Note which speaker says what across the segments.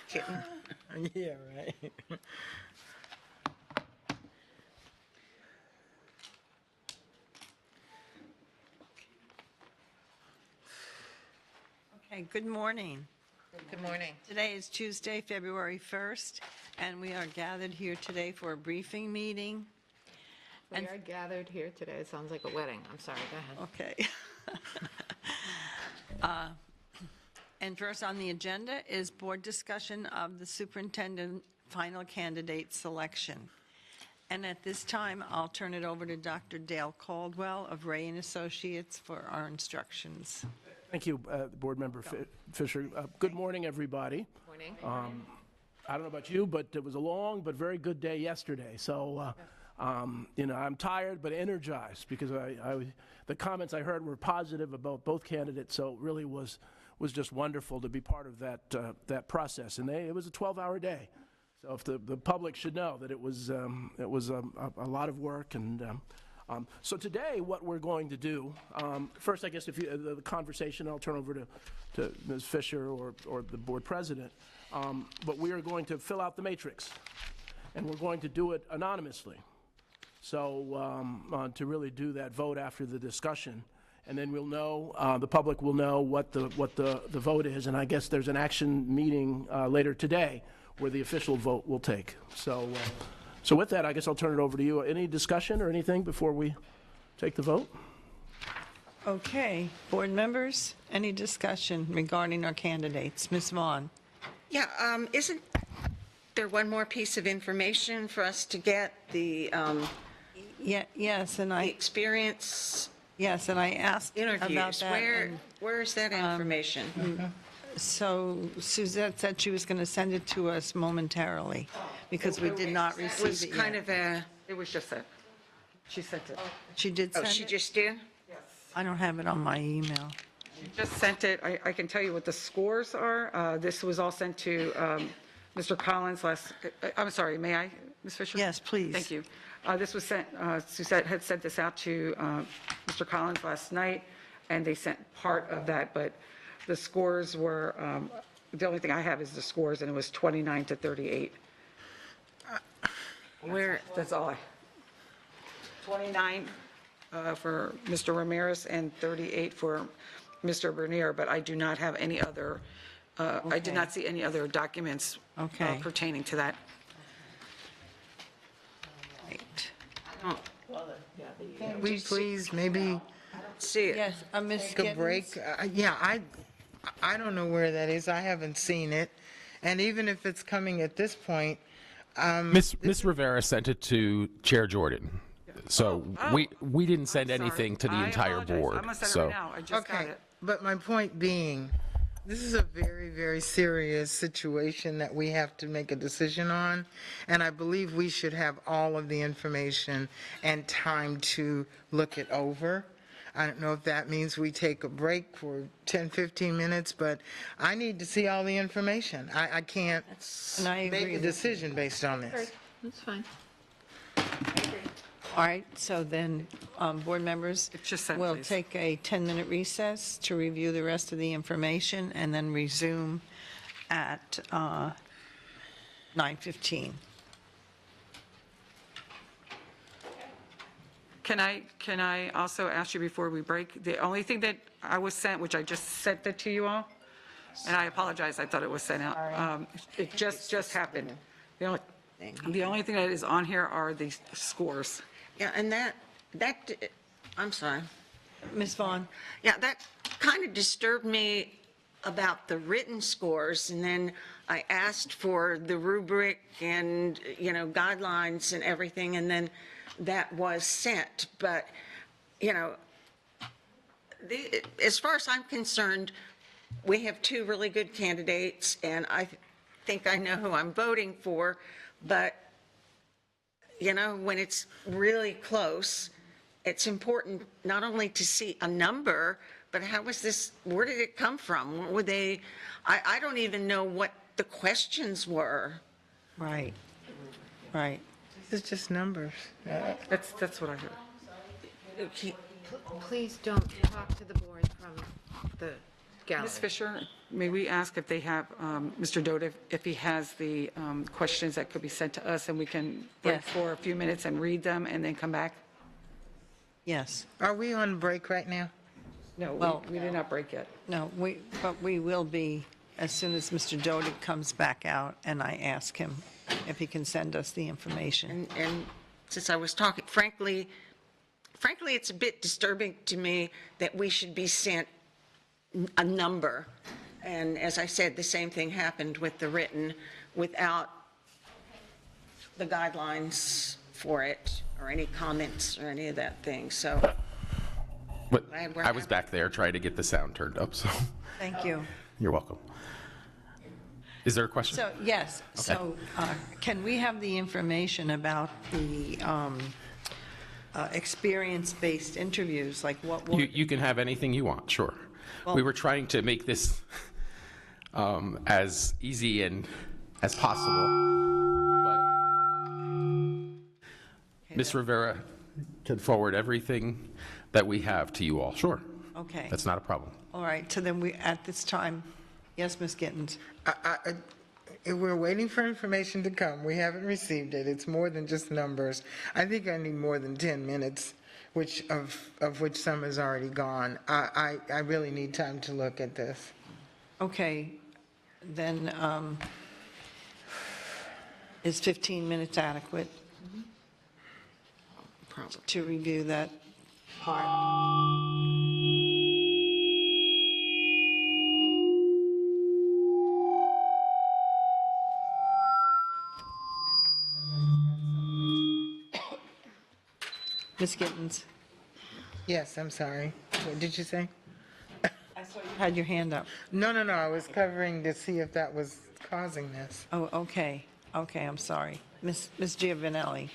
Speaker 1: Kitten.
Speaker 2: Yeah, right.
Speaker 3: Okay, good morning.
Speaker 1: Good morning.
Speaker 3: Today is Tuesday, February 1st, and we are gathered here today for a briefing meeting.
Speaker 1: We are gathered here today. It sounds like a wedding. I'm sorry, go ahead.
Speaker 3: Okay. And first on the agenda is board discussion of the superintendent final candidate selection. And at this time, I'll turn it over to Dr. Dale Caldwell of Ray and Associates for our instructions.
Speaker 4: Thank you, Board Member Fisher. Good morning, everybody.
Speaker 1: Morning.
Speaker 4: I don't know about you, but it was a long but very good day yesterday. So, I'm tired but energized because the comments I heard were positive about both candidates. So it really was just wonderful to be part of that process. And it was a 12-hour day. So if the public should know that it was a lot of work. And so today, what we're going to do, first, I guess, if the conversation, I'll turn over to Ms. Fisher or the board president. But we are going to fill out the matrix, and we're going to do it anonymously. So to really do that vote after the discussion, and then we'll know, the public will know what the vote is, and I guess there's an action meeting later today where the official vote will take. So with that, I guess I'll turn it over to you. Any discussion or anything before we take the vote?
Speaker 3: Okay, board members, any discussion regarding our candidates? Ms. Vaughn?
Speaker 5: Yeah, isn't there one more piece of information for us to get, the
Speaker 3: Yes, and
Speaker 5: the
Speaker 3: I
Speaker 5: experience
Speaker 3: asked about
Speaker 5: interviews?
Speaker 3: that.
Speaker 5: Where's that information?
Speaker 3: So Suzette said she was going to send it to us momentarily because we did not
Speaker 5: It
Speaker 3: receive
Speaker 5: was
Speaker 3: it
Speaker 5: kind
Speaker 3: yet.
Speaker 5: of a,
Speaker 6: It was just sent. She sent it.
Speaker 3: She did
Speaker 5: oh,
Speaker 3: send
Speaker 5: she
Speaker 3: it?
Speaker 5: just did?
Speaker 3: I don't have it on my email.
Speaker 6: She just sent it. I can tell you what the scores are. This was all sent to Mr. Collins I'm sorry, may I, Ms. Fisher?
Speaker 3: Yes, please.
Speaker 6: Thank you. This was sent, Suzette had sent this out to Mr. Collins last night, and they sent part of that, but the scores were, the only thing I have is the scores, and it was 29 to 38.
Speaker 5: Where,
Speaker 6: That's all 29 for Mr. Ramirez and 38 for Mr. Bernier, but I do not have any other, I did not see any other documents
Speaker 3: Okay.
Speaker 6: pertaining to that.
Speaker 3: Right.
Speaker 7: Can we please maybe
Speaker 5: see it.
Speaker 3: Yes, Ms.
Speaker 7: take a break?
Speaker 3: Gittens?
Speaker 7: Yeah, I don't know where that is. I haven't seen it. And even if it's coming at this point,
Speaker 8: Miss Rivera sent it to Chair Jordan. So we didn't send
Speaker 6: I'm sorry.
Speaker 8: anything to the
Speaker 6: I
Speaker 8: entire
Speaker 6: apologize.
Speaker 8: board.
Speaker 6: I must have it
Speaker 8: So
Speaker 6: right now. I just got
Speaker 7: okay,
Speaker 6: it.
Speaker 7: but my point being, this is a very, very serious situation that we have to make a decision on, and I believe we should have all of the information and time to look it over. I don't know if that means we take a break for 10, 15 minutes, but I need to see all the information. I can't
Speaker 3: And I
Speaker 7: make
Speaker 3: agree
Speaker 7: a
Speaker 3: with
Speaker 7: decision based on this.
Speaker 1: That's fine.
Speaker 3: All right, so then, board members,
Speaker 6: It's just sent,
Speaker 3: we'll
Speaker 6: please.
Speaker 3: take a 10-minute recess to review the rest of the information and then resume at 9:15.
Speaker 6: Can I also ask you before we break, the only thing that I was sent, which I just sent it to you all, and I apologize, I thought it was sent out. It just happened. The only thing that is on here are the scores.
Speaker 5: Yeah, and that, I'm sorry.
Speaker 3: Ms. Vaughn?
Speaker 5: Yeah, that kind of disturbed me about the written scores, and then I asked for the rubric and, guidelines and everything, and then that was sent. But, as far as I'm concerned, we have two really good candidates, and I think I know who I'm voting for, but, when it's really close, it's important not only to see a number, but where did it come from? Were they, I don't even know what the questions were.
Speaker 3: Right, right.
Speaker 7: This is just numbers.
Speaker 6: That's what I heard.
Speaker 1: Please don't talk to the board from the
Speaker 6: Ms. Fisher, may we ask if they have, Mr. Doda, if he has the questions that could be sent to us, and we can break
Speaker 3: Yes.
Speaker 6: for a few minutes and read them and then come back?
Speaker 3: Yes.
Speaker 7: Are we on break right now?
Speaker 6: No,
Speaker 3: Well-
Speaker 6: we did not break yet.
Speaker 3: No, but we will be as soon as Mr. Doty comes back out and I ask him if he can send us the information.
Speaker 5: And since I was talking, frankly, it's a bit disturbing to me that we should be sent a number. And as I said, the same thing happened with the written without the guidelines for it or any comments or any of that thing. So
Speaker 8: But
Speaker 5: Glad we're
Speaker 8: I was
Speaker 5: happy.
Speaker 8: back there trying to get the sound turned up, so
Speaker 3: Thank you.
Speaker 8: you're welcome. Is there a question?
Speaker 3: So, yes, so can we have the information about the experience-based interviews, like what?
Speaker 8: You can have anything you want, sure. We were trying to make this as easy and as possible, but Ms. Rivera can forward everything that we have to you all, sure.
Speaker 3: Okay,
Speaker 8: That's not a problem.
Speaker 3: all right, so then we, at this time, yes, Ms. Gittens?
Speaker 7: We're waiting for information to come. We haven't received it. It's more than just numbers. I think I need more than 10 minutes, of which some has already gone. I really need time to look at this.
Speaker 3: Okay, then is 15 minutes adequate to review that part? Ms. Gittens,
Speaker 7: Yes, I'm sorry. What did you say?
Speaker 3: I saw you had your hand up.
Speaker 7: No, I was covering to see if that was causing this.
Speaker 3: Oh, okay, I'm sorry. Ms. Giovanelli,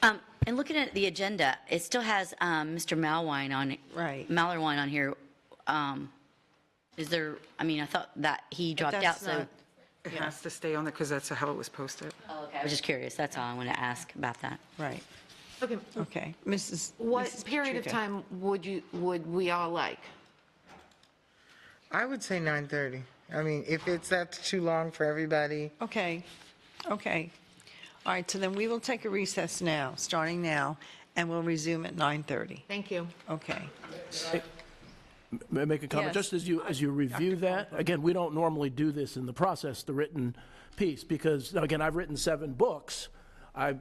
Speaker 9: And looking at the agenda, it still has Mr. Malwine on it.
Speaker 3: Right.
Speaker 9: Malwine on here. Is there, I mean, I thought that he dropped out,
Speaker 3: that's
Speaker 9: so.
Speaker 3: not-
Speaker 6: It has to stay on there because that's how it was posted.
Speaker 9: Oh, okay. I was just curious, that's all I wanted to ask about that.
Speaker 3: right,
Speaker 1: Okay,
Speaker 3: okay. Mrs.
Speaker 1: what
Speaker 3: Mrs.
Speaker 1: period of
Speaker 3: Patrica.
Speaker 1: time would we all like?
Speaker 7: I would say 9:30. I mean, if that's too long for everybody.
Speaker 3: Okay. All right, so then we will take a recess now, starting now, and we'll resume at 9:30.
Speaker 1: Thank you.
Speaker 3: Okay.
Speaker 4: May I make a comment?
Speaker 3: Yes.
Speaker 4: Just as you review that, again, we don't normally do this in the process, the written piece, because, again, I've written 7 books. I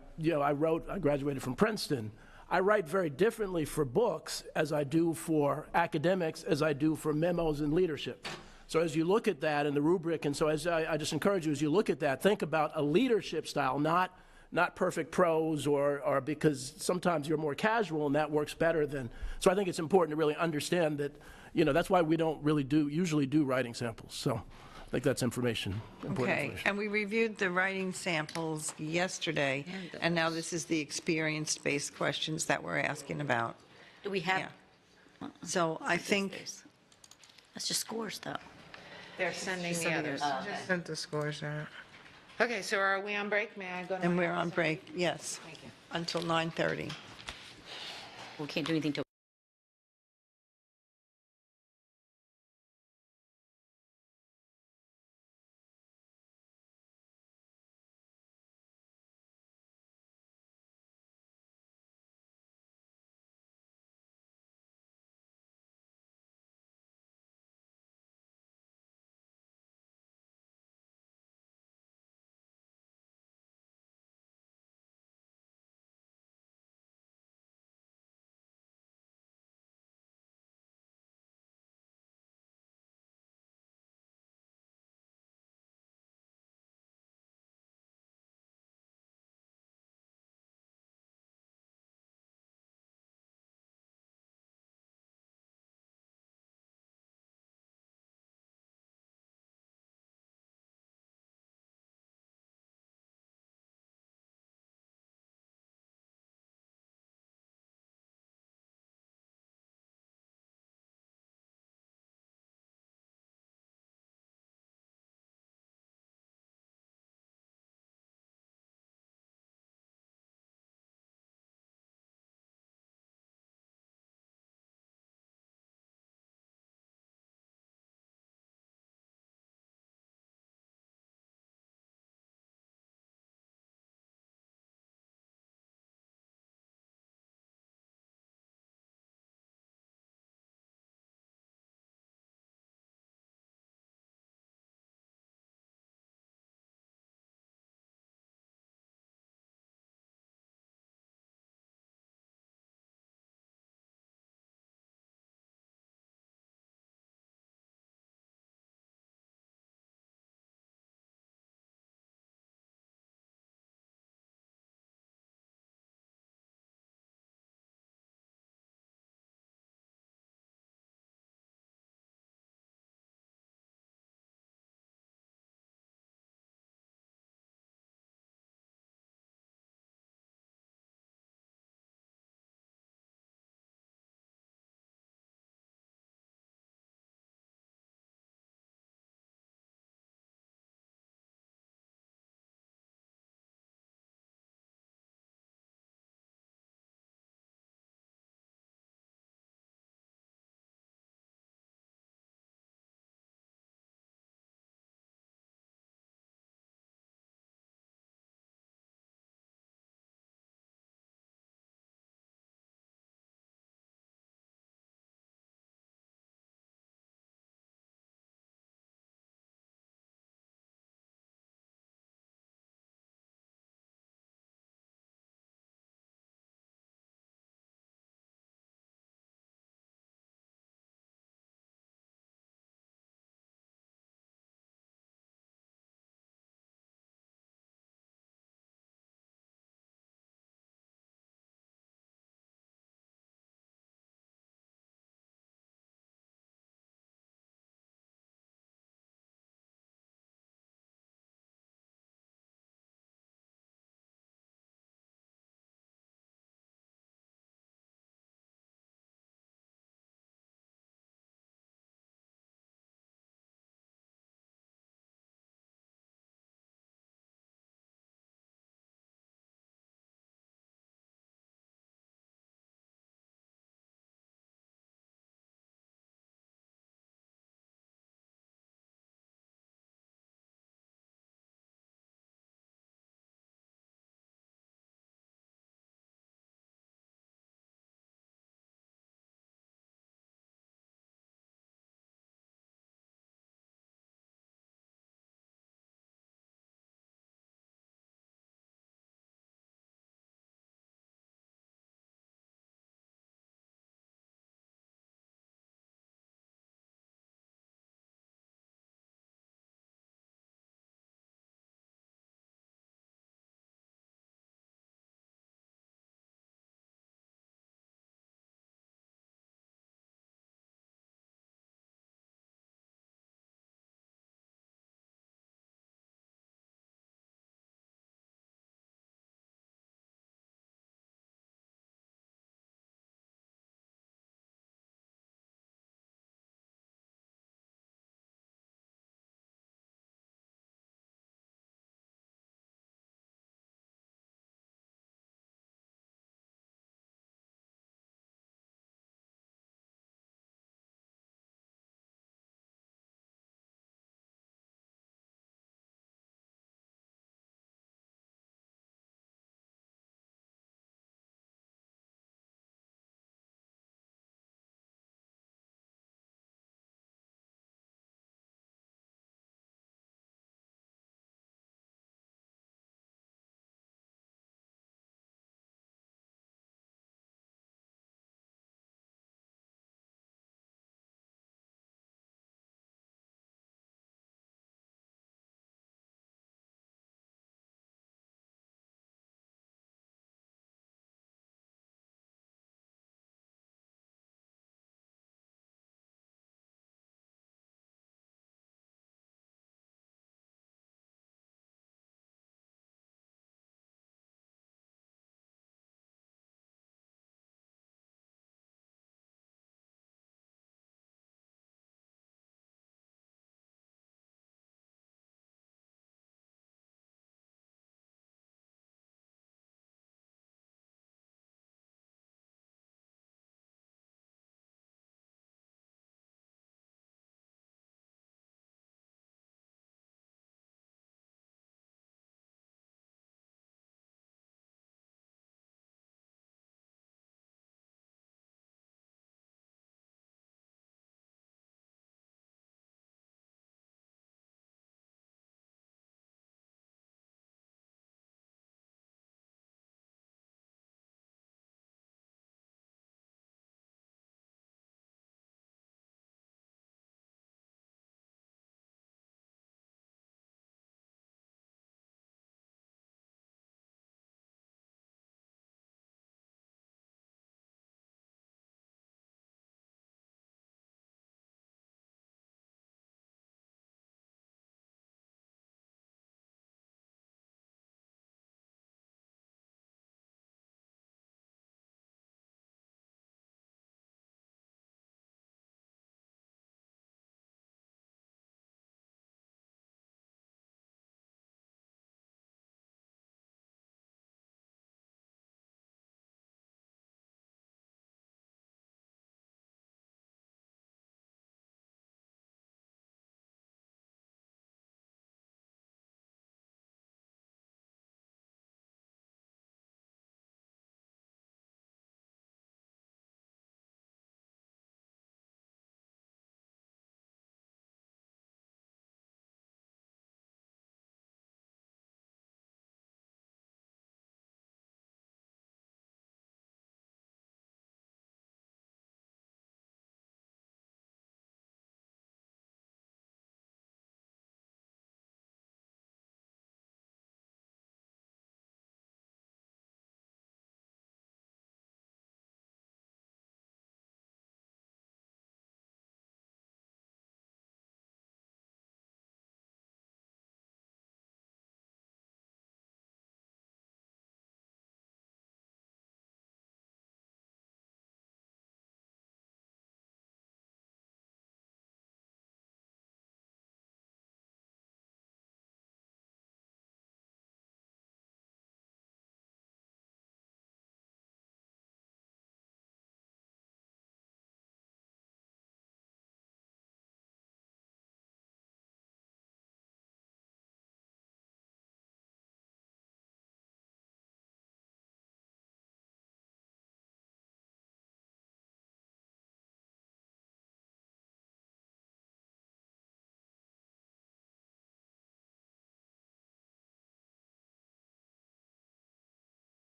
Speaker 4: graduated from Princeton. I write very differently for books as I do for academics, as I do for memos and leadership. So as you look at that in the rubric, and so as I just encourage you, as you look at that, think about a leadership style, not perfect prose, or because sometimes you're more casual and that works better than. So I think it's important to really understand that, that's why we don't really usually do writing samples. So I think that's important
Speaker 3: Okay,
Speaker 4: information.
Speaker 3: and we reviewed the writing samples yesterday, and now this is the experience-based questions that we're asking about.
Speaker 9: Do we have?
Speaker 3: Yeah. So I think,
Speaker 9: That's just scores, though.
Speaker 1: They're sending the others.
Speaker 7: Just sent the scores out.
Speaker 1: Okay, so are we on break? May I go to?
Speaker 3: and
Speaker 1: my
Speaker 3: we're on
Speaker 1: office?
Speaker 3: break, yes,
Speaker 1: Thank you.
Speaker 3: until 9:30.
Speaker 9: We can't do anything till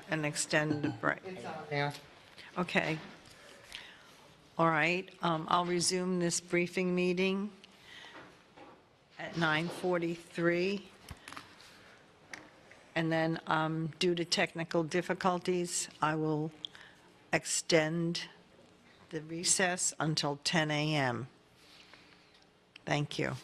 Speaker 3: and extend the break.
Speaker 7: Yeah.
Speaker 3: Okay. All right, I'll resume this briefing meeting at 9:43. And then, due to technical difficulties, I will extend the recess until 10 a.m. Thank you.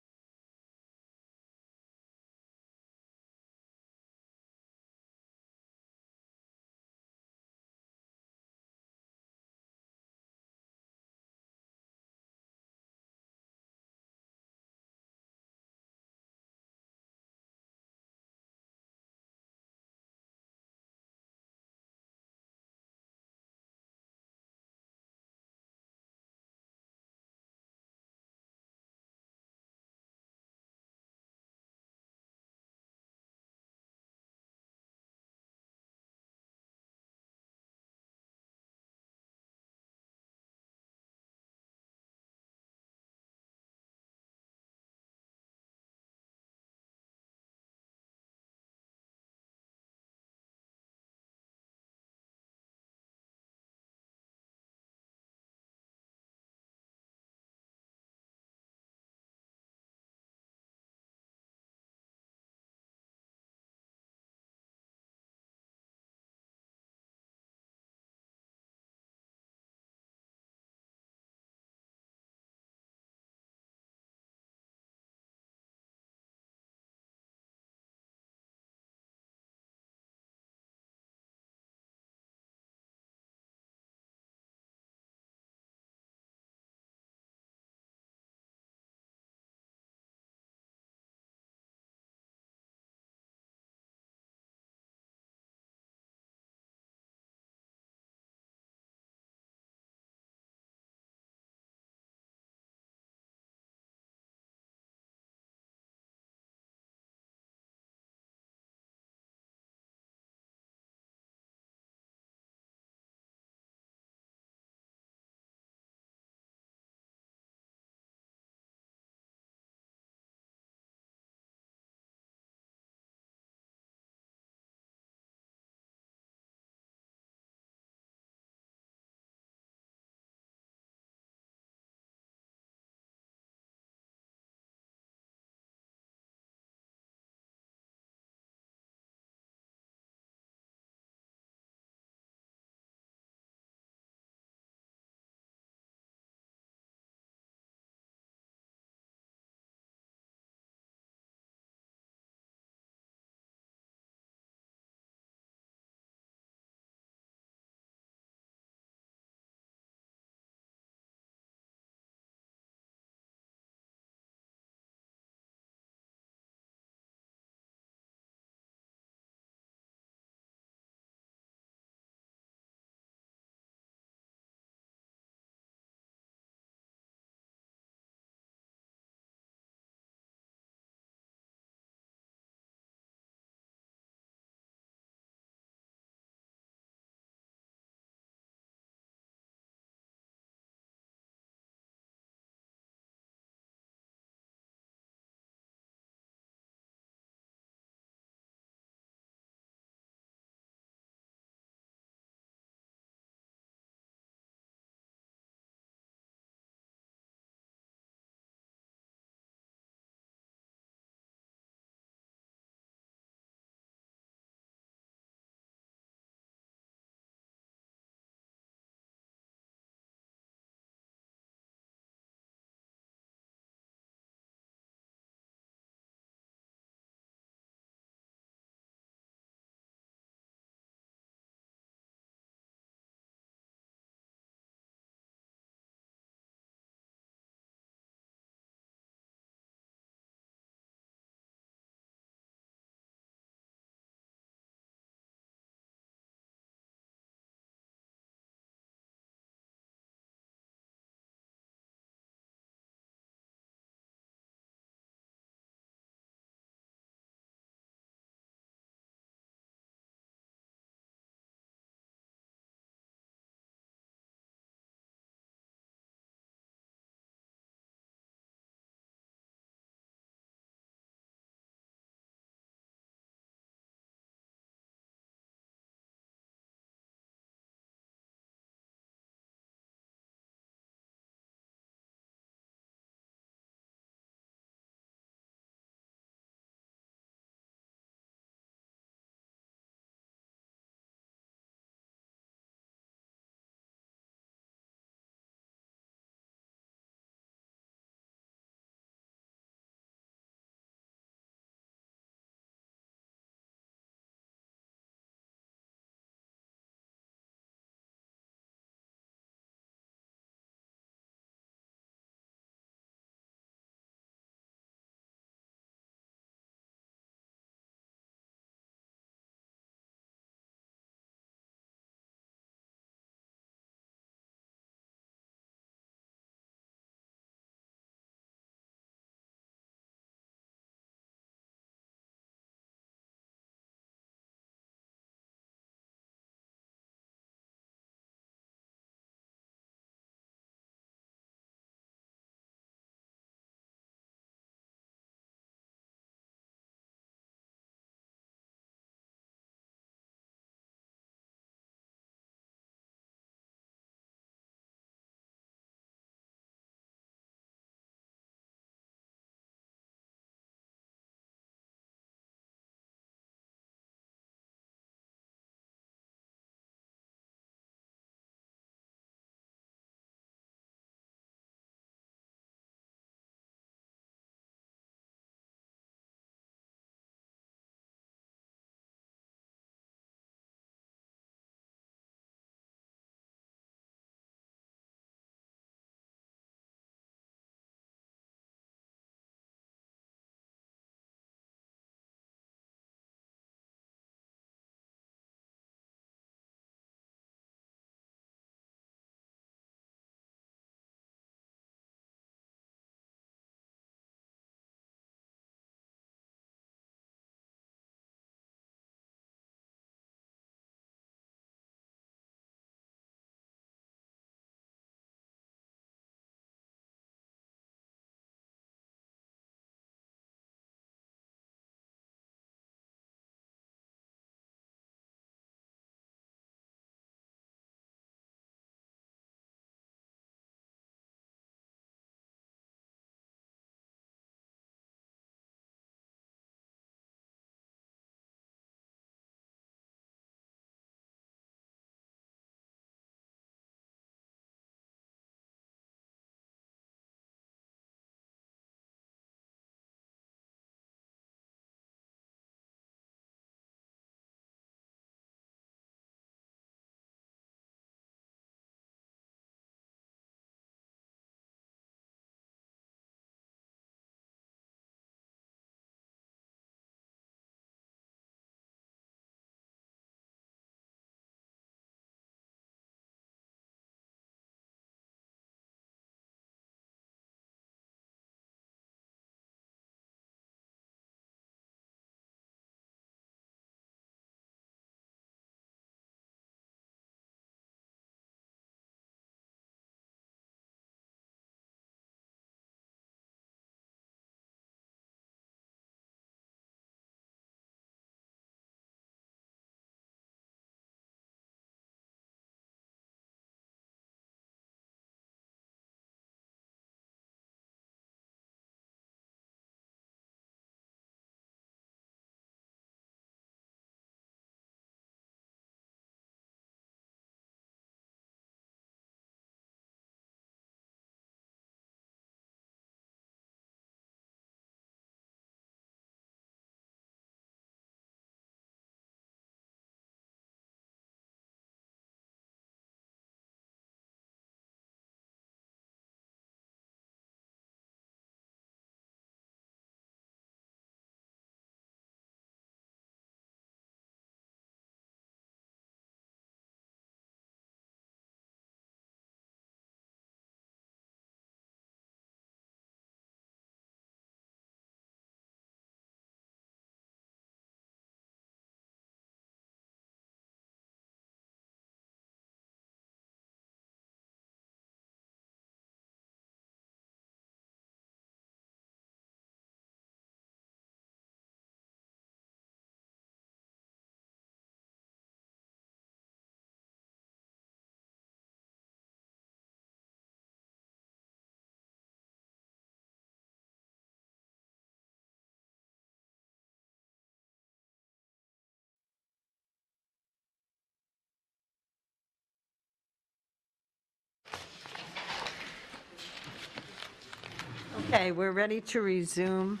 Speaker 3: Okay, we're ready to resume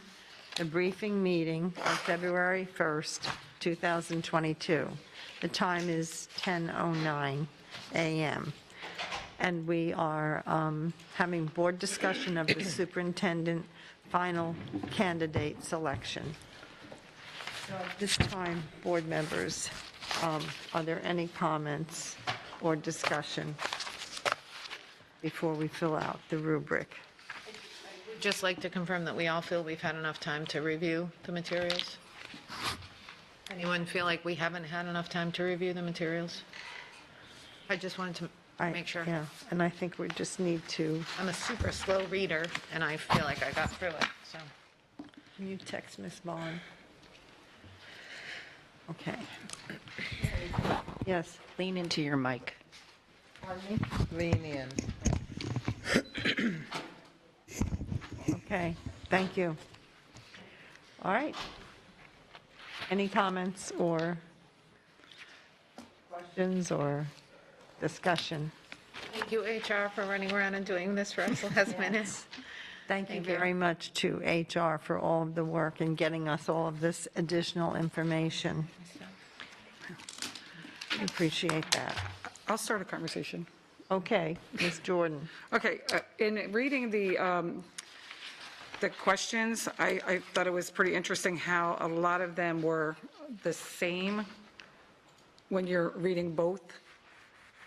Speaker 3: the briefing meeting on February 1st, 2022. The time is 10:09 a.m. And we are having board discussion of the superintendent final candidate selection. So at this time, board members, are there any comments or discussion before we fill out the rubric?
Speaker 1: Just like to confirm that we all feel we've had enough time to review the materials. Anyone feel like we haven't had enough time to review the materials? I just wanted to make sure.
Speaker 3: Yeah, and I think we just need to,
Speaker 1: I'm a super slow reader, and I feel like I got through it, so.
Speaker 3: can you text Ms. Vaughn? Okay. Yes,
Speaker 10: Lean into your mic.
Speaker 7: Lean in.
Speaker 3: okay, thank you. All right. Any comments or questions or discussion?
Speaker 1: Thank you, HR, for running around and doing this for us last minute.
Speaker 3: Thank you
Speaker 1: Thank you.
Speaker 3: very much to HR for all of the work and getting us all of this additional information. We appreciate that.
Speaker 6: I'll start a conversation.
Speaker 3: Okay, Ms. Jordan.
Speaker 6: Okay, in reading the questions, I thought it was pretty interesting how a lot of them were the same when you're reading both,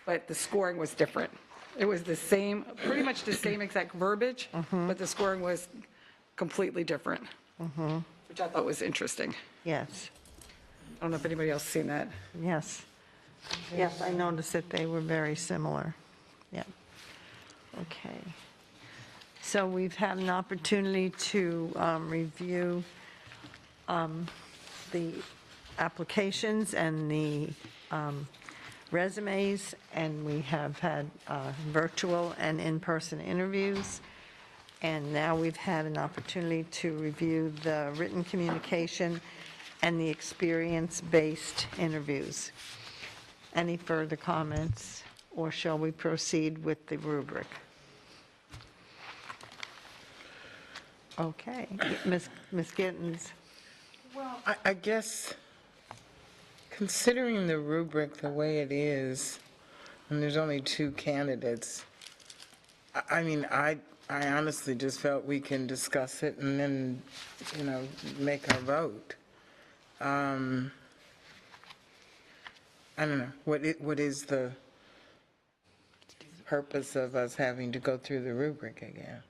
Speaker 6: but the scoring was different. It was the same, pretty much the same exact verbiage, but the scoring was completely different, which I thought was interesting.
Speaker 3: Yes,
Speaker 6: I don't know if anybody else has seen that.
Speaker 3: yes. Yes, I noticed that they were very similar. Yeah. Okay. So we've had an opportunity to review the applications and the resumes, and we have had virtual and in-person interviews. And now we've had an opportunity to review the written communication and the experience-based interviews. Any further comments, or shall we proceed with the rubric? Okay, Ms. Gittens.
Speaker 7: Well, I guess, considering the rubric the way it is, and there's only 2 candidates, I mean, I honestly just felt we can discuss it and then, make our vote. I don't know, what is the purpose of us having to go through the rubric again?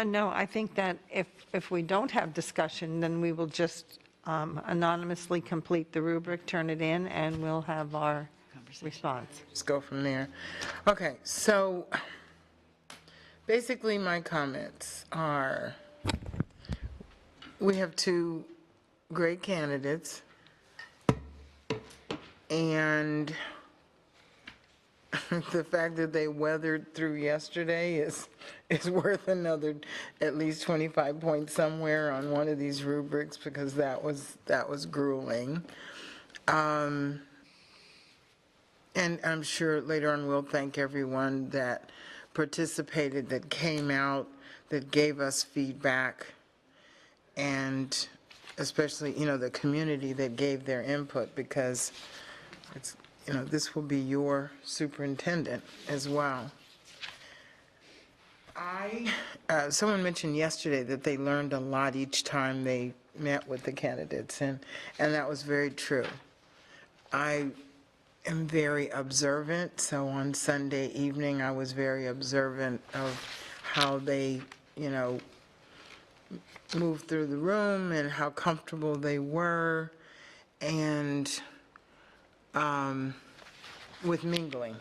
Speaker 3: No, I think that if we don't have discussion, then we will just anonymously complete the rubric, turn it in, and we'll have our response.
Speaker 7: Just go from there. Okay, so basically my comments are, we have 2 great candidates, and the fact that they weathered through yesterday is worth another at least 25 points somewhere on one of these rubrics, because that was grueling. And I'm sure later on we'll thank everyone that participated, that came out, that gave us feedback, and especially, the community that gave their input, because it's, this will be your superintendent as well. Someone mentioned yesterday that they learned a lot each time they met with the candidates, and that was very true. I am very observant, so on Sunday evening I was very observant of how they, moved through the room and how comfortable they were, and with mingling.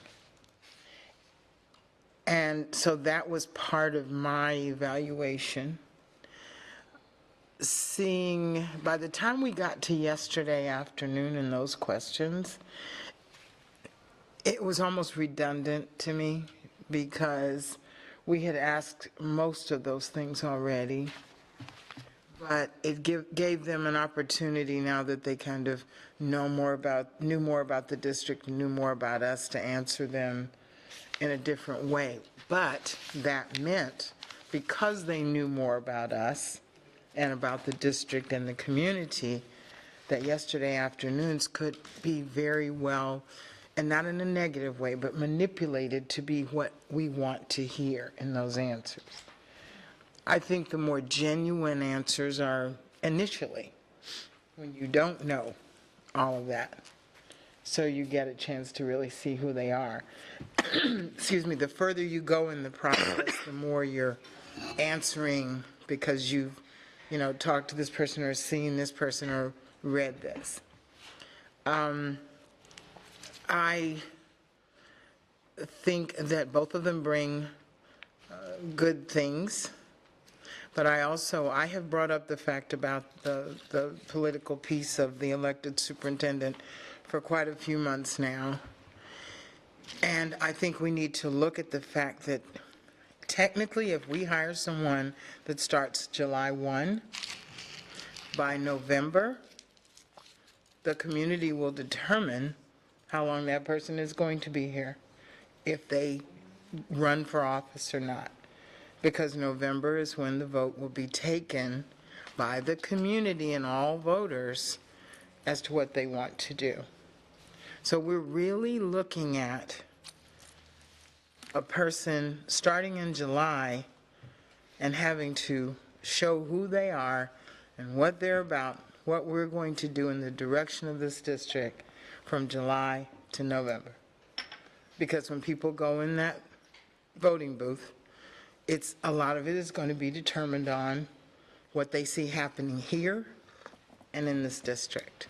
Speaker 7: And so that was part of my evaluation. Seeing, by the time we got to yesterday afternoon and those questions, it was almost redundant to me, because we had asked most of those things already. But it gave them an opportunity, now that they kind of knew more about the district, knew more about us, to answer them in a different way. But that meant because they knew more about us and about the district and the community, that yesterday afternoons could be very well, and not in a negative way, but manipulated to be what we want to hear in those answers. I think the more genuine answers are initially, when you don't know all of that. So you get a chance to really see who they are. Excuse me, the further you go in the process, the more you're answering because you've, talked to this person or seen this person or read this. I think that both of them bring good things, but I have brought up the fact about the political piece of the elected superintendent for quite a few months now. And I think we need to look at the fact that technically if we hire someone that starts July 1, by November, the community will determine how long that person is going to be here, if they run for office or not. Because November is when the vote will be taken by the community and all voters as to what they want to do. So we're really looking at a person starting in July and having to show who they are and what they're about, what we're going to do in the direction of this district from July to November. Because when people go in that voting booth, a lot of it is going to be determined on what they see happening here and in this district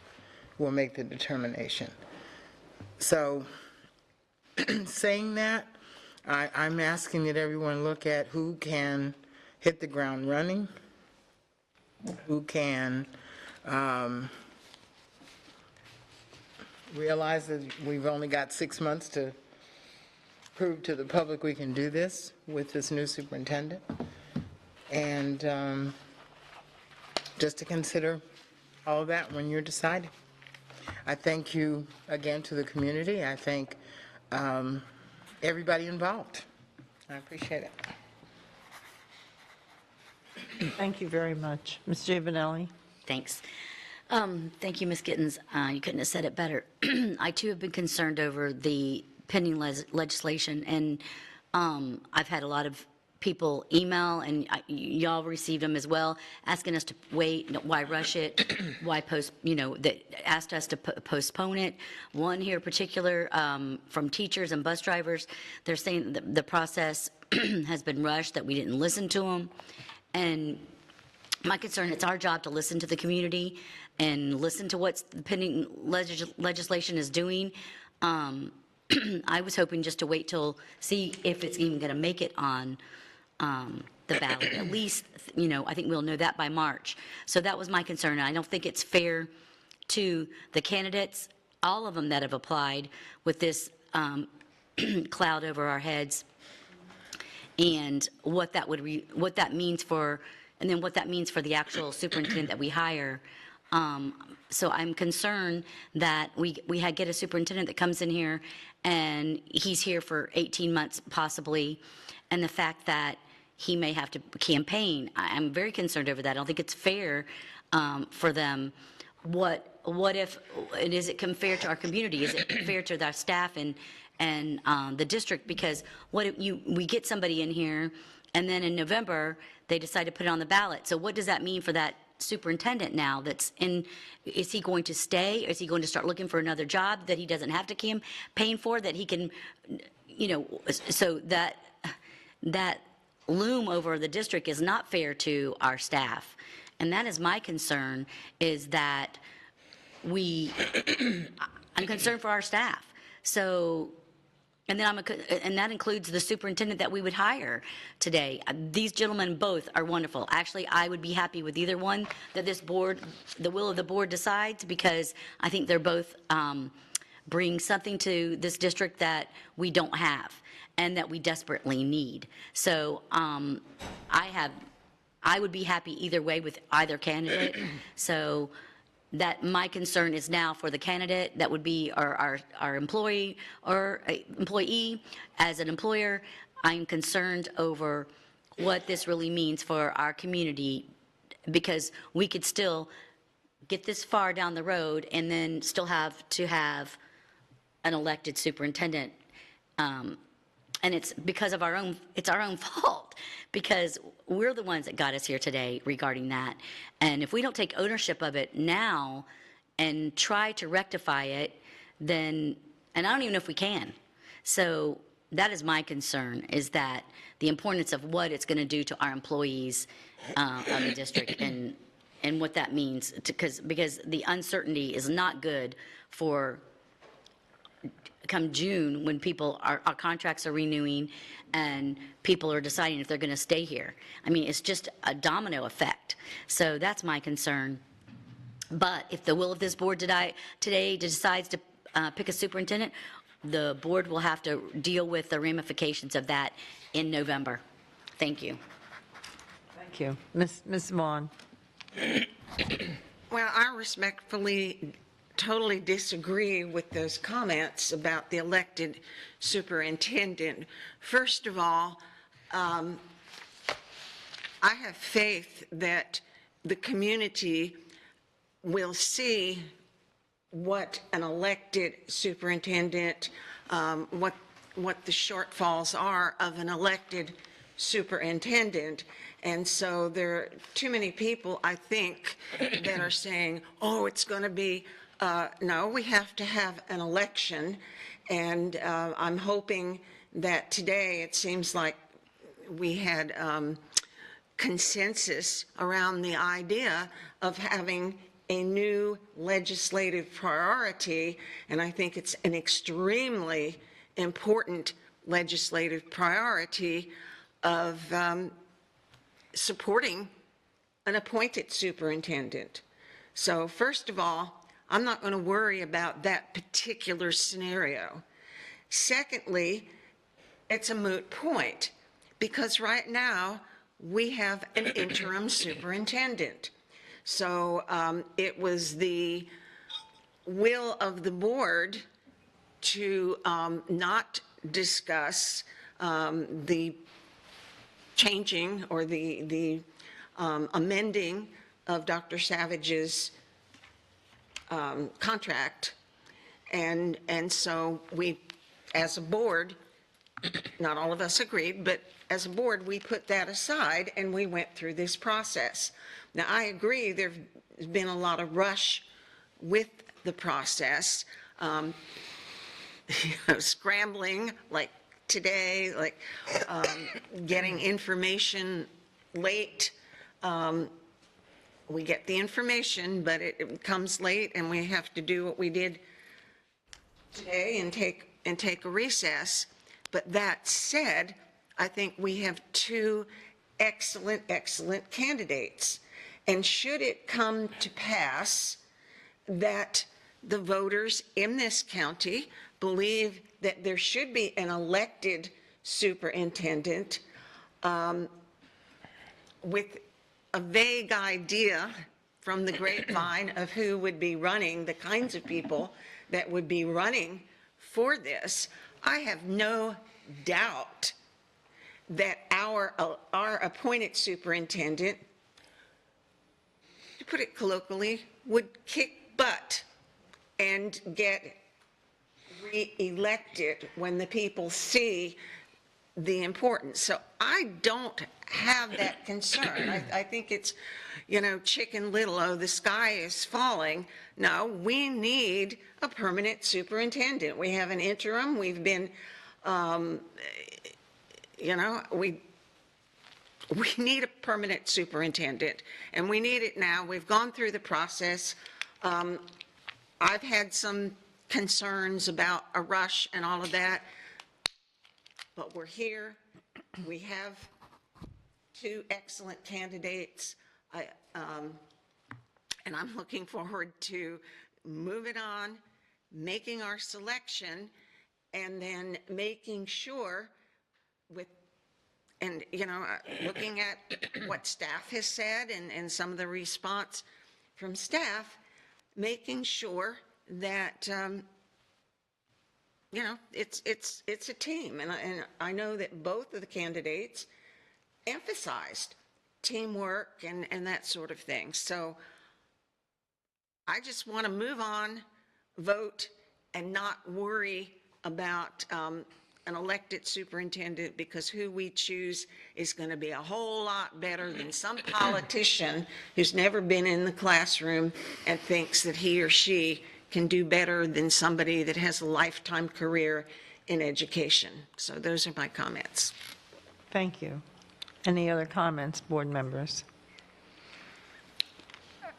Speaker 7: will make the determination. So saying that, I'm asking that everyone look at who can hit the ground running, who can realize that we've only got 6 months to prove to the public we can do this with this new superintendent, and just to consider all of that when you're deciding. I thank you again to the community. I thank everybody involved. I appreciate it.
Speaker 3: Thank you very much. Ms. Giovanelli?
Speaker 9: Thanks. Thank you, Ms. Gittens. You couldn't have said it better. I, too, have been concerned over the pending legislation, and I've had a lot of people email, and y'all received them as well, asking us to wait, why rush it, why that asked us to postpone it. One here in particular, from teachers and bus drivers, they're saying that the process has been rushed, that we didn't listen to them. And my concern, it's our job to listen to the community and listen to what's the pending legislation is doing. I was hoping just to wait till, see if it's even going to make it on the ballot. At least, I think we'll know that by March. So that was my concern. I don't think it's fair to the candidates, all of them that have applied, with this cloud over our heads, and what that means for, and then what that means for the actual superintendent that we hire. So I'm concerned that we get a superintendent that comes in here and he's here for 18 months possibly, and the fact that he may have to campaign, I'm very concerned over that. I don't think it's fair for them. What if, and is it fair to our community? Is it fair to our staff and the district? Because what if we get somebody in here and then in November they decide to put it on the ballot? So what does that mean for that superintendent now that's in? Is he going to stay? Is he going to start looking for another job that he doesn't have to campaign for, that he can, so that loom over the district is not fair to our staff. And that is my concern, is that I'm concerned for our staff. So, and then and that includes the superintendent that we would hire today. These gentlemen both are wonderful. Actually, I would be happy with either one that this board, the will of the board decides, because I think they're both bring something to this district that we don't have and that we desperately need. So I would be happy either way with either candidate. So that my concern is now for the candidate that would be our employee or employee. As an employer, I'm concerned over what this really means for our community, because we could still get this far down the road and then still have to have an elected superintendent. And it's because of it's our own fault, because we're the ones that got us here today regarding that. And if we don't take ownership of it now and try to rectify it, then, and I don't even know if we can. So that is my concern, is that the importance of what it's going to do to our employees of the district and what that means, because the uncertainty is not good for come June, when our contracts are renewing and people are deciding if they're going to stay here. I mean, it's just a domino effect. So that's my concern. But if the will of this board today decides to pick a superintendent, the board will have to deal with the ramifications of that in November. Thank you.
Speaker 3: Thank you. Ms. Vaughn?
Speaker 5: Well, I respectfully totally disagree with those comments about the elected superintendent. First of all, I have faith that the community will see what an elected superintendent, what the shortfalls are of an elected superintendent. And so there are too many people, I think, that are saying, oh, it's going to be, no, we have to have an election. And I'm hoping that today it seems like we had consensus around the idea of having a new legislative priority, and I think it's an extremely important legislative priority of supporting an appointed superintendent. So first of all, I'm not going to worry about that particular scenario. Secondly, it's a moot point, because right now we have an interim superintendent. So it was the will of the board to not discuss the changing or the amending of Dr. Savage's contract. And so we, as a board, not all of us agreed, but as a board, we put that aside and we went through this process. Now, I agree there's been a lot of rush with the process, scrambling like today, like getting information late. We get the information, but it comes late, and we have to do what we did today and take a recess. But that said, I think we have two excellent candidates. And should it come to pass that the voters in this county believe that there should be an elected superintendent with a vague idea from the grapevine of who would be running, the kinds of people that would be running for this, I have no doubt that our appointed superintendent, to put it colloquially, would kick butt and get re-elected when the people see the importance. So I don't have that concern. I think it's, Chicken Little, oh, the sky is falling. No, we need a permanent superintendent. We have an interim. We've been, we need a permanent superintendent, and we need it now. We've gone through the process. I've had some concerns about a rush and all of that, but we're here. We have two excellent candidates, and I'm looking forward to moving on, making our selection, and then making sure looking at what staff has said and some of the response from staff, making sure that it's a team, and I know that both of the candidates emphasized teamwork and that sort of thing. So I just want to move on, vote, and not worry about an elected superintendent, because who we choose is going to be a whole lot better than some politician who's never been in the classroom and thinks that he or she can do better than somebody that has a lifetime career in education. So those are my comments.
Speaker 3: Thank you. Any other comments, board members?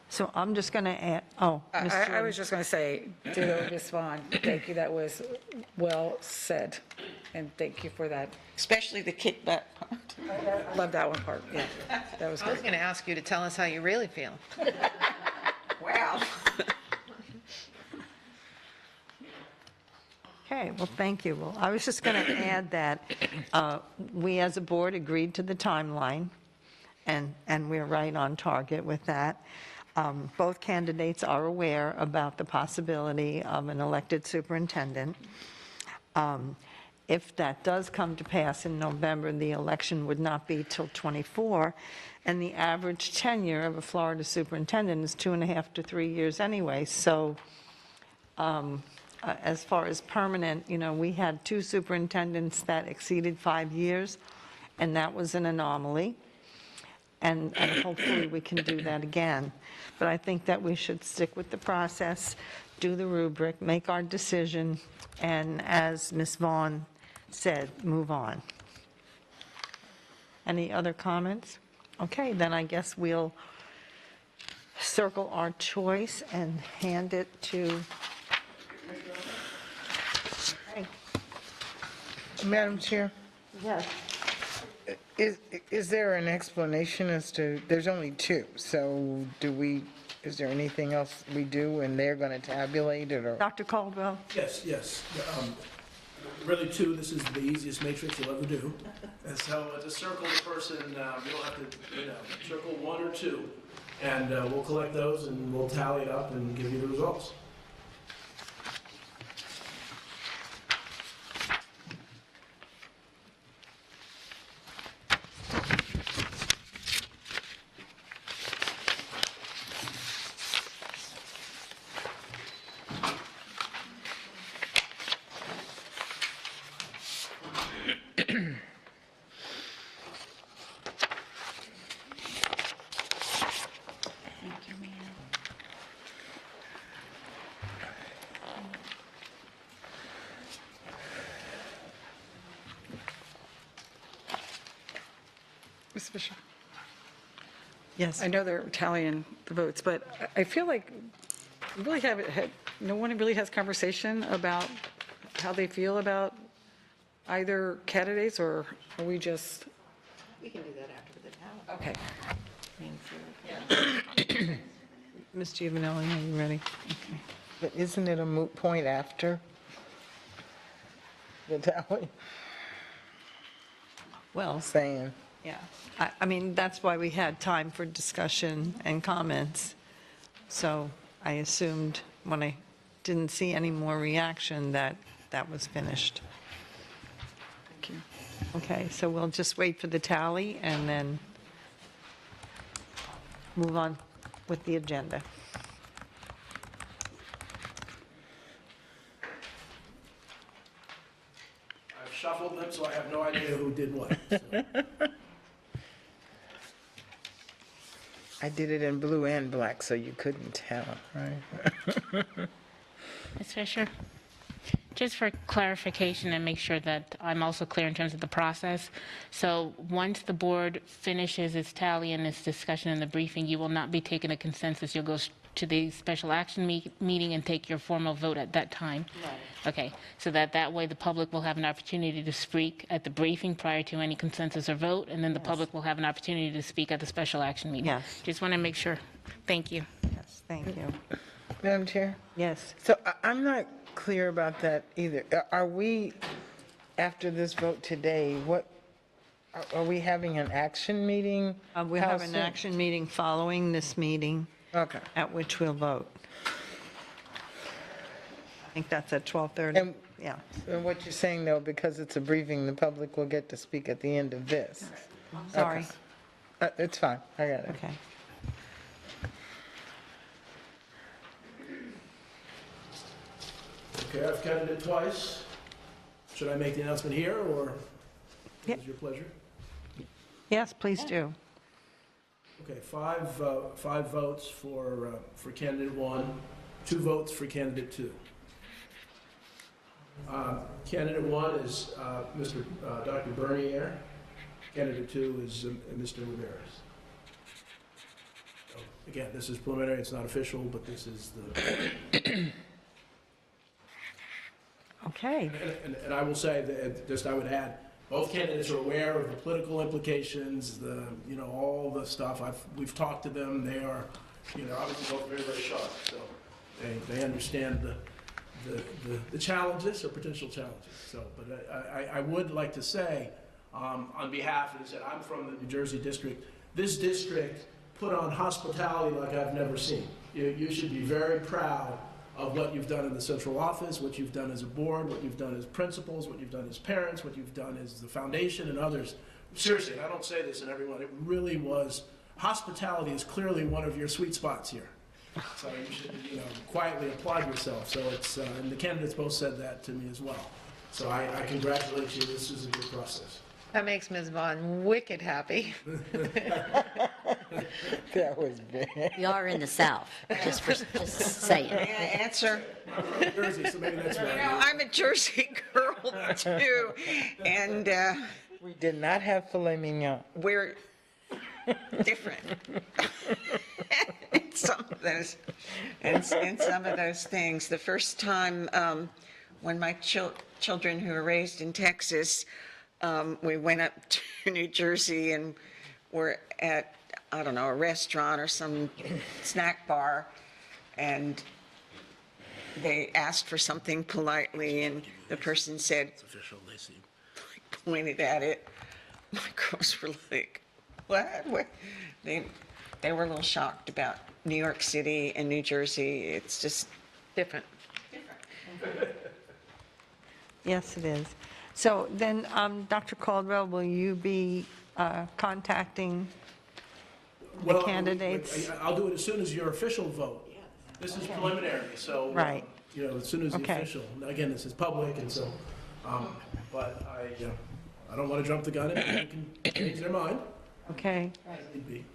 Speaker 3: So I'm just going to add, oh,
Speaker 6: I was just going to say, ditto, Ms. Vaughn, thank you, that was well said, and thank you for that.
Speaker 5: Especially the kickback part.
Speaker 6: Love that one part, yeah, that was
Speaker 1: I was
Speaker 6: great.
Speaker 1: going to ask you to tell us how you really feel.
Speaker 5: Wow.
Speaker 3: Okay, well, thank you. Well, I was just going to add that we as a board agreed to the timeline, and we're right on target with that. Both candidates are aware about the possibility of an elected superintendent. If that does come to pass in November, the election would not be till '24, and the average tenure of a Florida superintendent is 2.5 to 3 years anyway. So as far as permanent, we had 2 superintendents that exceeded 5 years, and that was an anomaly. And hopefully we can do that again. But I think that we should stick with the process, do the rubric, make our decision, and as Ms. Vaughn said, move on. Any other comments? Okay, then I guess we'll circle our choice and hand it to.
Speaker 7: Madam Chair,
Speaker 3: Yes.
Speaker 7: is there an explanation as to, there's only 2, so is there anything else we do and they're going to tabulate it, or?
Speaker 3: Dr. Caldwell?
Speaker 4: Yes, yes. Really, 2, this is the easiest matrix you'll ever do. And so to circle the person, you'll have to, circle 1 or 2, and we'll collect those and we'll tally it up and give you the results.
Speaker 6: Ms. Fisher?
Speaker 3: Yes.
Speaker 6: I know they're tallying the votes, but I feel like we really haven't had, no one really has conversation about how they feel about either candidates, or are we just?
Speaker 1: We can do that after the tally.
Speaker 6: Okay.
Speaker 3: Ms. Giovanelli, are you ready? Okay.
Speaker 7: But isn't it a moot point after the tally?
Speaker 3: Well,
Speaker 7: Saying,
Speaker 3: yeah. I mean, that's why we had time for discussion and comments. So I assumed when I didn't see any more reaction that that was finished.
Speaker 6: Thank you.
Speaker 3: Okay, so we'll just wait for the tally and then move on with the agenda.
Speaker 4: I've shuffled them, so I have no idea who did what. So.
Speaker 7: I did it in blue and black, so you couldn't tell, right?
Speaker 10: Ms. Fisher, just for clarification and make sure that I'm also clear in terms of the process. So once the board finishes its tally and its discussion in the briefing, you will not be taking a consensus. You'll go to the special action meeting and take your formal vote at that time? Right. Okay, so that way the public will have an opportunity to speak at the briefing prior to any consensus or vote, and then the public will have an opportunity to speak at the special action meeting.
Speaker 3: Yes.
Speaker 10: Just want to make sure. Thank you.
Speaker 3: Yes, thank you.
Speaker 7: Madam Chair?
Speaker 3: Yes.
Speaker 7: So I'm not clear about that either. Are we, after this vote today, are we having an action meeting?
Speaker 3: We
Speaker 7: How
Speaker 3: have an
Speaker 7: soon?
Speaker 3: action meeting following this meeting,
Speaker 7: Okay.
Speaker 3: at which we'll vote. I think that's at 12:30.
Speaker 7: And-
Speaker 3: Yeah.
Speaker 7: And what you're saying, though, because it's a briefing, the public will get to speak at the end of this?
Speaker 3: Sorry.
Speaker 7: It's fine, I got it.
Speaker 3: Okay.
Speaker 4: Okay, I've counted it twice. Should I make the announcement here, or
Speaker 3: Yep.
Speaker 4: is it your pleasure?
Speaker 3: Yes, please do.
Speaker 4: Okay, five votes for candidate 1, 2 votes for candidate 2. Candidate 1 is Dr. Bernier. Candidate 2 is Mr. Rivera. So, again, this is preliminary, it's not official, but this is the...
Speaker 3: Okay.
Speaker 4: And I will say that, just I would add, both candidates are aware of the political implications, all the stuff. We've talked to them. They are, obviously both very, very sharp. So they understand the challenges or potential challenges. So, but I would like to say, on behalf, and I said, I'm from the New Jersey district. This district put on hospitality like I've never seen. You should be very proud of what you've done in the central office, what you've done as a board, what you've done as principals, what you've done as parents, what you've done as the foundation and others. Seriously, and I don't say this in everyone, it really was, hospitality is clearly one of your sweet spots here. So you should, quietly applaud yourself. So it's, and the candidates both said that to me as well. So I congratulate you, this is a good process.
Speaker 1: That makes Ms. Vaughn wicked happy.
Speaker 7: That was bad.
Speaker 9: We are in the South, just saying.
Speaker 5: May I answer?
Speaker 4: I'm from Jersey, so maybe that's right.
Speaker 5: I'm a Jersey girl too, and
Speaker 7: We did not have filet mignon.
Speaker 5: we're different. in some of those, in some of those things. The first time when my children who were raised in Texas, we went up to New Jersey and were at, I don't know, a restaurant or some snack bar, and they asked for something politely, and the person said, pointed at it. My girls were like, what? They were a little shocked about New York City and New Jersey. It's just
Speaker 1: Different.
Speaker 3: Yes, it is. So then, Dr. Caldwell, will you be contacting the
Speaker 4: Well,
Speaker 3: candidates?
Speaker 4: I'll do it as soon as your official vote. This is preliminary, so,
Speaker 3: Right.
Speaker 4: As soon as the
Speaker 3: Okay.
Speaker 4: official, again, this is public, and so, but I don't want to jump the gun, and people can change their mind.
Speaker 3: Okay,
Speaker 4: if need be.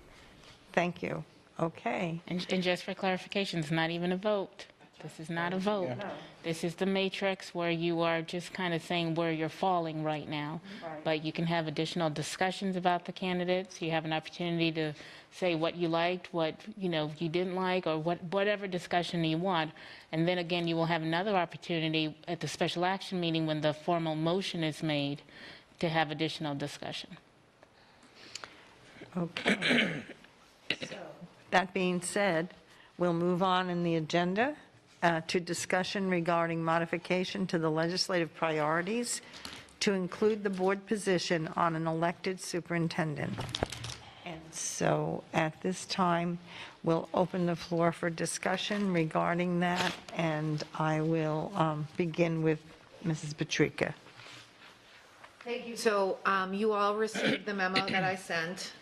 Speaker 3: thank you. Okay.
Speaker 10: And just for clarification, it's not even a vote. This is not a vote. This is the matrix where you are just kind of saying where you're falling right now. But you can have additional discussions about the candidates. You have an opportunity to say what you liked, what, you didn't like, or whatever discussion you want. And then again, you will have another opportunity at the special action meeting when the formal motion is made to have additional discussion.
Speaker 3: Okay. That being said, we'll move on in the agenda to discussion regarding modification to the legislative priorities to include the board position on an elected superintendent. And so at this time, we'll open the floor for discussion regarding that, and I will begin with Mrs. Patrica.
Speaker 1: Thank you. So you all received the memo that I sent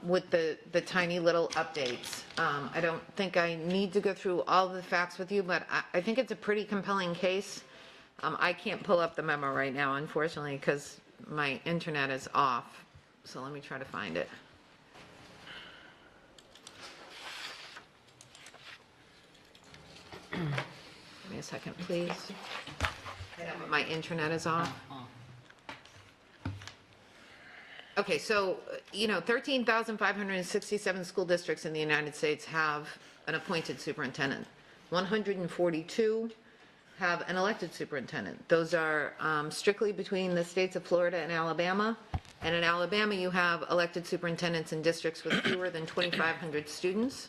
Speaker 1: with the tiny little updates. I don't think I need to go through all the facts with you, but I think it's a pretty compelling case. I can't pull up the memo right now, unfortunately, because my internet is off. So let me try to find it. Give me a second, please. My internet is off. Okay, so, 13,567 school districts in the United States have an appointed superintendent. 142 have an elected superintendent. Those are strictly between the states of Florida and Alabama. And in Alabama, you have elected superintendents in districts with fewer than 2,500 students.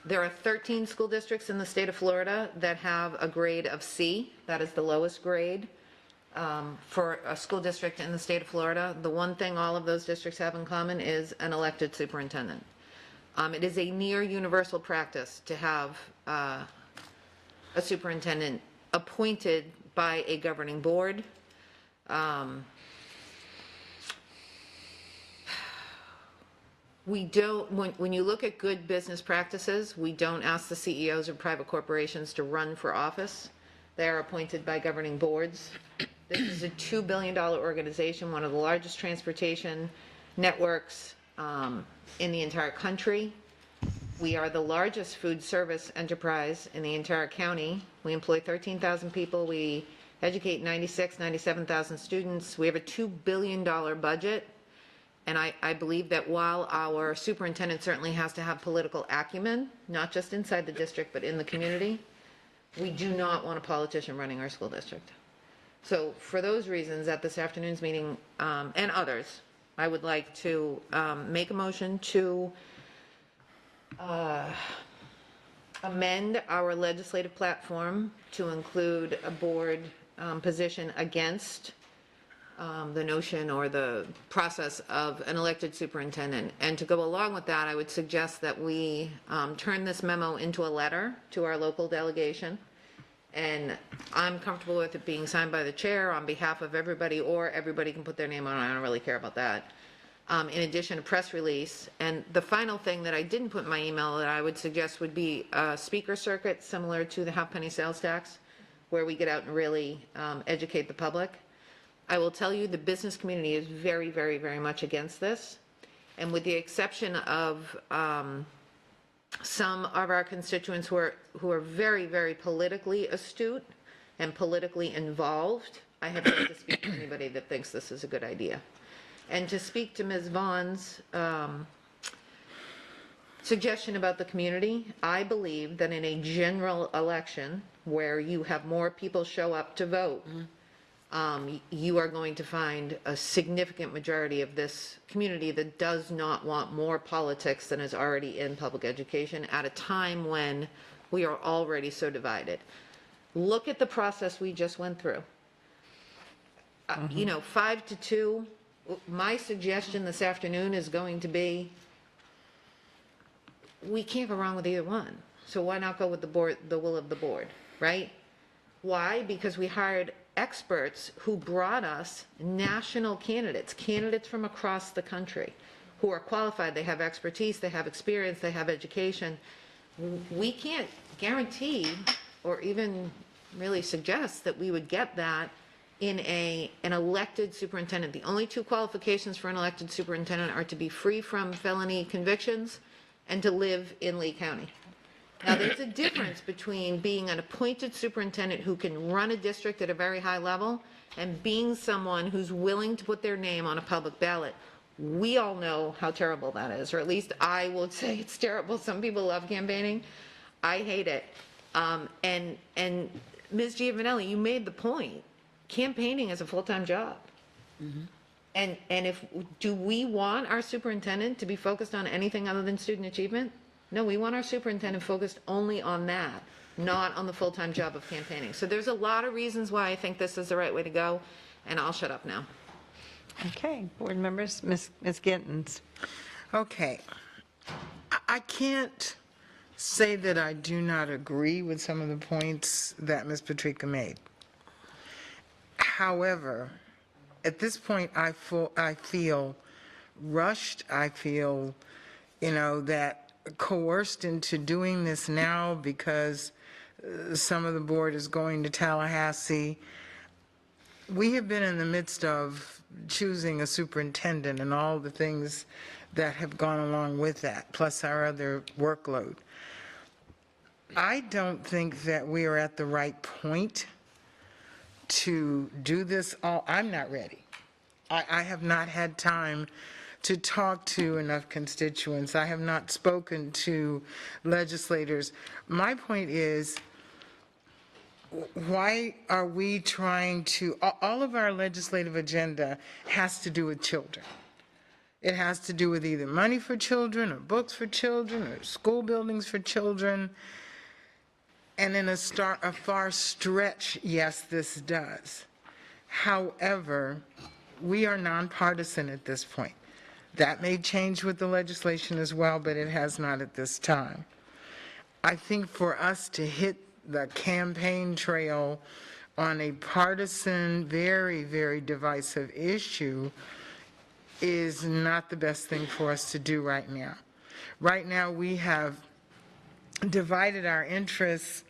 Speaker 1: There are 13 school districts in the state of Florida that have a grade of C. That is the lowest grade for a school district in the state of Florida. The one thing all of those districts have in common is an elected superintendent. It is a near universal practice to have a superintendent appointed by a governing board. We don't, when you look at good business practices, we don't ask the CEOs of private corporations to run for office. They are appointed by governing boards. This is a $2 billion organization, one of the largest transportation networks in the entire country. We are the largest food service enterprise in the entire county. We employ 13,000 people. We educate 97,000 students. We have a $2 billion budget. And I believe that while our superintendent certainly has to have political acumen, not just inside the district, but in the community, we do not want a politician running our school district. So for those reasons, at this afternoon's meeting, and others, I would like to make a motion to amend our legislative platform to include a board position against the notion or the process of an elected superintendent. And to go along with that, I would suggest that we turn this memo into a letter to our local delegation. And I'm comfortable with it being signed by the chair on behalf of everybody, or everybody can put their name on it. I don't really care about that. In addition, a press release. And the final thing that I didn't put in my email that I would suggest would be a speaker circuit similar to the half-penny sales tax, where we get out and really educate the public. I will tell you, the business community is very, very, very much against this. And with the exception of some of our constituents who are very, very politically astute and politically involved, I have yet to speak to anybody that thinks this is a good idea. And to speak to Ms. Vaughn's suggestion about the community, I believe that in a general election where you have more people show up to vote, you are going to find a significant majority of this community that does not want more politics than is already in public education at a time when we are already so divided. Look at the process we just went through. 5-2, my suggestion this afternoon is going to be, we can't go wrong with either one. So why not go with the will of the board, right? Why? Because we hired experts who brought us national candidates from across the country who are qualified. They have expertise, they have experience, they have education. We can't guarantee or even really suggest that we would get that in an elected superintendent. The only two qualifications for an elected superintendent are to be free from felony convictions and to live in Lee County. Now, there's a difference between being an appointed superintendent who can run a district at a very high level and being someone who's willing to put their name on a public ballot. We all know how terrible that is, or at least I will say it's terrible. Some people love campaigning. I hate it. And Ms. Giovanelli, you made the point. Campaigning is a full-time job. And do we want our superintendent to be focused on anything other than student achievement? No, we want our superintendent focused only on that, not on the full-time job of campaigning. So there's a lot of reasons why I think this is the right way to go, and I'll shut up now.
Speaker 3: Okay, board members, Ms. Gittens.
Speaker 7: Okay. I can't say that I do not agree with some of the points that Ms. Patrica made. However, at this point, I feel rushed. I feel, that coerced into doing this now because some of the board is going to Tallahassee. We have been in the midst of choosing a superintendent and all the things that have gone along with that, plus our other workload. I don't think that we are at the right point to do this all. I'm not ready. I have not had time to talk to enough constituents. I have not spoken to legislators. My point is, why are we trying to, all of our legislative agenda has to do with children. It has to do with either money for children or books for children or school buildings for children. And in a far stretch, yes, this does. However, we are nonpartisan at this point. That may change with the legislation as well, but it has not at this time. I think for us to hit the campaign trail on a partisan, very, very divisive issue is not the best thing for us to do right now. Right now, we have divided our interests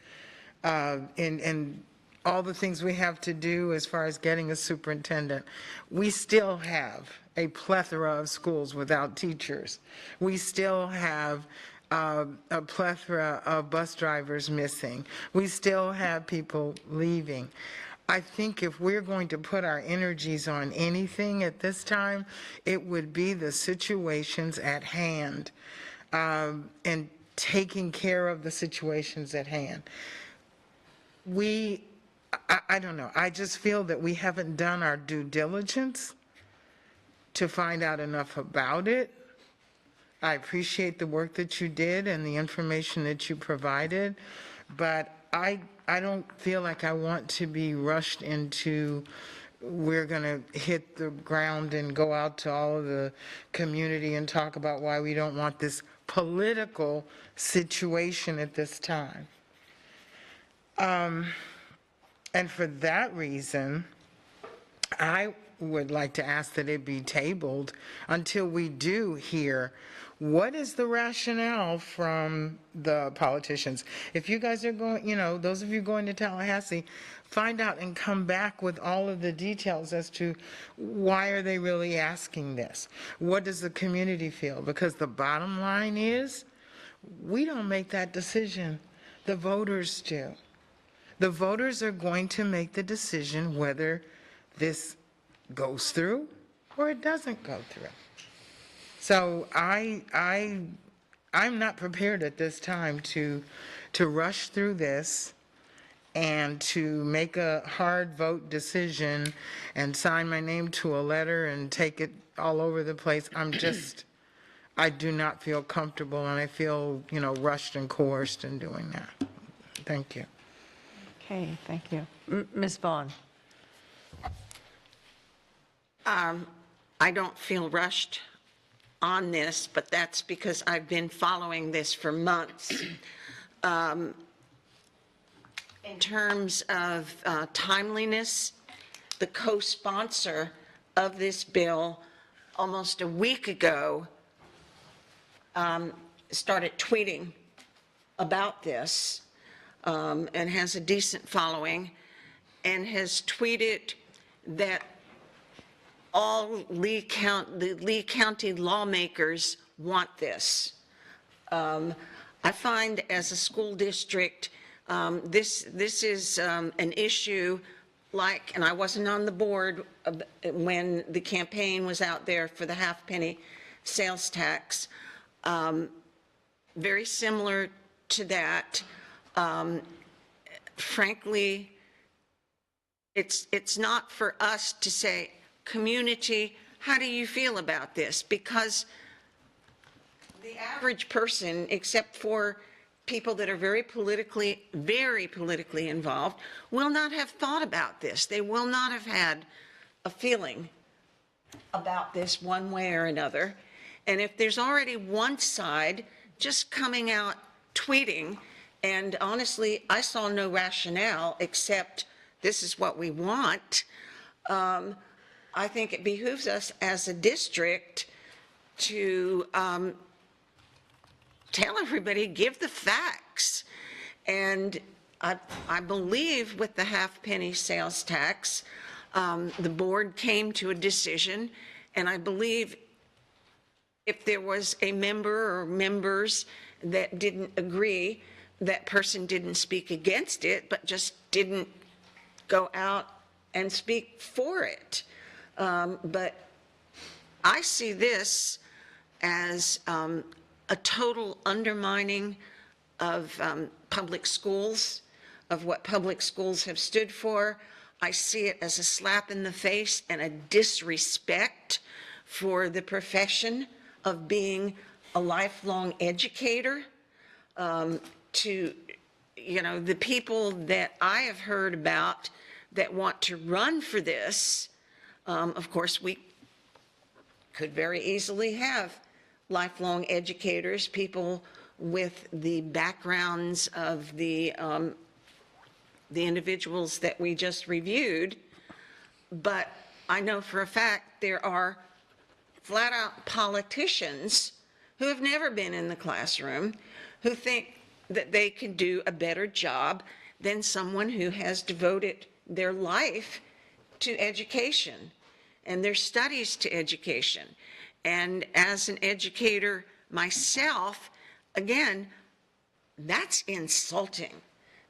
Speaker 7: in all the things we have to do as far as getting a superintendent. We still have a plethora of schools without teachers. We still have a plethora of bus drivers missing. We still have people leaving. I think if we're going to put our energies on anything at this time, it would be the situations at hand, and taking care of the situations at hand. I don't know, I just feel that we haven't done our due diligence to find out enough about it. I appreciate the work that you did and the information that you provided, but I don't feel like I want to be rushed into, we're going to hit the ground and go out to all of the community and talk about why we don't want this political situation at this time. And for that reason, I would like to ask that it be tabled until we do hear what is the rationale from the politicians. If you guys are going, those of you going to Tallahassee, find out and come back with all of the details as to why are they really asking this? What does the community feel? Because the bottom line is, we don't make that decision. The voters do. The voters are going to make the decision whether this goes through or it doesn't go through. So I'm not prepared at this time to rush through this and to make a hard vote decision and sign my name to a letter and take it all over the place. I do not feel comfortable, and I feel, rushed and coerced in doing that. Thank you.
Speaker 3: Okay, thank you. Ms. Vaughn?
Speaker 5: I don't feel rushed on this, but that's because I've been following this for months. In terms of timeliness, the co-sponsor of this bill almost a week ago started tweeting about this, and has a decent following, and has tweeted that all the Lee County lawmakers want this. I find as a school district, this is an issue like, and I wasn't on the board when the campaign was out there for the half-penny sales tax, very similar to that. Frankly, it's not for us to say, community, how do you feel about this? Because the average person, except for people that are very politically involved, will not have thought about this. They will not have had a feeling about this one way or another. And if there's already one side just coming out tweeting, and honestly, I saw no rationale except this is what we want, I think it behooves us as a district to tell everybody, give the facts. And I believe with the half-penny sales tax, the board came to a decision, and I believe if there was a member or members that didn't agree, that person didn't speak against it, but just didn't go out and speak for it. But I see this as a total undermining of public schools, of what public schools have stood for. I see it as a slap in the face and a disrespect for the profession of being a lifelong educator. To, the people that I have heard about that want to run for this, of course, we could very easily have lifelong educators, people with the backgrounds of the individuals that we just reviewed. But I know for a fact there are flat-out politicians who have never been in the classroom, who think that they can do a better job than someone who has devoted their life to education and their studies to education. And as an educator myself, again, that's insulting.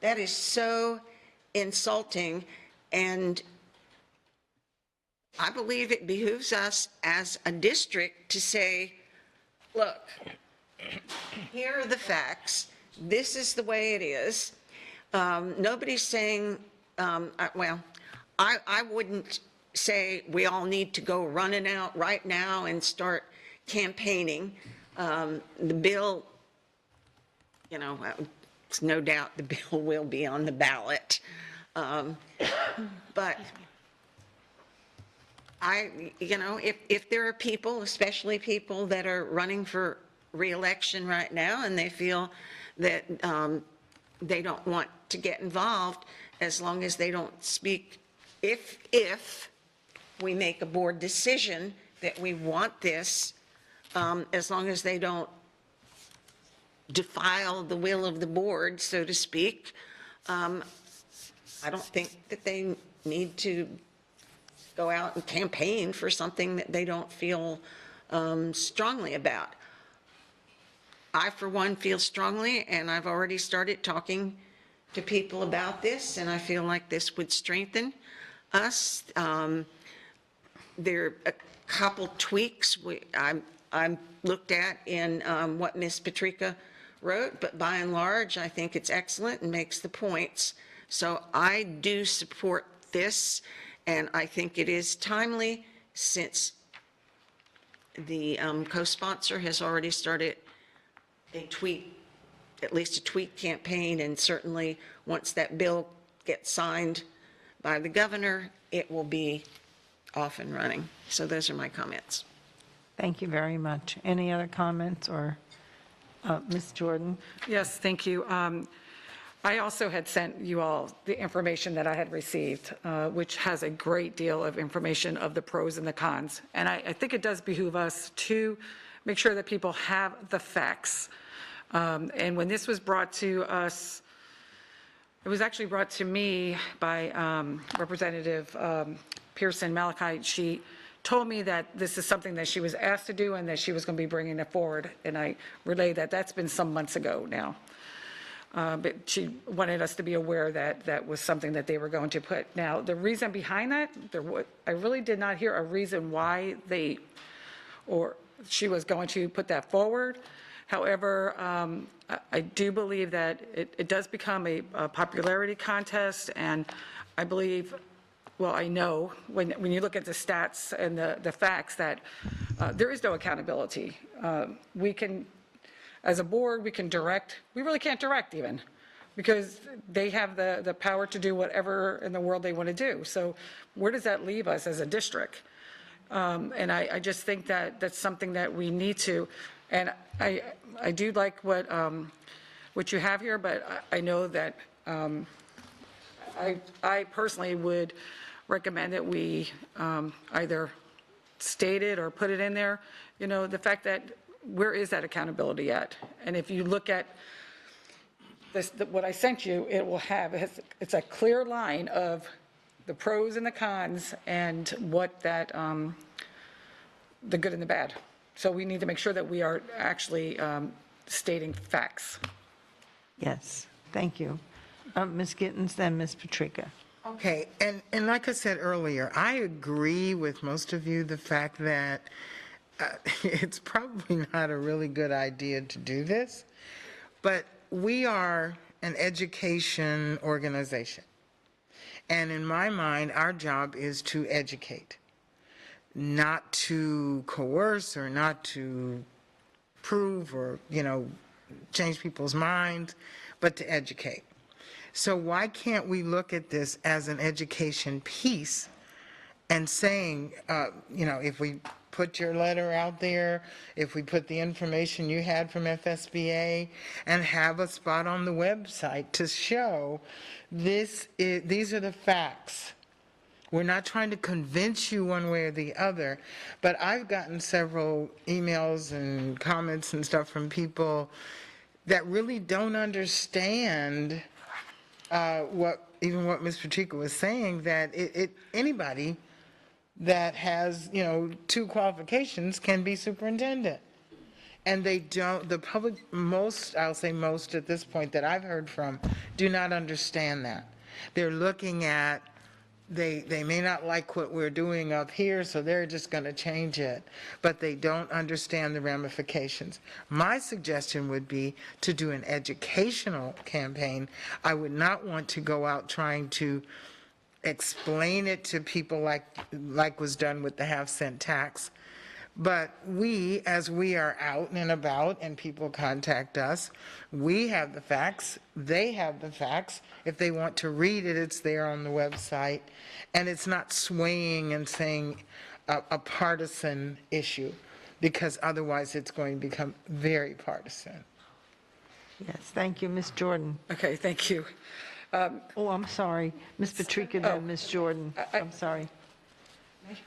Speaker 5: That is so insulting, and I believe it behooves us as a district to say, look, here are the facts. This is the way it is. Nobody's saying, well, I wouldn't say we all need to go running out right now and start campaigning. The bill, you know, it's no doubt the bill will be on the ballot. But you know, if there are people, especially people that are running for re-election right now, and they feel that they don't want to get involved, as long as they don't speak, if we make a board decision that we want this, as long as they don't defile the will of the board, so to speak, I don't think that they need to go out and campaign for something that they don't feel strongly about. I, for one, feel strongly, and I've already started talking to people about this, and I feel like this would strengthen us. There are a couple tweaks I looked at in what Ms. Patrica wrote, but by and large, I think it's excellent and makes the points. So I do support this, and I think it is timely, since the co-sponsor has already started a tweet, at least a tweet campaign, and certainly once that bill gets signed by the governor, it will be off and running. So those are my comments.
Speaker 3: Thank you very much. Any other comments, or Ms. Jordan?
Speaker 6: Yes, thank you. I also had sent you all the information that I had received, which has a great deal of information of the pros and the cons. And I think it does behoove us to make sure that people have the facts. And when this was brought to us, it was actually brought to me by Representative Pearson Malachi. She told me that this is something that she was asked to do and that she was going to be bringing it forward. And I relayed that. That's been some months ago now. But she wanted us to be aware that that was something that they were going to put. Now, the reason behind that, I really did not hear a reason why she was going to put that forward. However, I do believe that it does become a popularity contest, and I believe, well, I know when you look at the stats and the facts that there is no accountability. We can, as a board, we can direct. We really can't direct even, because they have the power to do whatever in the world they want to do. So where does that leave us as a district? And I just think that that's something that we need to, and I do like what you have here, but I know that I personally would recommend that we either state it or put it in there, you know, the fact that where is that accountability at? And if you look at this, what I sent you, it will have, it's a clear line of the pros and the cons and what that, the good and the bad. So we need to make sure that we are actually stating facts.
Speaker 3: Yes, thank you. Ms. Gittens, then Ms. Patrica.
Speaker 7: Okay, and like I said earlier, I agree with most of you, the fact that it's probably not a really good idea to do this, but we are an education organization. And in my mind, our job is to educate, not to coerce or not to prove or, you know, change people's minds, but to educate. So why can't we look at this as an education piece and saying, you know, if we put your letter out there, if we put the information you had from FSBA, and have a spot on the website to show these are the facts We're not trying to convince you one way or the other, but I've gotten several emails and comments and stuff from people that really don't understand what Ms. Patrica was saying, that anybody that has, 2 qualifications can be superintendent. And they don't, the public, I'll say most at this point that I've heard from, do not understand that. They're looking at, they may not like what we're doing up here, so they're just going to change it, but they don't understand the ramifications. My suggestion would be to do an educational campaign. I would not want to go out trying to explain it to people like was done with the half-cent tax. But we, as we are out and about and people contact us, we have the facts, they have the facts. If they want to read it, it's there on the website. And it's not swaying and saying a partisan issue, because otherwise it's going to become very partisan.
Speaker 3: Yes, thank you, Ms. Jordan.
Speaker 6: Okay, thank you.
Speaker 3: Oh, I'm sorry, Ms. Patrica, then Ms. Jordan. I'm sorry. Ms.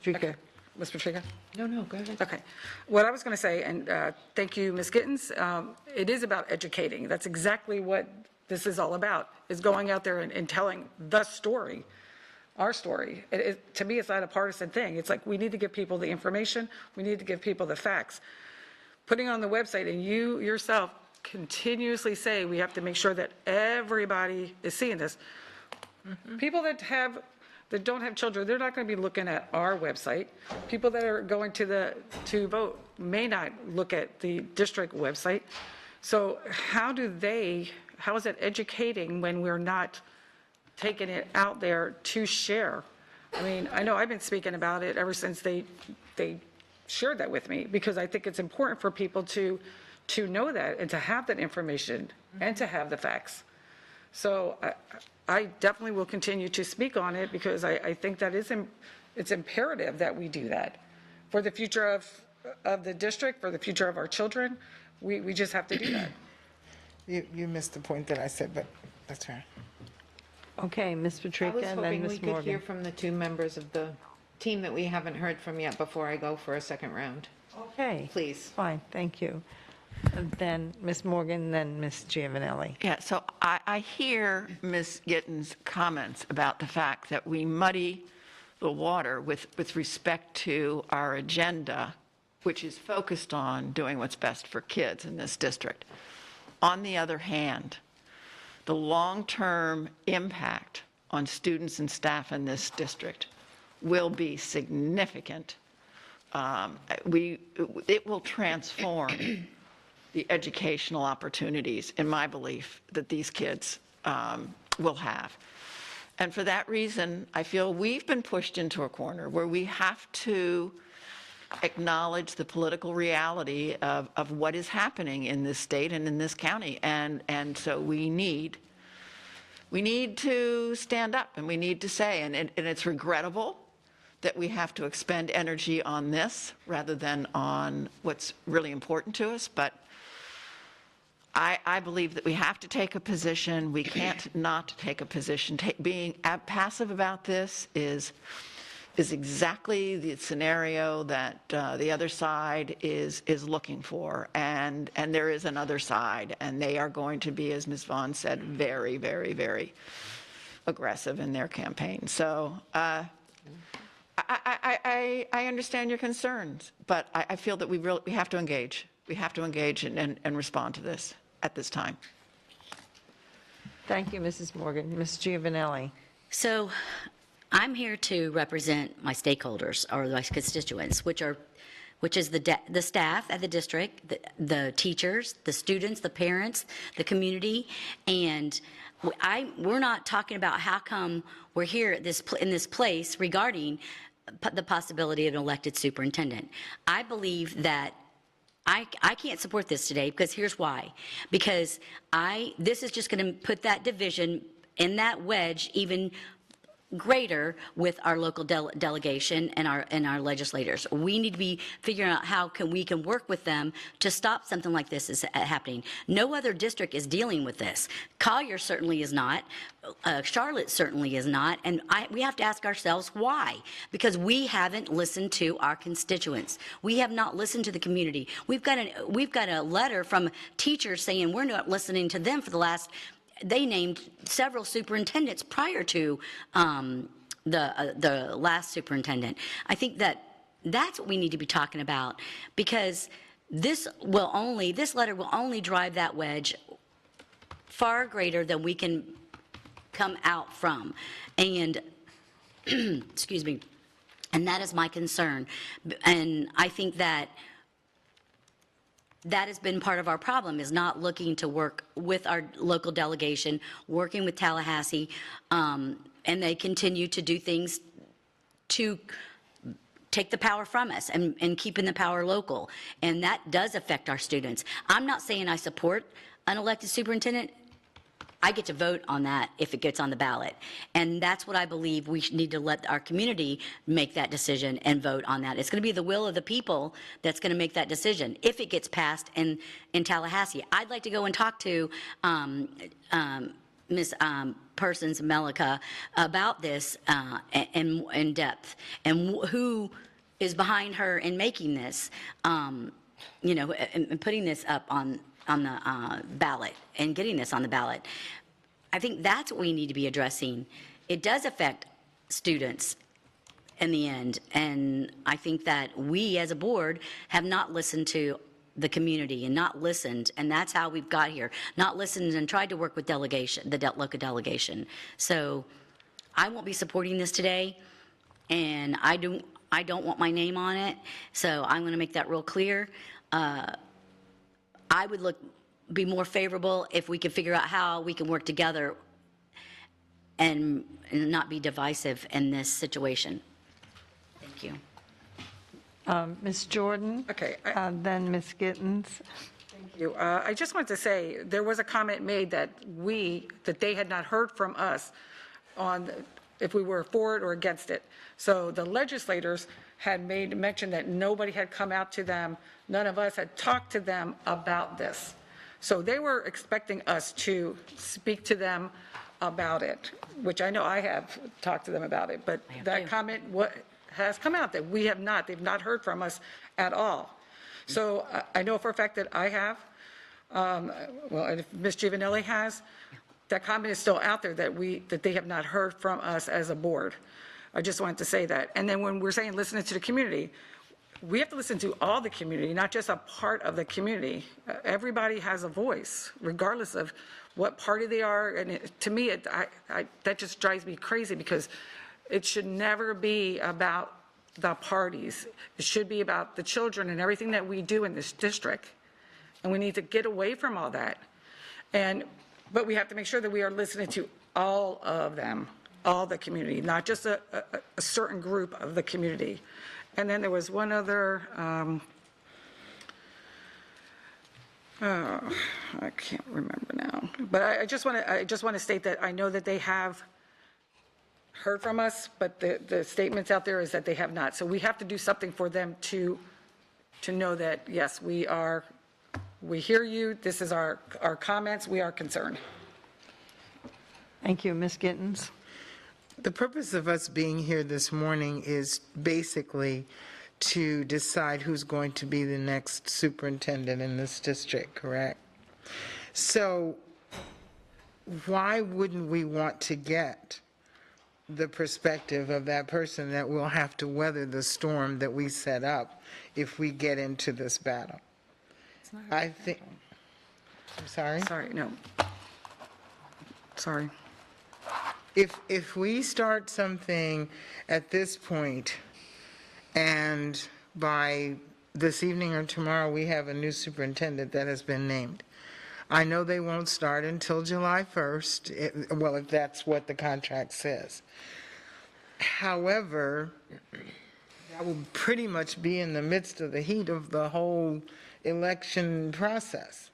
Speaker 3: Patrica.
Speaker 6: Ms. Patrica?
Speaker 1: No, go ahead.
Speaker 6: Okay. What I was going to say, and thank you, Ms. Gittens, it is about educating. That's exactly what this is all about, is going out there and telling the story, our story. To me, it's not a partisan thing. It's like we need to give people the information. We need to give people the facts. Putting on the website, and you yourself continuously say we have to make sure that everybody is seeing this. People that don't have children, they're not going to be looking at our website. People that are going to vote may not look at the district website. So how is it educating when we're not taking it out there to share? I mean, I know I've been speaking about it ever since they shared that with me, because I think it's important for people to know that and to have that information and to have the facts. So I definitely will continue to speak on it, because I think that it's imperative that we do that for the future of the district, for the future of our children. We just have to do that.
Speaker 7: You missed the point that I said, but that's right.
Speaker 3: Okay, Ms.
Speaker 1: I
Speaker 3: Patrica,
Speaker 1: was
Speaker 3: and then
Speaker 1: hoping we
Speaker 3: Ms.
Speaker 1: could hear
Speaker 3: Morgan.
Speaker 1: from the 2 members of the team that we haven't heard from yet before I go for a second round.
Speaker 3: Okay.
Speaker 1: Please.
Speaker 3: Fine, thank you. And then Ms. Morgan, then Ms. Giovanelli.
Speaker 11: Yeah, so I hear Ms. Gittens' comments about the fact that we muddy the water with respect to our agenda, which is focused on doing what's best for kids in this district. On the other hand, the long-term impact on students and staff in this district will be significant. It will transform the educational opportunities, in my belief, that these kids will have. And for that reason, I feel we've been pushed into a corner where we have to acknowledge the political reality of what is happening in this state and in this county. And so we need to stand up, and we need to say, and it's regrettable that we have to expend energy on this rather than on what's really important to us, but I believe that we have to take a position. We can't not take a position. Being passive about this is exactly the scenario that the other side is looking for, and there is another side, and they are going to be, as Ms. Vaughn said, very, very, very aggressive in their campaign. So I understand your concerns, but I feel that we have to engage. We have to engage and respond to this at this time.
Speaker 3: Thank you, Mrs. Morgan. Ms. Giovanelli.
Speaker 9: So I'm here to represent my stakeholders, or my constituents, which is the staff at the district, the teachers, the students, the parents, the community, and we're not talking about how come we're here in this place regarding the possibility of an elected superintendent. I believe that I can't support this today, because here's why. Because this is just going to put that division in that wedge even greater with our local delegation and our legislators. We need to be figuring out how we can work with them to stop something like this is happening. No other district is dealing with this. Collier certainly is not. Charlotte certainly is not. And we have to ask ourselves why. Because we haven't listened to our constituents. We have not listened to the community. We've got a letter from teachers saying we're not listening to them for the last. They named several superintendents prior to the last superintendent. I think that's what we need to be talking about, because this letter will only drive that wedge far greater than we can come out from. And excuse me, and that is my concern. And I think that has been part of our problem, is not looking to work with our local delegation, working with Tallahassee, and they continue to do things to take the power from us and keeping the power local. And that does affect our students. I'm not saying I support an elected superintendent. I get to vote on that if it gets on the ballot. And that's what I believe we need to let our community make that decision and vote on that. It's going to be the will of the people that's going to make that decision if it gets passed in Tallahassee. I'd like to go and talk to Ms. Persons Melika about this in depth, and who is behind her in making this, and putting this up on the ballot and getting this on the ballot. I think that's what we need to be addressing. It does affect students in the end, and I think that we as a board have not listened to the community and not listened, and that's how we've got here. Not listened and tried to work with delegation, the local delegation. So I won't be supporting this today, and I don't want my name on it, so I'm going to make that real clear. I would be more favorable if we could figure out how we can work together and not be divisive in this situation. Thank you.
Speaker 3: Ms. Jordan?
Speaker 6: Okay.
Speaker 3: Then Ms. Gittens?
Speaker 6: Thank you. I just wanted to say, there was a comment made that they had not heard from us on if we were for it or against it. So the legislators had made mention that nobody had come out to them, none of us had talked to them about this. So they were expecting us to speak to them about it, which I know I have talked to them about it, but that comment has come out that we have not, they've not heard from us at all. So I know for a fact that I have, and if Ms. Giovanelli has, that comment is still out there that they have not heard from us as a board. I just wanted to say that. And then when we're saying listening to the community, we have to listen to all the community, not just a part of the community. Everybody has a voice, regardless of what party they are. And to me, that just drives me crazy, because it should never be about the parties. It should be about the children and everything that we do in this district. And we need to get away from all that. But we have to make sure that we are listening to all of them, all the community, not just a certain group of the community. And then there was one other, I can't remember now. But I just want to state that I know that they have heard from us, but the statements out there is that they have not. So we have to do something for them to know that, yes, we hear you, this is our comments, we are concerned.
Speaker 3: Thank you. Ms. Gittens?
Speaker 7: The purpose of us being here this morning is basically to decide who's going to be the next superintendent in this district, correct? So why wouldn't we want to get the perspective of that person that will have to weather the storm that we set up if we get into this battle? I think, I'm sorry?
Speaker 6: Sorry, no. Sorry.
Speaker 7: If we start something at this point, and by this evening or tomorrow, we have a new superintendent that has been named, I know they won't start until July 1st, well, if that's what the contract says. However, that will pretty much be in the midst of the heat of the whole election process.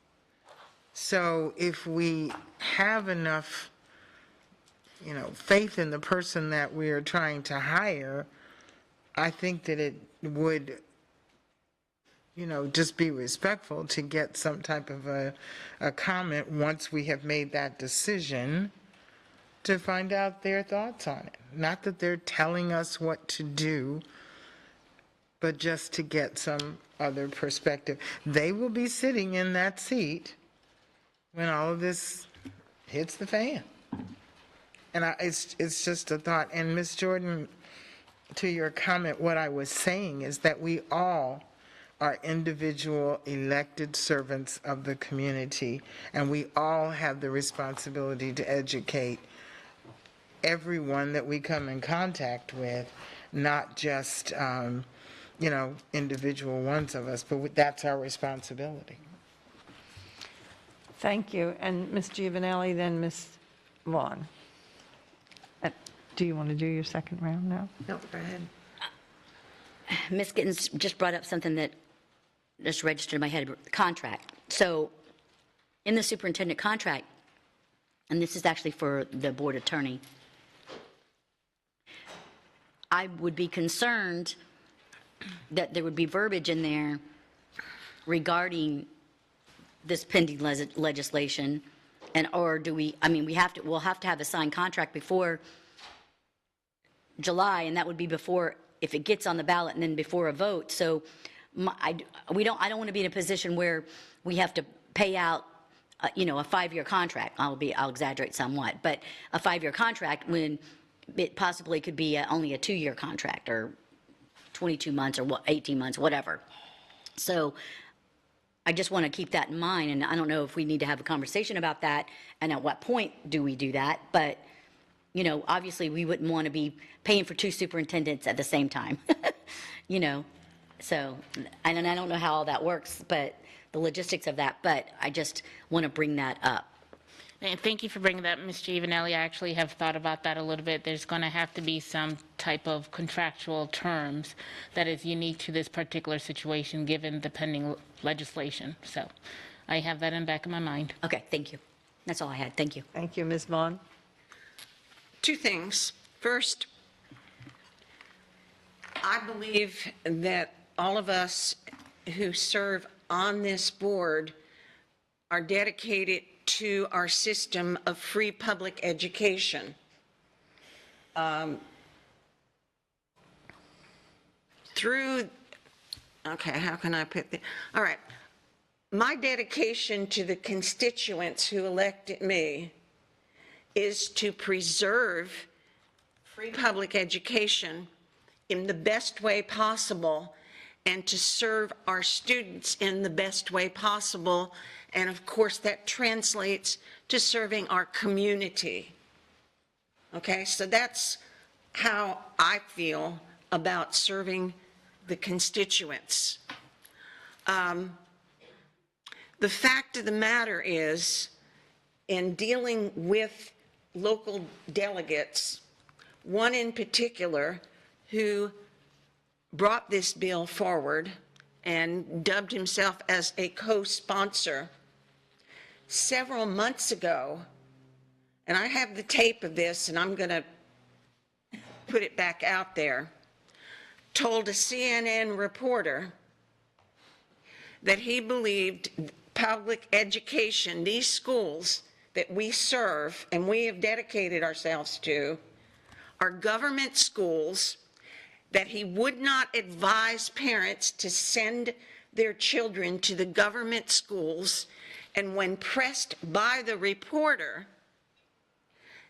Speaker 7: So if we have enough faith in the person that we are trying to hire, I think that it would, just be respectful to get some type of a comment once we have made that decision to find out their thoughts on it. Not that they're telling us what to do, but just to get some other perspective. They will be sitting in that seat when all of this hits the fan. And it's just a thought. And Ms. Jordan, to your comment, what I was saying is that we all are individual elected servants of the community, and we all have the responsibility to educate everyone that we come in contact with, not just, individual ones of us, but that's our responsibility.
Speaker 3: Thank you. And Ms. Giovanelli, then Ms. Vaughn. Do you want to do your second round now?
Speaker 1: No, go ahead.
Speaker 9: Ms. Gittens just brought up something that just registered in my head, contract. So in the superintendent contract, and this is actually for the board attorney, I would be concerned that there would be verbiage in there regarding this pending legislation, or do we, we'll have to have a signed contract before July, and that would be before, if it gets on the ballot, and then before a vote. So I don't want to be in a position where we have to pay out, a 5-year contract. I'll exaggerate somewhat, but a 5-year contract when it possibly could be only a 2-year contract, or 22 months, or 18 months, whatever. So I just want to keep that in mind, and I don't know if we need to have a conversation about that, and at what point do we do that, but, obviously we wouldn't want to be paying for 2 superintendents at the same time, so, and I don't know how all that works, but the logistics of that, but I just want to bring that up.
Speaker 10: And thank you for bringing that, Ms. Giovanelli. I actually have thought about that a little bit. There's going to have to be some type of contractual terms that is unique to this particular situation, given the pending legislation. So I have that in the back of my mind.
Speaker 9: Okay, thank you. That's all I had. Thank you.
Speaker 3: Thank you, Ms. Vaughn.
Speaker 5: 2 things. First, I believe that all of us who serve on this board are dedicated to our system of free public education. Okay, how can I put that? All right. My dedication to the constituents who elected me is to preserve free public education in the best way possible, and to serve our students in the best way possible. And of course, that translates to serving our community. Okay, so that's how I feel about serving the constituents. The fact of the matter is, in dealing with local delegates, one in particular who brought this bill forward and dubbed himself as a co-sponsor several months ago, and I have the tape of this, and I'm going to put it back out there, told a CNN reporter that he believed public education, these schools that we serve and we have dedicated ourselves to, are government schools, that he would not advise parents to send their children to the government schools, and when pressed by the reporter,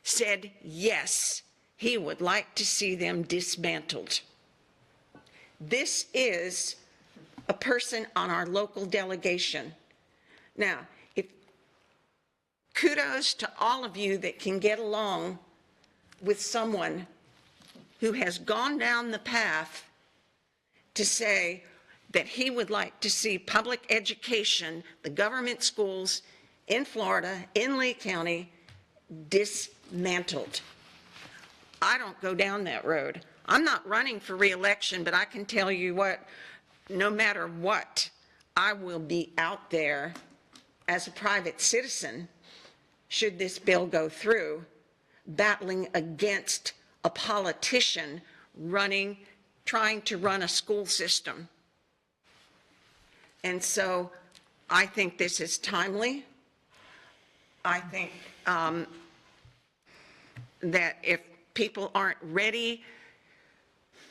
Speaker 5: said yes, he would like to see them dismantled. This is a person on our local delegation. Now, kudos to all of you that can get along with someone who has gone down the path to say that he would like to see public education, the government schools in Florida, in Lee County, dismantled. I don't go down that road. I'm not running for re-election, but I can tell you what, no matter what, I will be out there as a private citizen should this bill go through, battling against a politician trying to run a school system. And so I think this is timely. I think that if people aren't ready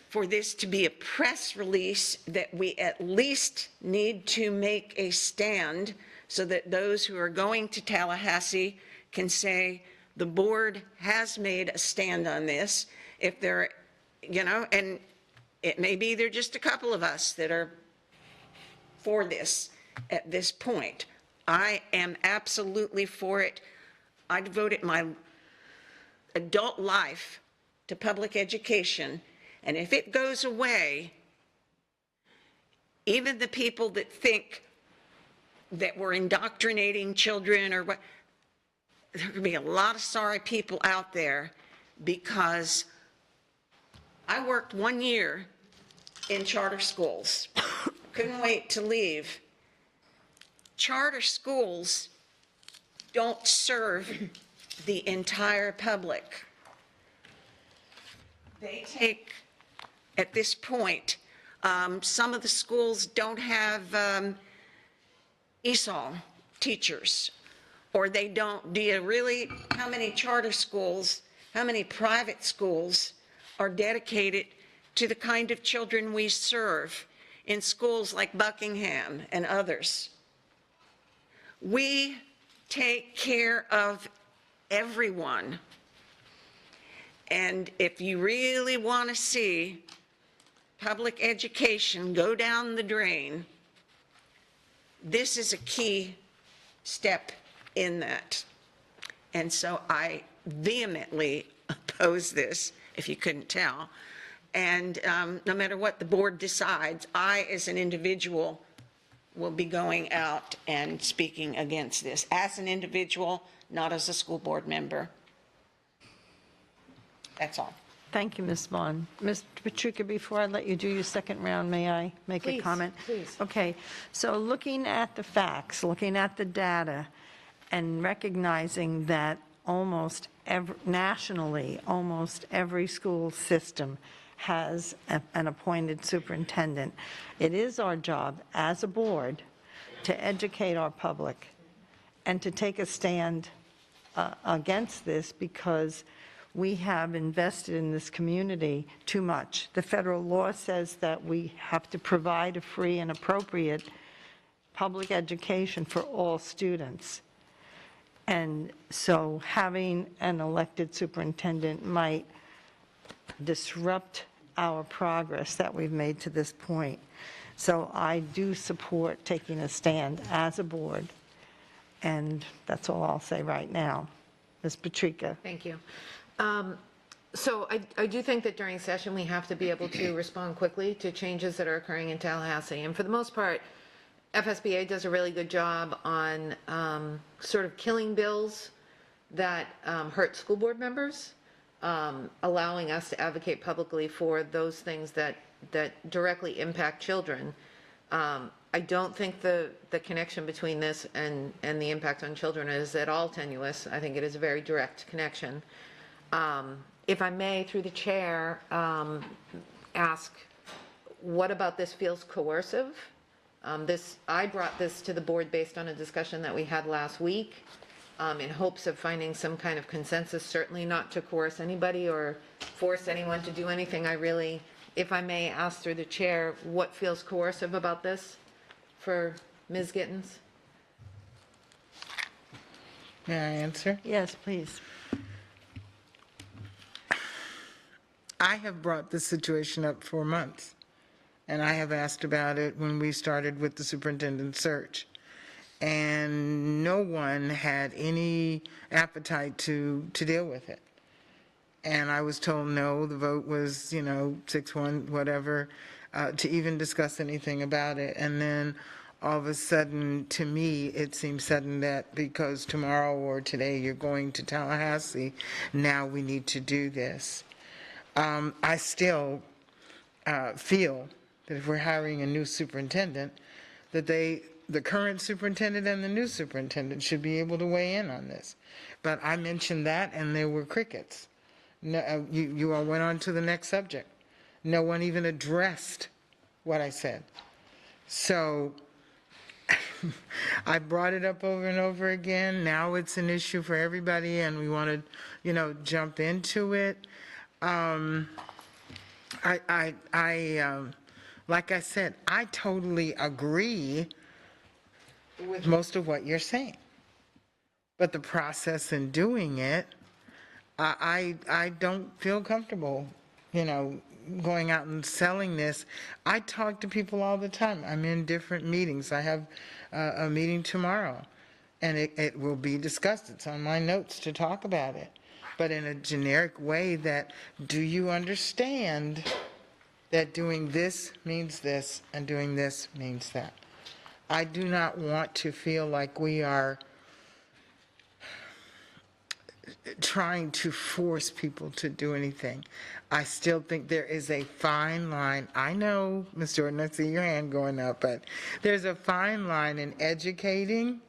Speaker 5: for this to be a press release, that we at least need to make a stand so that those who are going to Tallahassee can say, the board has made a stand on this. If they're, and it may be they're just a couple of us that are for this at this point. I am absolutely for it. I devoted my adult life to public education, and if it goes away, even the people that think that we're indoctrinating children or what, there are going to be a lot of sorry people out there, because I worked 1 year in charter schools. Couldn't wait to leave. Charter schools don't serve the entire public. They take, at this point, some of the schools don't have ESOL teachers, or they don't. Do you really, how many charter schools, how many private schools are dedicated to the kind of children we serve in schools like Buckingham and others? We take care of everyone. And if you really want to see public education go down the drain, this is a key step in that. And so I vehemently oppose this, if you couldn't tell. And no matter what the board decides, I, as an individual, will be going out and speaking against this, as an individual, not as a school board member. That's all.
Speaker 3: Thank you, Ms. Vaughn. Ms. Pachuca, before I let you do your second round, may I make a comment?
Speaker 1: Please.
Speaker 3: Okay, so looking at the facts, looking at the data, and recognizing that nationally, almost every school system has an appointed superintendent, it is our job as a board to educate our public and to take a stand against this, because we have invested in this community too much. The federal law says that we have to provide a free and appropriate public education for all students. And so having an elected superintendent might disrupt our progress that we've made to this point. So I do support taking a stand as a board, and that's all I'll say right now. Ms. Patrica.
Speaker 1: Thank you. So I do think that during session, we have to be able to respond quickly to changes that are occurring in Tallahassee. And for the most part, FSBA does a really good job on sort of killing bills that hurt school board members, allowing us to advocate publicly for those things that directly impact children. I don't think the connection between this and the impact on children is at all tenuous. I think it is a very direct connection. If I may, through the chair, ask, what about this feels coercive? I brought this to the board based on a discussion that we had last week, in hopes of finding some kind of consensus, certainly not to coerce anybody or force anyone to do anything. I really, if I may ask through the chair, what feels coercive about this for Ms. Gittens?
Speaker 7: May I answer?
Speaker 3: Yes, please.
Speaker 7: I have brought this situation up for months, and I have asked about it when we started with the superintendent search. And no one had any appetite to deal with it. And I was told no, the vote was, 6-1, whatever, to even discuss anything about it. And then all of a sudden, to me, it seems sudden that because tomorrow or today you're going to Tallahassee, now we need to do this. I still feel that if we're hiring a new superintendent, that the current superintendent and the new superintendent should be able to weigh in on this. But I mentioned that, and there were crickets. No, you all went on to the next subject. No one even addressed what I said. So I brought it up over and over again. Now it's an issue for everybody, and we want to, jump into it. Like I said, I totally agree with most of what you're saying. But the process in doing it, I don't feel comfortable, going out and selling this. I talk to people all the time. I'm in different meetings. I have a meeting tomorrow, and it will be discussed. It's on my notes to talk about it, but in a generic way that, do you understand that doing this means this and doing this means that? I do not want to feel like we are trying to force people to do anything. I still think there is a fine line. I know, Ms. Jordan, I see your hand going up, but there's a fine line in educating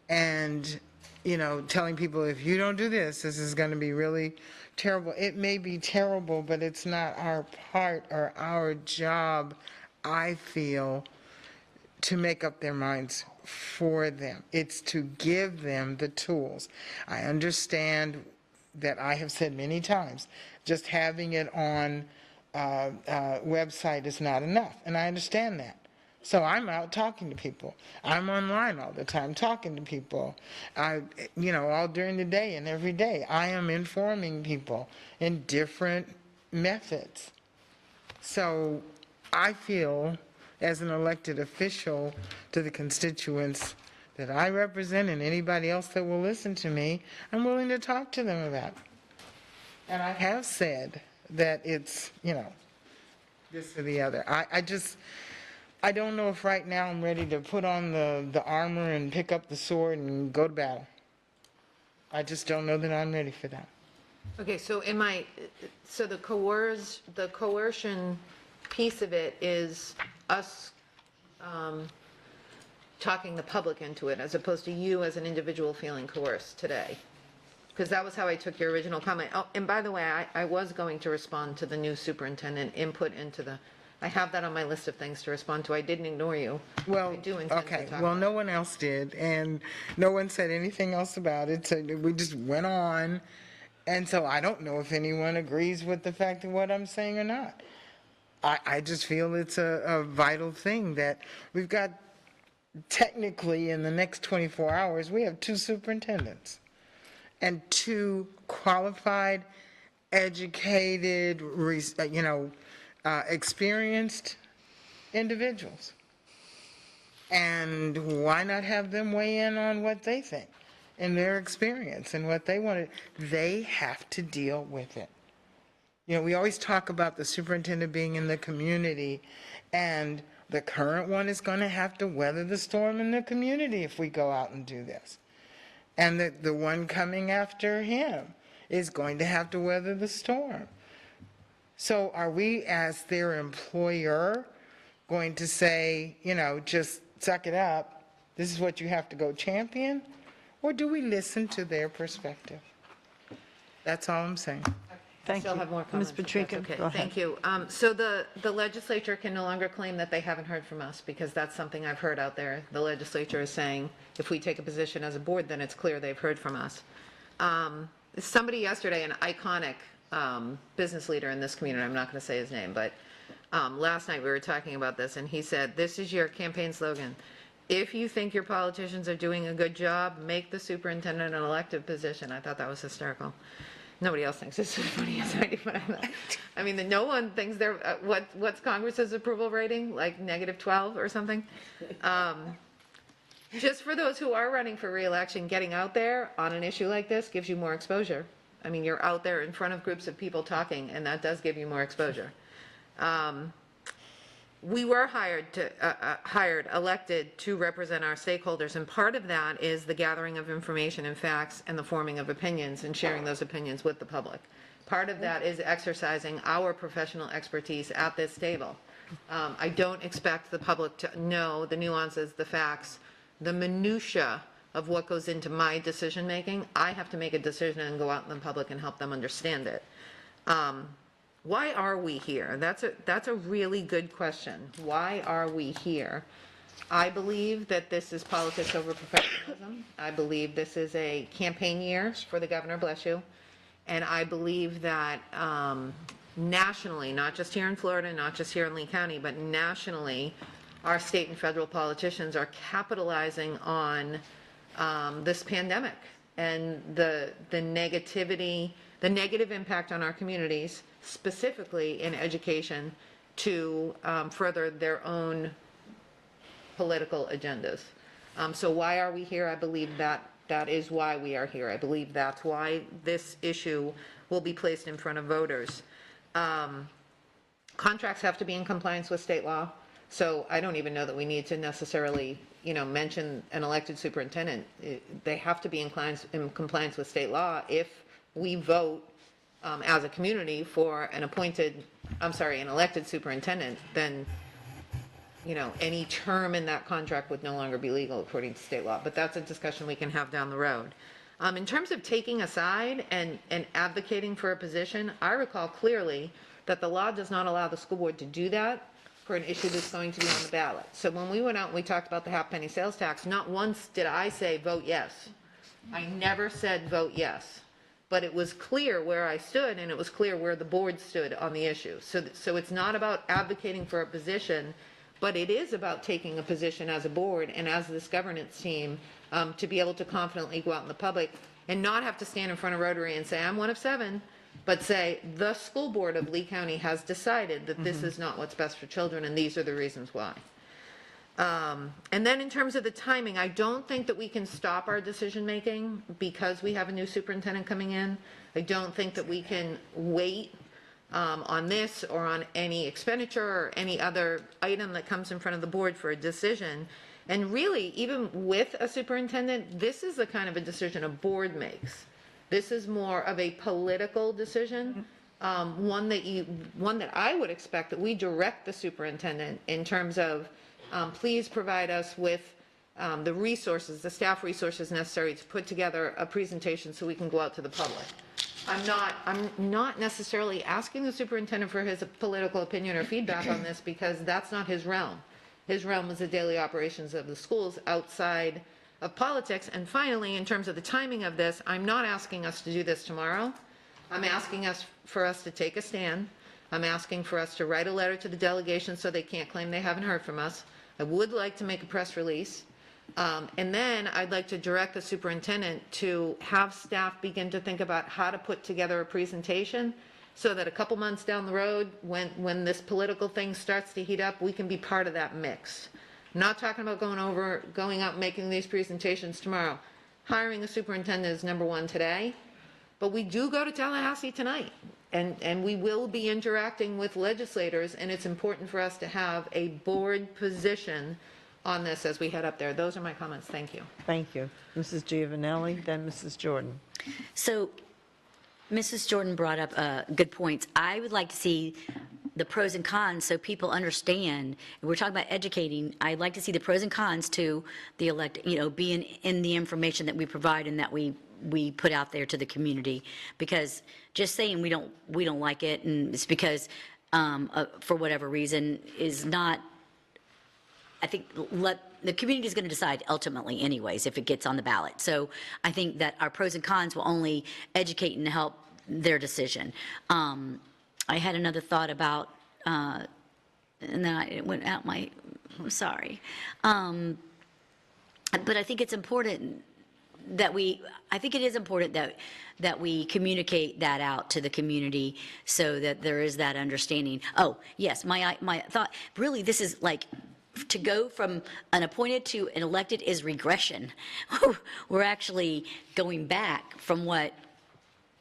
Speaker 7: and, telling people, if you don't do this, this is going to be really terrible. It may be terrible, but it's not our part or our job, I feel, to make up their minds for them. It's to give them the tools. I understand that I have said many times, just having it on website is not enough, and I understand that. So I'm out talking to people. I'm online all the time talking to people. All during the day and every day, I am informing people in different methods. So I feel, as an elected official to the constituents that I represent and anybody else that will listen to me, I'm willing to talk to them about it. And I have said that it's, this or the other. I don't know if right now I'm ready to put on the armor and pick up the sword and go to battle. I just don't know that I'm ready for that.
Speaker 1: Okay, so the coercion piece of it is us talking the public into it, as opposed to you as an individual feeling coerced today? Because that was how I took your original comment. Oh, and by the way, I was going to respond to the new superintendent input into I have that on my list of things to respond to. I didn't ignore you.
Speaker 7: Well,
Speaker 1: I do intend to
Speaker 7: okay,
Speaker 1: talk
Speaker 7: well,
Speaker 1: about
Speaker 7: no one else did, and no one said anything else about it, so we just went on, and so I don't know if anyone agrees with the fact of what I'm saying or not. I just feel it's a vital thing that we've got. Technically, in the next 24 hours, we have 2 superintendents and 2 qualified, educated, experienced individuals. And why not have them weigh in on what they think and their experience and what they want to, they have to deal with it. We always talk about the superintendent being in the community, and the current one is going to have to weather the storm in the community if we go out and do this. And the one coming after him is going to have to weather the storm. So are we, as their employer, going to say, just suck it up, this is what you have to go champion? Or do we listen to their perspective? That's all I'm saying.
Speaker 1: I still have more comments.
Speaker 3: Ms.
Speaker 1: if that's
Speaker 3: Patrica,
Speaker 1: okay.
Speaker 3: go ahead.
Speaker 1: Thank you. So the legislature can no longer claim that they haven't heard from us, because that's something I've heard out there. The legislature is saying, if we take a position as a board, then it's clear they've heard from us. Somebody yesterday, an iconic business leader in this community, I'm not going to say his name, but last night we were talking about this, and he said, this is your campaign slogan. If you think your politicians are doing a good job, make the superintendent an elected position. I thought that was hysterical. Nobody else thinks it's as funny as I do, but I mean, no one thinks they're, what's Congress's approval rating? Like -12 or something? Just for those who are running for reelection, getting out there on an issue like this gives you more exposure. I mean, you're out there in front of groups of people talking, and that does give you more exposure. We were elected to represent our stakeholders, and part of that is the gathering of information and facts and the forming of opinions and sharing those opinions with the public. Part of that is exercising our professional expertise at this table. I don't expect the public to know the nuances, the facts, the minutia of what goes into my decision-making. I have to make a decision and go out in the public and help them understand it. Why are we here? That's a really good question. Why are we here? I believe that this is politics over professionalism. I believe this is a campaign year for the governor, bless you. And I believe that nationally, not just here in Florida, not just here in Lee County, but nationally, our state and federal politicians are capitalizing on this pandemic and the negativity, the negative impact on our communities, specifically in education, to further their own political agendas. So why are we here? I believe that is why we are here. I believe that's why this issue will be placed in front of voters. Contracts have to be in compliance with state law, so I don't even know that we need to necessarily, mention an elected superintendent. They have to be in compliance with state law. If we vote as a community for an elected superintendent, then any term in that contract would no longer be legal according to state law, but that's a discussion we can have down the road. In terms of taking a side and advocating for a position, I recall clearly that the law does not allow the school board to do that for an issue that's going to be on the ballot. So when we went out and we talked about the half-penny sales tax, not once did I say vote yes. I never said vote yes. But it was clear where I stood, and it was clear where the board stood on the issue. So it's not about advocating for a position, but it is about taking a position as a board and as this governance team to be able to confidently go out in the public and not have to stand in front of Rotary and say, I'm one of 7, but say, the school board of Lee County has decided that this is not what's best for children, and these are the reasons why. And then in terms of the timing, I don't think that we can stop our decision-making because we have a new superintendent coming in. I don't think that we can wait on this or on any expenditure or any other item that comes in front of the board for a decision. And really, even with a superintendent, this is the kind of a decision a board makes. This is more of a political decision, one that I would expect that we direct the superintendent in terms of please provide us with the resources, the staff resources necessary to put together a presentation so we can go out to the public. I'm not necessarily asking the superintendent for his political opinion or feedback on this because that's not his realm. His realm is the daily operations of the schools outside of politics. And finally, in terms of the timing of this, I'm not asking us to do this tomorrow. I'm asking for us to take a stand. I'm asking for us to write a letter to the delegation so they can't claim they haven't heard from us. I would like to make a press release. And then I'd like to direct the superintendent to have staff begin to think about how to put together a presentation so that a couple months down the road, when this political thing starts to heat up, we can be part of that mix. I'm not talking about going out and making these presentations tomorrow. Hiring a superintendent is number 1 today, but we do go to Tallahassee tonight. And we will be interacting with legislators, and it's important for us to have a board position on this as we head up there. Those are my comments. Thank you.
Speaker 2: Thank you. Mrs. Giovanelli, then Mrs. Jordan.
Speaker 9: So Mrs. Jordan brought up good points. I would like to see the pros and cons so people understand. We're talking about educating. I'd like to see the pros and cons to the being in the information that we provide and that we put out there to the community, because just saying we don't like it and it's because for whatever reason is not, I think the community is going to decide ultimately anyways if it gets on the ballot. So I think that our pros and cons will only educate and help their decision. I had another thought about, and then it went out I'm sorry. But I think it's important that it is important that we communicate that out to the community so that there is that understanding. Oh, yes, my thought, really this is like, to go from an appointed to an elected is regression. We're actually going back from what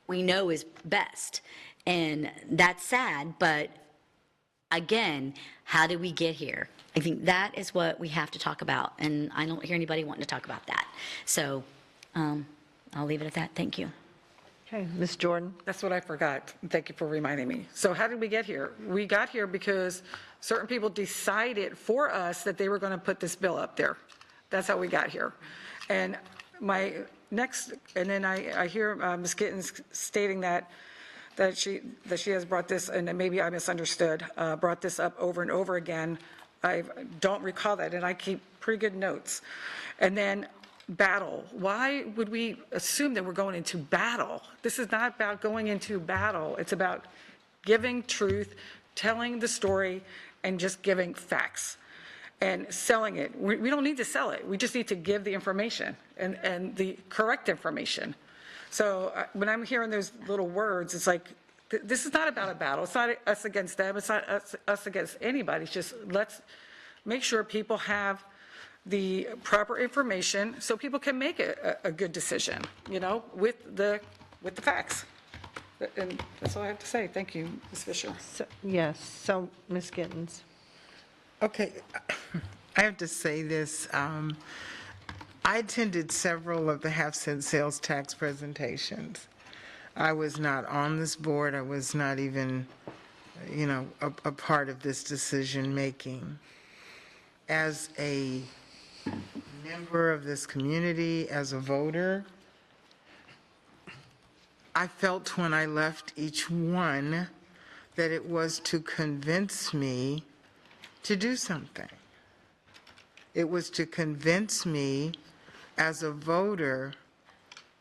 Speaker 9: we know is best. And that's sad, but again, how did we get here? I think that is what we have to talk about, and I don't hear anybody wanting to talk about that. So I'll leave it at that. Thank you.
Speaker 2: Okay, Ms. Jordan.
Speaker 6: That's what I forgot. Thank you for reminding me. So how did we get here? We got here because certain people decided for us that they were going to put this bill up there. That's how we got here. And My next, and then I hear Ms. Gittens stating that she has brought this, and then maybe I misunderstood, brought this up over and over again. I don't recall that, and I keep pretty good notes. And then battle. Why would we assume that we're going into battle? This is not about going into battle. It's about giving truth, telling the story, and just giving facts and selling it. We don't need to sell it. We just need to give the information and the correct information. So when I'm hearing those little words, it's like, this is not about a battle. It's not us against them. It's not us against anybody. It's just, let's make sure people have the proper information so people can make a good decision, with the facts. And that's all I have to say. Thank you, Ms. Fisher.
Speaker 2: Yes, so, Ms. Gittens.
Speaker 7: Okay, I have to say this. I attended several of the half-cent sales tax presentations. I was not on this board. I was not even, a part of this decision-making. As a member of this community, as a voter, I felt when I left each one that it was to convince me to do something. It was to convince me as a voter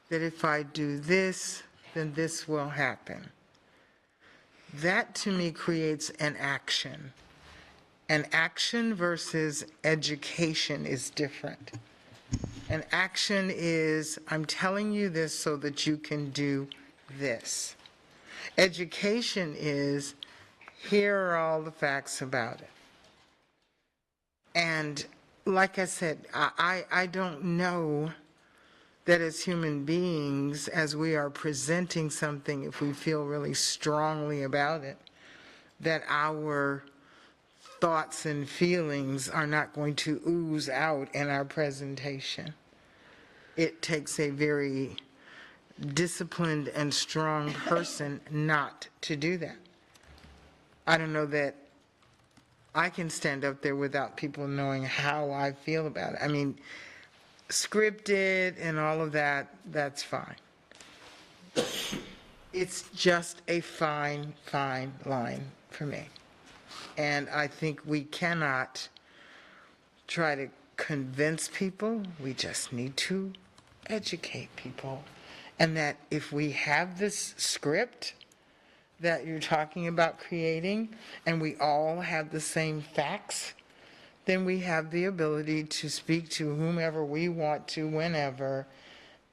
Speaker 7: that if I do this, then this will happen. That to me creates an action. An action versus education is different. An action is, I'm telling you this so that you can do this. Education is, here are all the facts about it. And like I said, I don't know that as human beings, as we are presenting something, if we feel really strongly about it, that our thoughts and feelings are not going to ooze out in our presentation. It takes a very disciplined and strong person not to do that. I don't know that I can stand up there without people knowing how I feel about it. I mean, scripted and all of that, that's fine. It's just a fine, fine line for me. And I think we cannot try to convince people. We just need to educate people. And that if we have this script that you're talking about creating, and we all have the same facts, then we have the ability to speak to whomever we want to, whenever,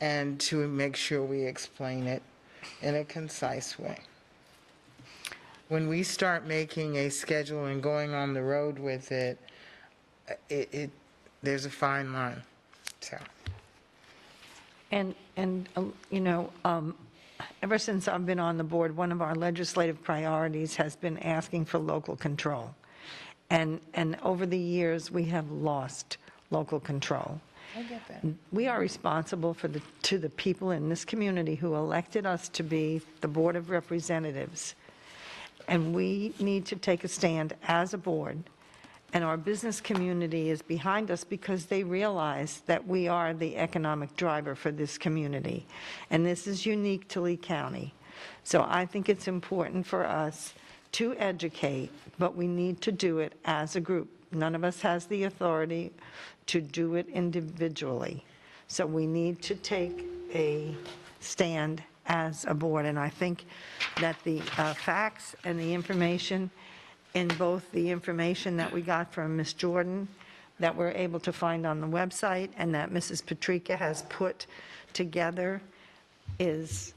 Speaker 7: and to make sure we explain it in a concise way. When we start making a schedule and going on the road with it, there's a fine line, so.
Speaker 2: And ever since I've been on the board, one of our legislative priorities has been asking for local control. And over the years, we have lost local control.
Speaker 7: I get that.
Speaker 2: We are responsible to the people in this community who elected us to be the Board of Representatives. And we need to take a stand as a board. And our business community is behind us because they realize that we are the economic driver for this community. And this is unique to Lee County. So I think it's important for us to educate, but we need to do it as a group. None of us has the authority to do it individually. So we need to take a stand as a board. And I think that the facts and the information in both the information that we got from Ms. Jordan that we're able to find on the website and that Mrs. Patrica has put together it's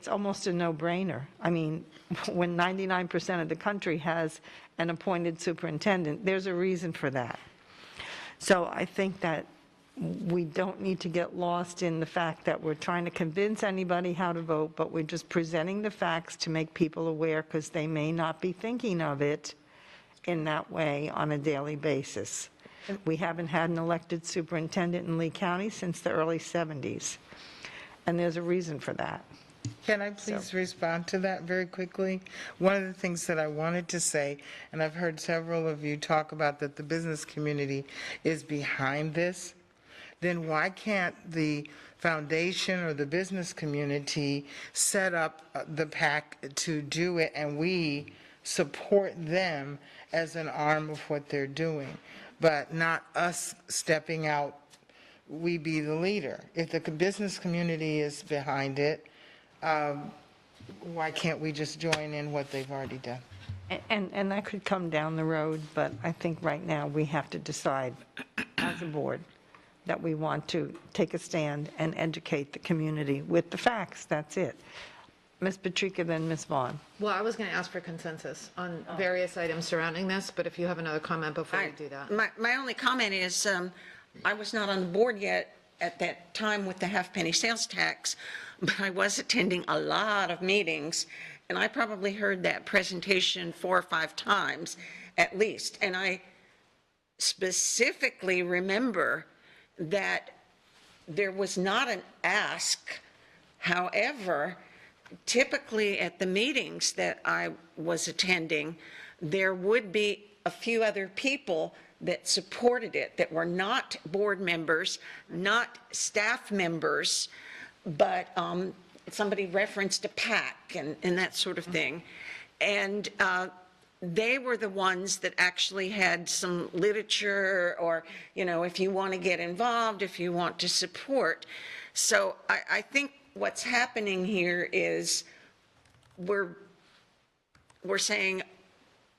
Speaker 2: almost a no-brainer. I mean, when 99% of the country has an appointed superintendent, there's a reason for that. So I think that we don't need to get lost in the fact that we're trying to convince anybody how to vote, but we're just presenting the facts to make people aware because they may not be thinking of it in that way on a daily basis. We haven't had an elected superintendent in Lee County since the early 70s, and there's a reason for that.
Speaker 7: Can I please respond to that very quickly? One of the things that I wanted to say, and I've heard several of you talk about that the business community is behind this. then why can't the foundation or the business community set up the PAC to do it, and we support them as an arm of what they're doing, but not us stepping out, we be the leader. If the business community is behind it, why can't we just join in what they've already done?
Speaker 2: And that could come down the road, but I think right now we have to decide as a board that we want to take a stand and educate the community with the facts, that's it. Ms. Patrica, then Ms. Vaughn.
Speaker 1: Well, I was going to ask for consensus on various items surrounding this, but if you have another comment before we do that.
Speaker 5: My only comment is, I was not on the board yet at that time with the half-penny sales tax, but I was attending a lot of meetings, and I probably heard that presentation 4 or 5 times at least. And I specifically remember that there was not an ask. However, typically at the meetings that I was attending, there would be a few other people that supported it, that were not board members, not staff members, but somebody referenced a PAC and that sort of thing. And they were the ones that actually had some literature, or, you know, if you want to get involved, if you want to support. So I think what's happening here is we're saying,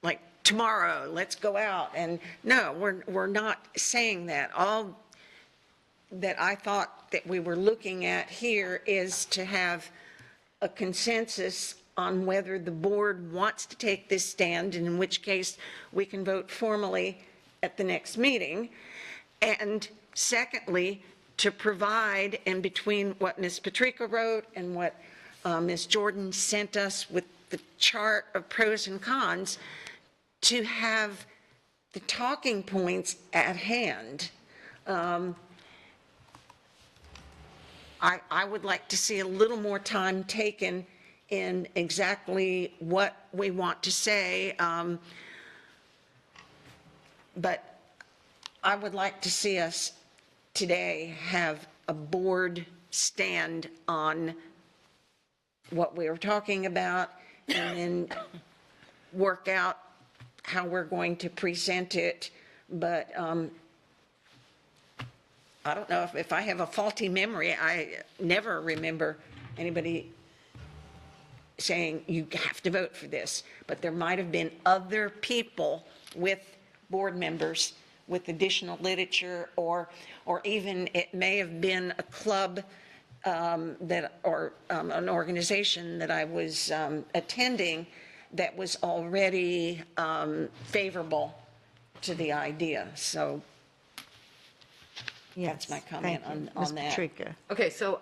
Speaker 5: like, tomorrow, let's go out. And no, we're not saying that. All that I thought that we were looking at here is to have a consensus on whether the board wants to take this stand, and in which case we can vote formally at the next meeting. And secondly, to provide, in between what Ms. Patrica wrote and what Ms. Jordan sent us with the chart of pros and cons, to have the talking points at hand. I would like to see a little more time taken in exactly what we want to say, but I would like to see us today have a board stand on what we were talking about, and then work out how we're going to present it. But I don't know if I have a faulty memory. I never remember anybody saying you have to vote for this, but there might have been other people with board members with additional literature, or even it may have been a club or an organization that I was attending that was already favorable to the idea. So that's my comment on
Speaker 2: Ms.
Speaker 5: that.
Speaker 2: Patrica.
Speaker 1: Okay, so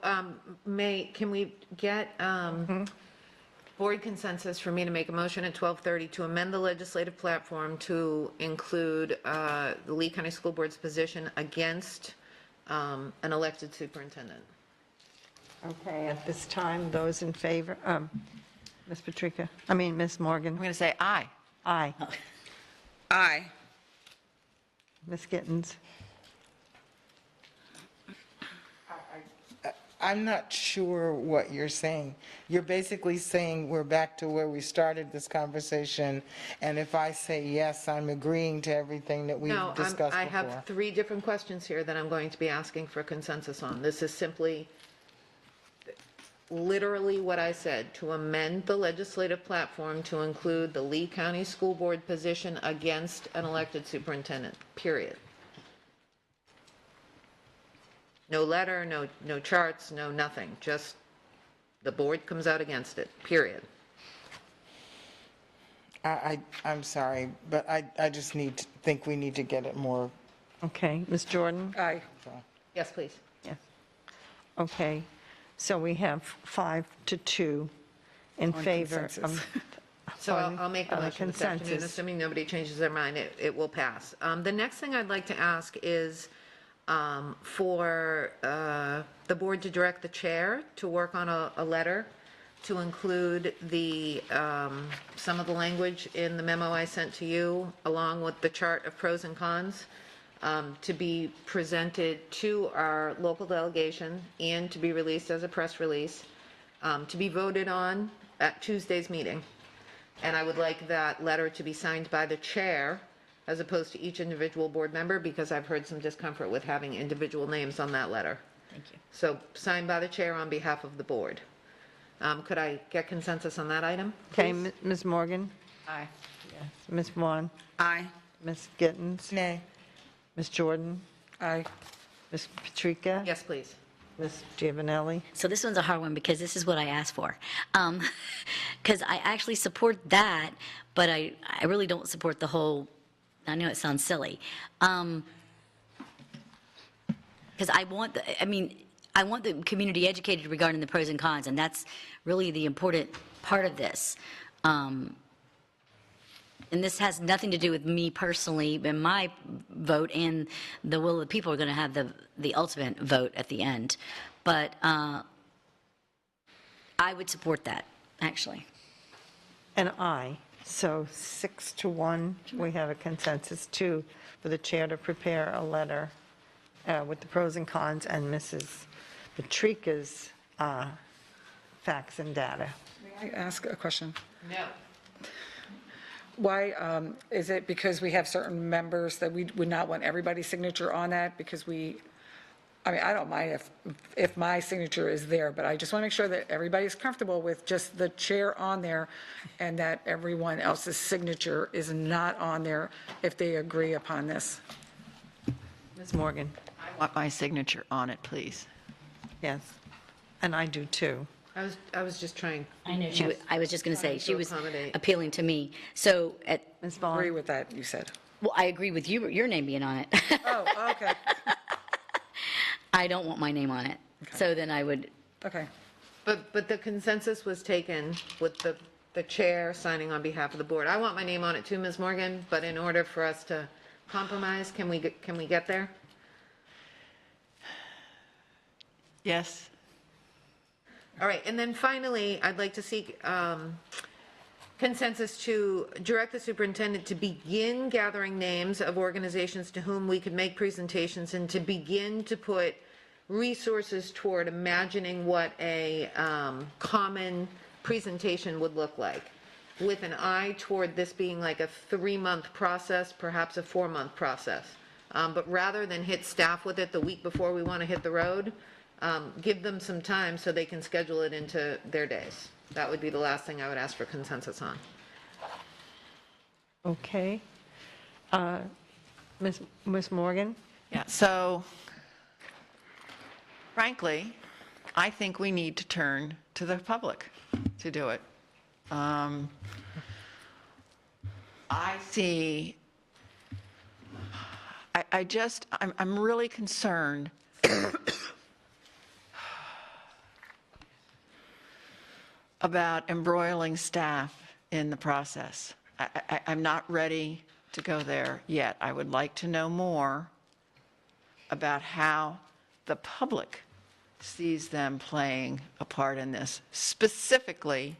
Speaker 1: can we get board consensus for me to make a motion at 12:30 to amend the legislative platform to include the Lee County School Board's position against an elected superintendent?
Speaker 2: Okay, at this time, those in favor, Ms. Patrica, Ms. Morgan.
Speaker 11: I'm going to say aye.
Speaker 2: Aye.
Speaker 5: Aye.
Speaker 2: Ms. Gittens.
Speaker 7: I'm not sure what you're saying. You're basically saying we're back to where we started this conversation, and if I say yes, I'm agreeing to everything that we've
Speaker 1: No,
Speaker 7: discussed
Speaker 1: I
Speaker 7: before.
Speaker 1: have 3 different questions here that I'm going to be asking for consensus on. This is simply literally what I said, to amend the legislative platform to include the Lee County School Board position against an elected superintendent, period. No letter, no charts, no nothing, just the board comes out against it, period.
Speaker 7: I'm sorry, but I just think we need to get it more.
Speaker 2: Okay, Ms. Jordan?
Speaker 5: Aye.
Speaker 1: Yes, please.
Speaker 2: Yes. Okay, so we have 5-2 in favor of.
Speaker 1: So I'll make the motion this afternoon,
Speaker 2: consensus.
Speaker 1: assuming nobody changes their mind, it will pass. The next thing I'd like to ask is for the board to direct the chair to work on a letter to include the, some of the language in the memo I sent to you, along with the chart of pros and cons, to be presented to our local delegation and to be released as a press release, to be voted on at Tuesday's meeting. And I would like that letter to be signed by the chair as opposed to each individual board member, because I've heard some discomfort with having individual names on that letter.
Speaker 9: Thank you.
Speaker 1: So signed by the chair on behalf of the board. Could I get consensus on that item?
Speaker 2: Okay,
Speaker 1: please?
Speaker 2: Ms. Morgan?
Speaker 11: Aye.
Speaker 2: Ms. Vaughn?
Speaker 5: Aye.
Speaker 2: Ms. Gittens?
Speaker 7: Nay.
Speaker 2: Ms. Jordan?
Speaker 6: Aye.
Speaker 2: Ms. Patrica?
Speaker 1: Yes, please.
Speaker 2: Ms. Giovanelli?
Speaker 9: So this one's a hard one because this is what I asked for. Because I actually support that, but I really don't support the whole, I know it sounds silly. Because I want the community educated regarding the pros and cons, and that's really the important part of this. And this has nothing to do with me personally and my vote, and the will of the people are going to have the ultimate vote at the end. But I would support that, actually.
Speaker 2: And I. So 6-1, we have a consensus too, for the chair to prepare a letter with the pros and cons and Mrs. Patrica's facts and data.
Speaker 6: May I ask a question?
Speaker 1: No.
Speaker 6: Why, is it because we have certain members that we would not want everybody's signature on that? Because I don't mind if my signature is there, but I just want to make sure that everybody's comfortable with just the chair on there and that everyone else's signature is not on there if they agree upon this.
Speaker 2: Ms. Morgan?
Speaker 11: I want my signature on it, please.
Speaker 2: Yes. And I do too.
Speaker 1: I was just trying.
Speaker 9: I know I was just going to say, she was
Speaker 1: accommodate.
Speaker 9: appealing to me. So,
Speaker 2: Ms.
Speaker 6: Agree
Speaker 2: Vaughn?
Speaker 6: with that, you said.
Speaker 9: well, I agree with you, your name being on it.
Speaker 6: Oh, okay,
Speaker 9: I don't want my name on it. So then I would,
Speaker 6: okay.
Speaker 1: But the consensus was taken with the chair signing on behalf of the board. I want my name on it too, Ms. Morgan, but in order for us to compromise, can we get there?
Speaker 11: Yes?
Speaker 1: All right, and then finally, I'd like to seek consensus to direct the superintendent to begin gathering names of organizations to whom we could make presentations and to begin to put resources toward imagining what a common presentation would look like, with an eye toward this being like a 3-month process, perhaps a 4-month process. But rather than hit staff with it the week before we want to hit the road, give them some time so they can schedule it into their days. That would be the last thing I would ask for consensus on.
Speaker 2: Okay. Ms. Morgan?
Speaker 11: Yeah, so frankly, I think we need to turn to the public to do it. I see, I'm really concerned about embroiling staff in the process. I'm not ready to go there yet. I would like to know more about how the public sees them playing a part in this, specifically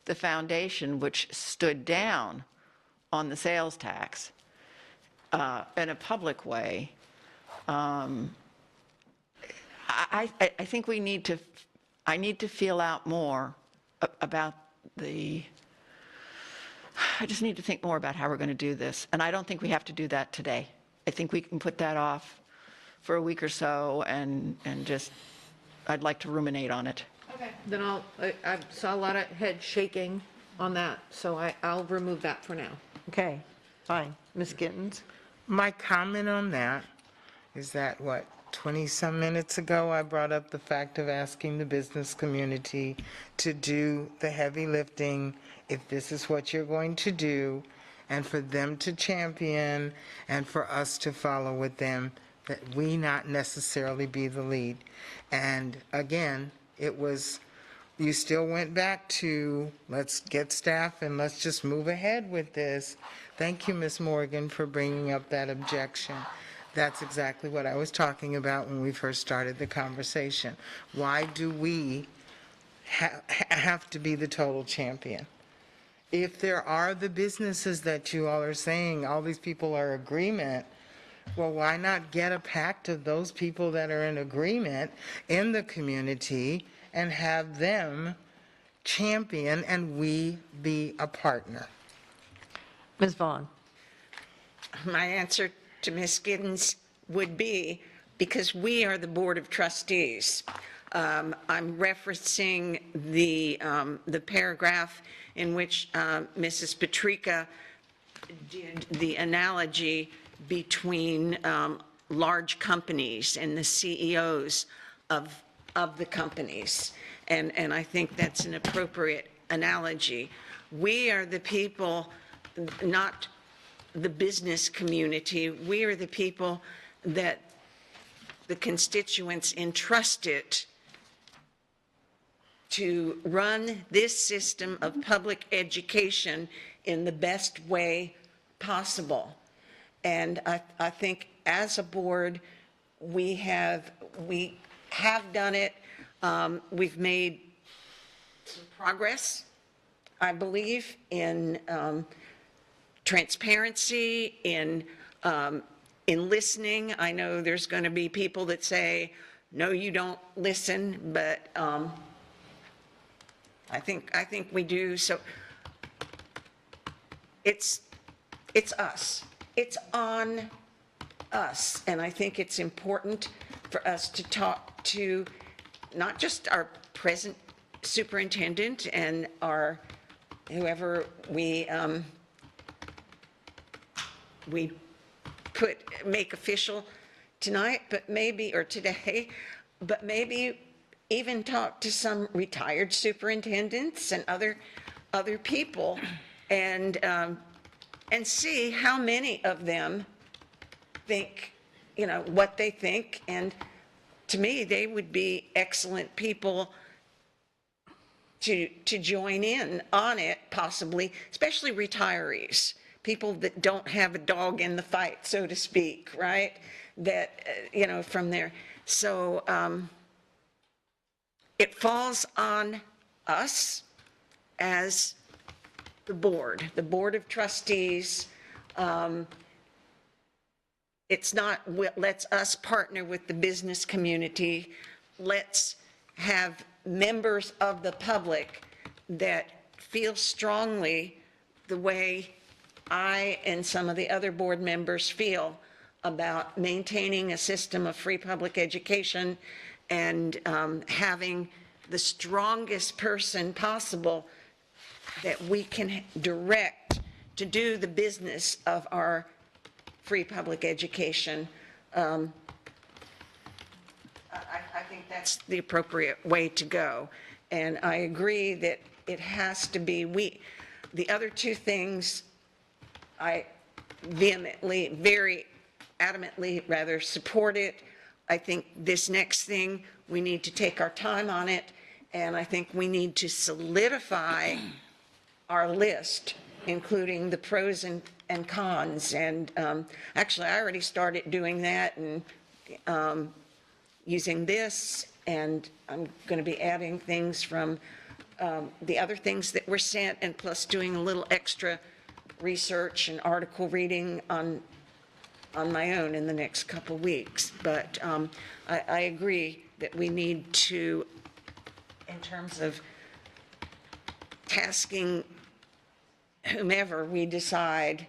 Speaker 11: the foundation, which stood down on the sales tax in a public way. I think I need to feel out more about I just need to think more about how we're going to do this. And I don't think we have to do that today. I think we can put that off for a week or so and just, I'd like to ruminate on it.
Speaker 1: Okay. Then I saw a lot of head shaking on that, so I'll remove that for now.
Speaker 2: Okay, fine. Ms. Gittens?
Speaker 7: My comment on that is that, 20-some minutes ago, I brought up the fact of asking the business community to do the heavy lifting, if this is what you're going to do, and for them to champion and for us to follow with them, that we not necessarily be the lead. And again, you still went back to, let's get staff and let's just move ahead with this. Thank you, Ms. Morgan, for bringing up that objection. That's exactly what I was talking about when we first started the conversation. Why do we have to be the total champion? If there are the businesses that you all are saying, all these people are agreement, Well, why not get a pact of those people that are in agreement in the community and have them champion and we be a partner?
Speaker 2: Ms. Vaughn?
Speaker 5: My answer to Ms. Giddens would be, because we are the Board of Trustees. I'm referencing the paragraph in which Mrs. Patrica did the analogy between large companies and the CEOs of the companies. And I think that's an appropriate analogy. We are the people, not the business community. We are the people that the constituents entrusted to run this system of public education in the best way possible. And I think as a board, we have done it. We've made some progress, I believe, in transparency, in listening. I know there's going to be people that say, no, you don't listen, but I think we do. So it's us. It's on us. And I think it's important for us to talk to not just our present superintendent and our whoever we make official tonight, but maybe, or today, but maybe even talk to some retired superintendents and other people and see how many of them think, what they think. And to me, they would be excellent people to join in on it, possibly, especially retirees, people that don't have a dog in the fight, so to speak, right? That, from there. So it falls on us as the Board of Trustees. It's not, let's us partner with the business community. Let's have members of the public that feel strongly the way I and some of the other board members feel about maintaining a system of free public education and having the strongest person possible that we can direct to do the business of our free public education. I think that's the appropriate way to go. And I agree that it has to be, the other two things, I vehemently, very adamantly rather support it. I think this next thing, we need to take our time on it. And I think we need to solidify our list, including the pros and cons. And actually, I already started doing that and using this, and I'm going to be adding things from the other things that were sent, and plus doing a little extra research and article reading on my own in the next couple weeks. But I agree that we need to, in terms of tasking whomever we decide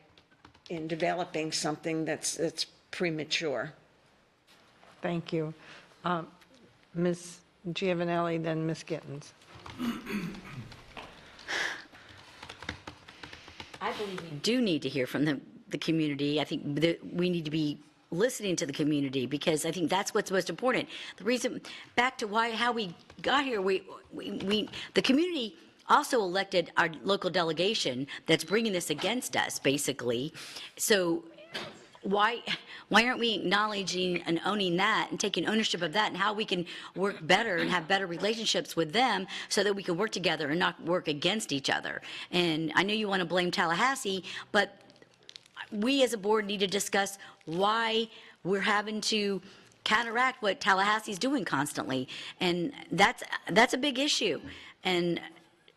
Speaker 5: in developing something that's premature.
Speaker 2: Thank you. Ms. Giovanelli, then Ms. Gittens.
Speaker 9: I believe we do need to hear from the community. I think that we need to be listening to the community, because I think that's what's most important. The reason, back to how we got here, the community also elected our local delegation that's bringing this against us, basically. So why aren't we acknowledging and owning that and taking ownership of that, and how we can work better and have better relationships with them so that we can work together and not work against each other? And I know you want to blame Tallahassee, but we as a board need to discuss why we're having to counteract what Tallahassee's doing constantly. And that's a big issue. And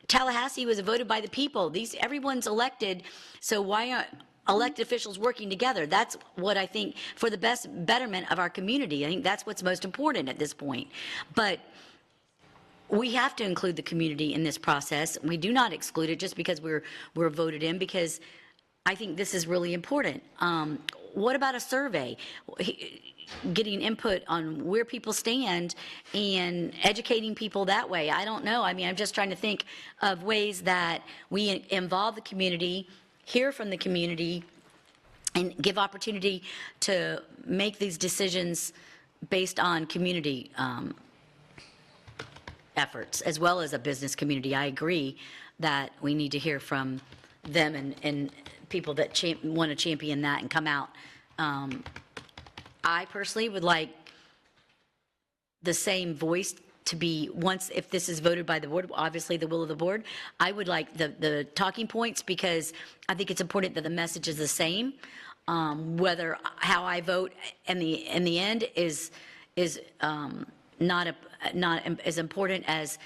Speaker 9: Tallahassee was voted by the people. Everyone's elected, so why elected officials working together. That's what I think for the best betterment of our community. I think that's what's most important at this point. But we have to include the community in this process. We do not exclude it just because we're voted in, because I think this is really important. What about a survey? Getting input on where people stand and educating people that way. I don't know. I mean, I'm just trying to think of ways that we involve the community, hear from the community, and give opportunity to make these decisions based on community efforts, as well as a business community. I agree that we need to hear from them and people that want to champion that and come out. I personally would like the same voice to be, once, if this is voted by the board, obviously the will of the board, I would like the talking points, because I think it's important that the message is the same. Whether how I vote in the end is not as important as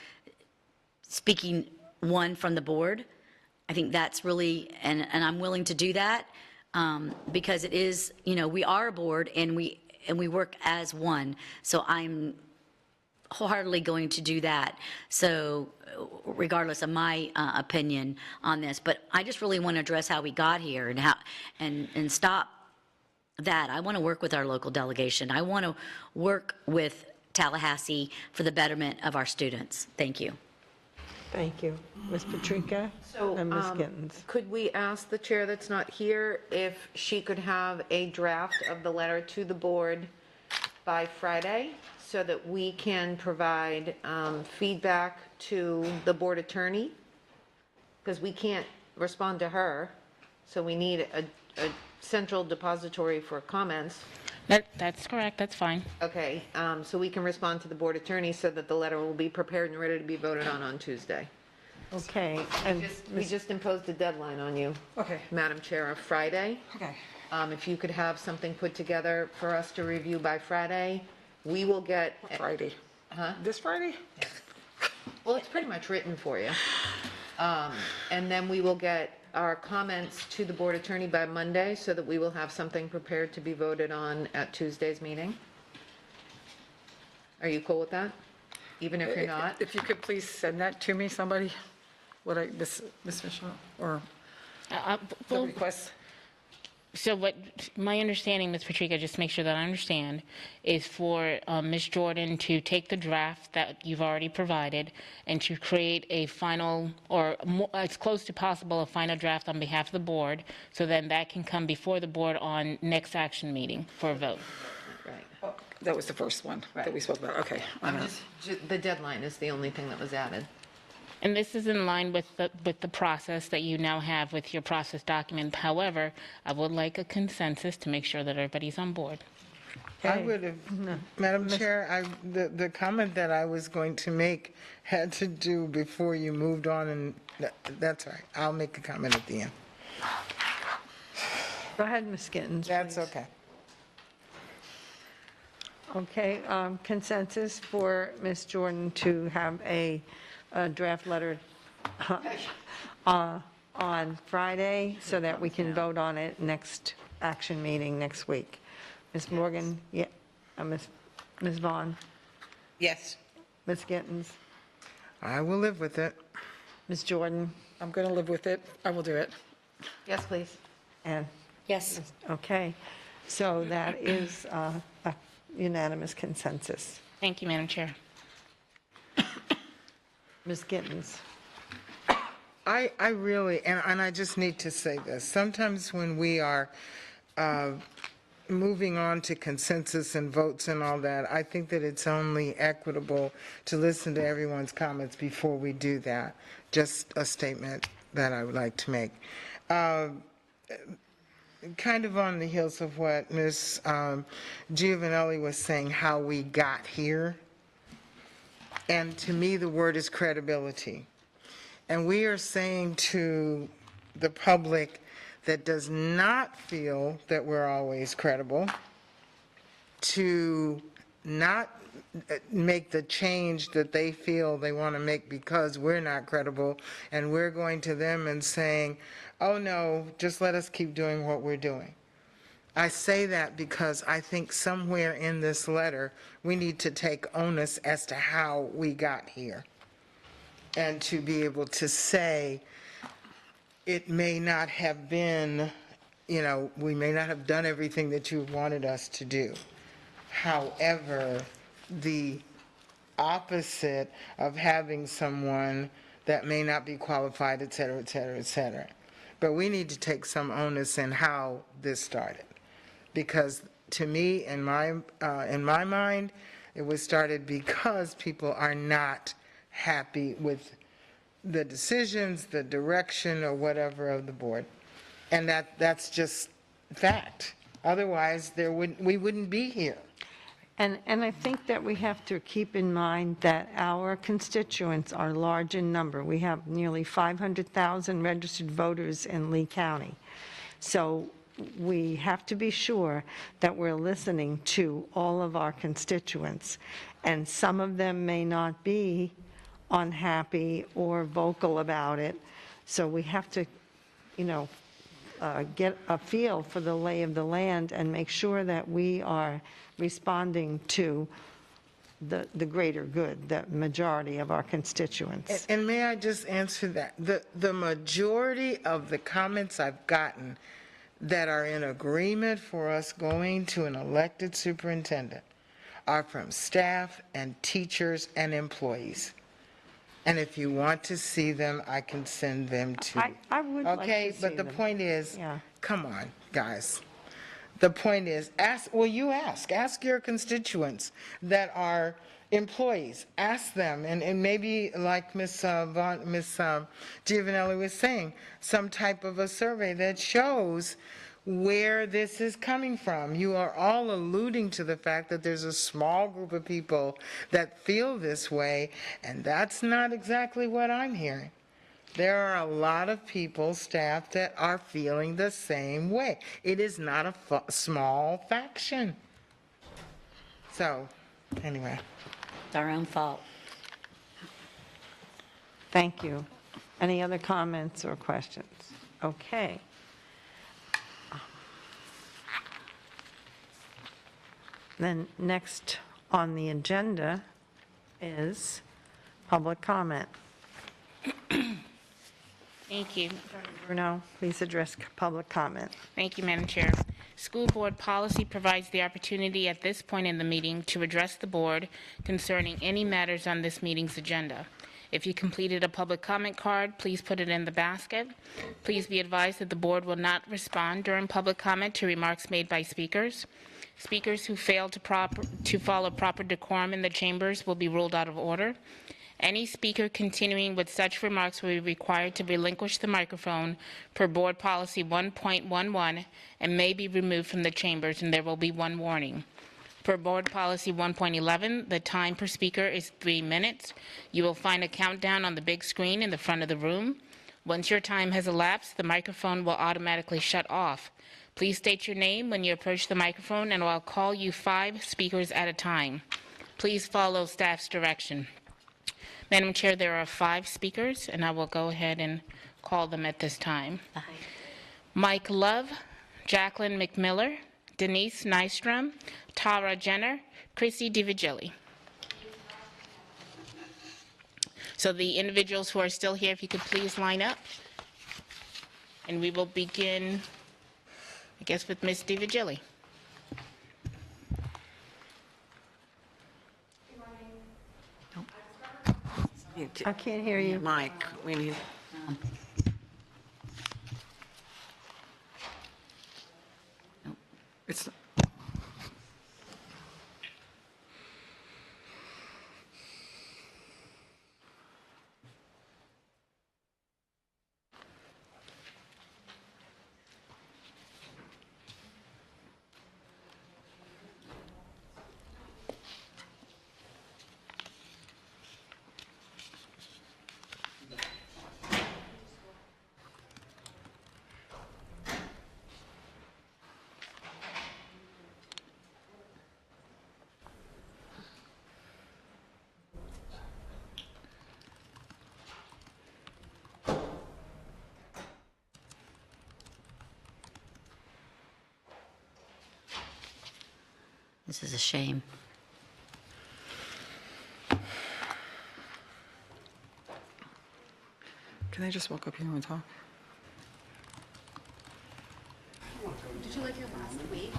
Speaker 9: speaking one from the board. I think that's really, and I'm willing to do that, because it is, we are a board and we work as one. So I'm wholeheartedly going to do that. So regardless of my opinion on this, but I just really want to address how we got here and how, and stop that. I want to work with our local delegation. I want to work with Tallahassee for the betterment of our students. Thank you.
Speaker 2: Thank you. Ms. Patrica
Speaker 1: So,
Speaker 2: and Ms. Gittens.
Speaker 1: could we ask the chair that's not here if she could have a draft of the letter to the board by Friday, so that we can provide feedback to the board attorney? Because we can't respond to her, so we need a central depository for comments.
Speaker 10: That's correct, that's fine.
Speaker 1: Okay, so we can respond to the board attorney so that the letter will be prepared and ready to be voted on Tuesday.
Speaker 2: Okay, and
Speaker 1: We just imposed a deadline on you.
Speaker 6: Okay.
Speaker 1: Madam Chair, of Friday.
Speaker 6: Okay.
Speaker 1: If you could have something put together for us to review by Friday, we will get.
Speaker 6: Friday.
Speaker 1: Huh?
Speaker 6: This Friday?
Speaker 1: Well, it's pretty much written for you. And then we will get our comments to the board attorney by Monday, so that we will have something prepared to be voted on at Tuesday's meeting. Are you cool with that? Even if you're not?
Speaker 6: If you could please send that to me, somebody, Miss Michelle, or the
Speaker 10: Well,
Speaker 6: request.
Speaker 10: so what, my understanding, Ms. Patrica, just make sure that I understand, is for Ms. Jordan to take the draft that you've already provided and to create a final, or as close to possible, a final draft on behalf of the board, so then that can come before the board on next action meeting for a vote.
Speaker 1: Right.
Speaker 6: That was the first one that we spoke about, okay.
Speaker 1: The deadline is the only thing that was added.
Speaker 10: And this is in line with the process that you now have with your process document. However, I would like a consensus to make sure that everybody's on board.
Speaker 7: I would have, Madam Chair, the comment that I was going to make had to do before you moved on, and that's all right. I'll make a comment at the end.
Speaker 2: go ahead, Ms. Gittens.
Speaker 7: That's
Speaker 2: please.
Speaker 7: okay.
Speaker 2: Okay, consensus for Ms. Jordan to have a draft letter on Friday, so that we can vote on it next action meeting next week. Ms. Morgan, yeah, Ms. Vaughn,
Speaker 7: Yes.
Speaker 2: Ms. Gittens,
Speaker 7: I will live with it.
Speaker 2: Ms. Jordan,
Speaker 6: I'm going to live with it. I will do it.
Speaker 1: Yes, please.
Speaker 2: and,
Speaker 9: Yes.
Speaker 2: okay. So that is a unanimous consensus.
Speaker 10: Thank you, Madam Chair.
Speaker 2: Ms. Gittens.
Speaker 7: I really, and I just need to say this, sometimes when we are moving on to consensus and votes and all that, I think that it's only equitable to listen to everyone's comments before we do that. Just a statement that I would like to make. Kind of on the heels of what Ms. Giovanelli was saying, how we got here. And to me, the word is credibility. And we are saying to the public that does not feel that we're always credible, to not make the change that they feel they want to make because we're not credible, and we're going to them and saying, oh no, just let us keep doing what we're doing. I say that because I think somewhere in this letter, we need to take onus as to how we got here. And to be able to say, it may not have been, we may not have done everything that you wanted us to do. However, the opposite of having someone that may not be qualified, et cetera, et cetera, et cetera. But we need to take some onus in how this started. Because to me, in my mind, it was started because people are not happy with the decisions, the direction, or whatever of the board. And that's just fact. Otherwise, we wouldn't be here.
Speaker 2: And I think that we have to keep in mind that our constituents are large in number. We have nearly 500,000 registered voters in Lee County. So we have to be sure that we're listening to all of our constituents. And some of them may not be unhappy or vocal about it. So we have to, get a feel for the lay of the land and make sure that we are responding to the greater good, the majority of our constituents.
Speaker 7: And may I just answer that? The majority of the comments I've gotten that are in agreement for us going to an elected superintendent are from staff and teachers and employees. And if you want to see them, I can send them to you.
Speaker 2: I would like to see
Speaker 7: Okay, but the
Speaker 2: them.
Speaker 7: point is,
Speaker 2: Yeah.
Speaker 7: come on, guys. The point is, ask your constituents that are employees, ask them, and maybe like Ms. Giovanelli was saying, some type of a survey that shows where this is coming from. You are all alluding to the fact that there's a small group of people that feel this way, and that's not exactly what I'm hearing. There are a lot of people, staff, that are feeling the same way. It is not a small faction. So, anyway.
Speaker 9: It's our own fault.
Speaker 2: Thank you. Any other comments or questions? Okay. Then next on the agenda is public comment.
Speaker 10: Thank you.
Speaker 2: Bruno, please address public comment.
Speaker 10: Thank you, Madam Chair. School board policy provides the opportunity at this point in the meeting to address the board concerning any matters on this meeting's agenda. If you completed a public comment card, please put it in the basket. Please be advised that the board will not respond during public comment to remarks made by speakers. Speakers who fail to follow proper decorum in the chambers will be ruled out of order. Any speaker continuing with such remarks will be required to relinquish the microphone per Board Policy 1.11 and may be removed from the chambers, and there will be one warning. Per Board Policy 1.11, the time per speaker is 3 minutes. You will find a countdown on the big screen in the front of the room. Once your time has elapsed, the microphone will automatically shut off. Please state your name when you approach the microphone, and I'll call you 5 speakers at a time. Please follow staff's direction. Madam Chair, there are 5 speakers, and I will go ahead and call them at this time. Mike Love, Jacqueline McMiller, Denise Nystrom, Tara Jenner, Chrissy DiVigili. So the individuals who are still here, if you could please line up. And we will begin, I guess, with Ms. DiVigili.
Speaker 2: I can't hear you.
Speaker 5: Mike, we need.
Speaker 6: It's,
Speaker 9: This is a shame.
Speaker 6: Can I just walk up here and talk?
Speaker 10: Did you like your last week?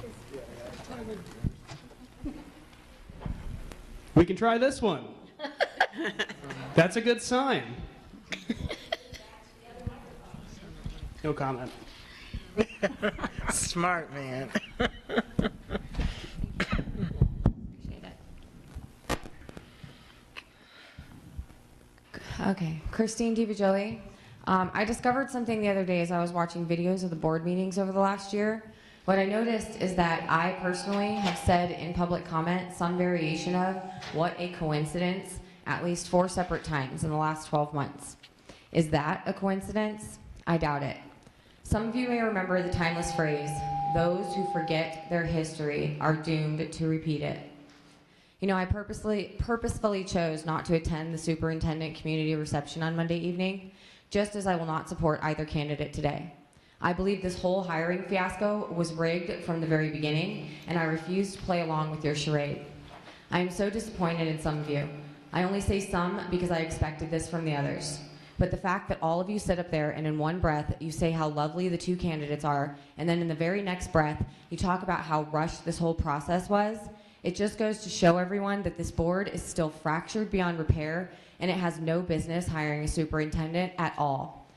Speaker 12: We can try this one. That's a good sign. No comment.
Speaker 7: Smart man.
Speaker 13: Okay, Christine DiVigili. I discovered something the other day as I was watching videos of the board meetings over the last year. What I noticed is that I personally have said in public comment some variation of "what a coincidence" at least 4 separate times in the last 12 months. Is that a coincidence? I doubt it. Some of you may remember the timeless phrase, "those who forget their history are doomed to repeat it." You know, I purposefully chose not to attend the superintendent community reception on Monday evening, just as I will not support either candidate today. I believe this whole hiring fiasco was rigged from the very beginning, and I refuse to play along with your charade. I am so disappointed in some of you. I only say some because I expected this from the others. But the fact that all of you sit up there and in one breath you say how lovely the 2 candidates are, and then in the very next breath you talk about how rushed this whole process was, it just goes to show everyone that this board is still fractured beyond repair, and it has no business hiring a superintendent at all.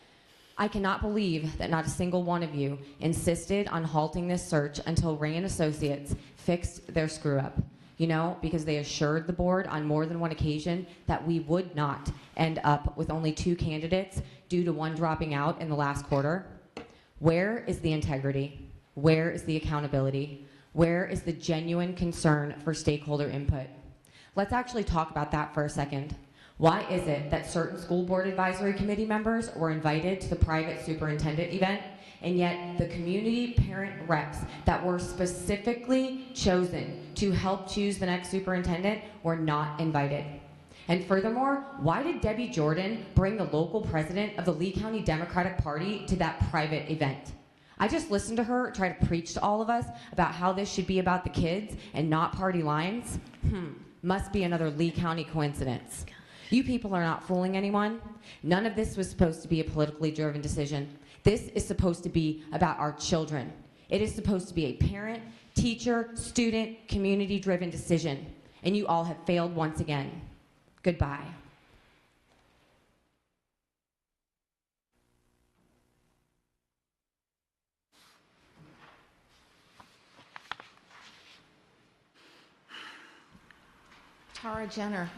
Speaker 13: I cannot believe that not a single one of you insisted on halting this search until Ring and Associates fixed their screw up. You know, because they assured the board on more than one occasion that we would not end up with only 2 candidates due to one dropping out in the last quarter. Where is the integrity? Where is the accountability? Where is the genuine concern for stakeholder input? Let's actually talk about that for a second. Why is it that certain school board advisory committee members were invited to the private superintendent event, and yet the community parent reps that were specifically chosen to help choose the next superintendent were not invited? And furthermore, why did Debbie Jordan bring the local president of the Lee County Democratic Party to that private event? I just listened to her try to preach to all of us about how this should be about the kids and not party lines. Must be another Lee County coincidence. You people are not fooling anyone. None of this was supposed to be a politically driven decision. This is supposed to be about our children. It is supposed to be a parent, teacher, student, community-driven decision. And you all have failed once again. Goodbye.
Speaker 14: Tara Jenner.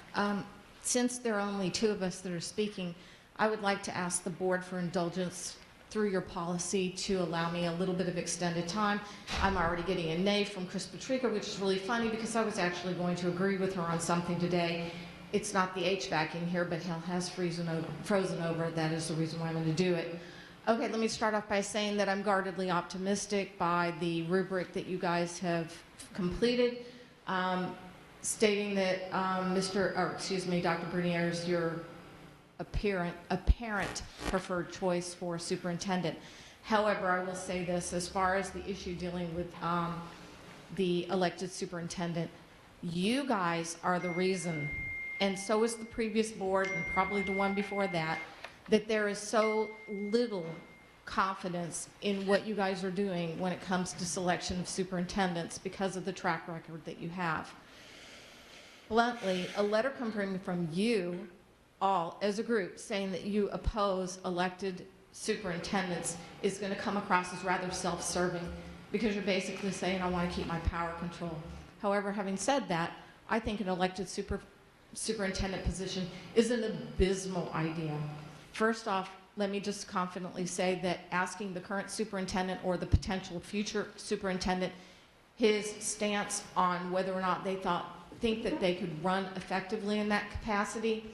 Speaker 14: Since there are only 2 of us that are speaking, I would like to ask the board for indulgence through your policy to allow me a little bit of extended time. I'm already getting a nay from Chris Patrica, which is really funny because I was actually going to agree with her on something today. It's not the HVAC in here, but hell has frozen over. That is the reason why I'm going to do it. Okay, let me start off by saying that I'm guardedly optimistic by the rubric that you guys have completed. Stating that Dr. Bernier is your apparent preferred choice for superintendent. However, I will say this, as far as the issue dealing with the elected superintendent, you guys are the reason, and so is the previous board and probably the one before that, that there is so little confidence in what you guys are doing when it comes to selection of superintendents because of the track record that you have. Bluntly, a letter coming from you all as a group saying that you oppose elected superintendents is going to come across as rather self-serving because you're basically saying, I want to keep my power control. However, having said that, I think an elected superintendent position is an abysmal idea. First off, let me just confidently say that asking the current superintendent or the potential future superintendent his stance on whether or not they think that they could run effectively in that capacity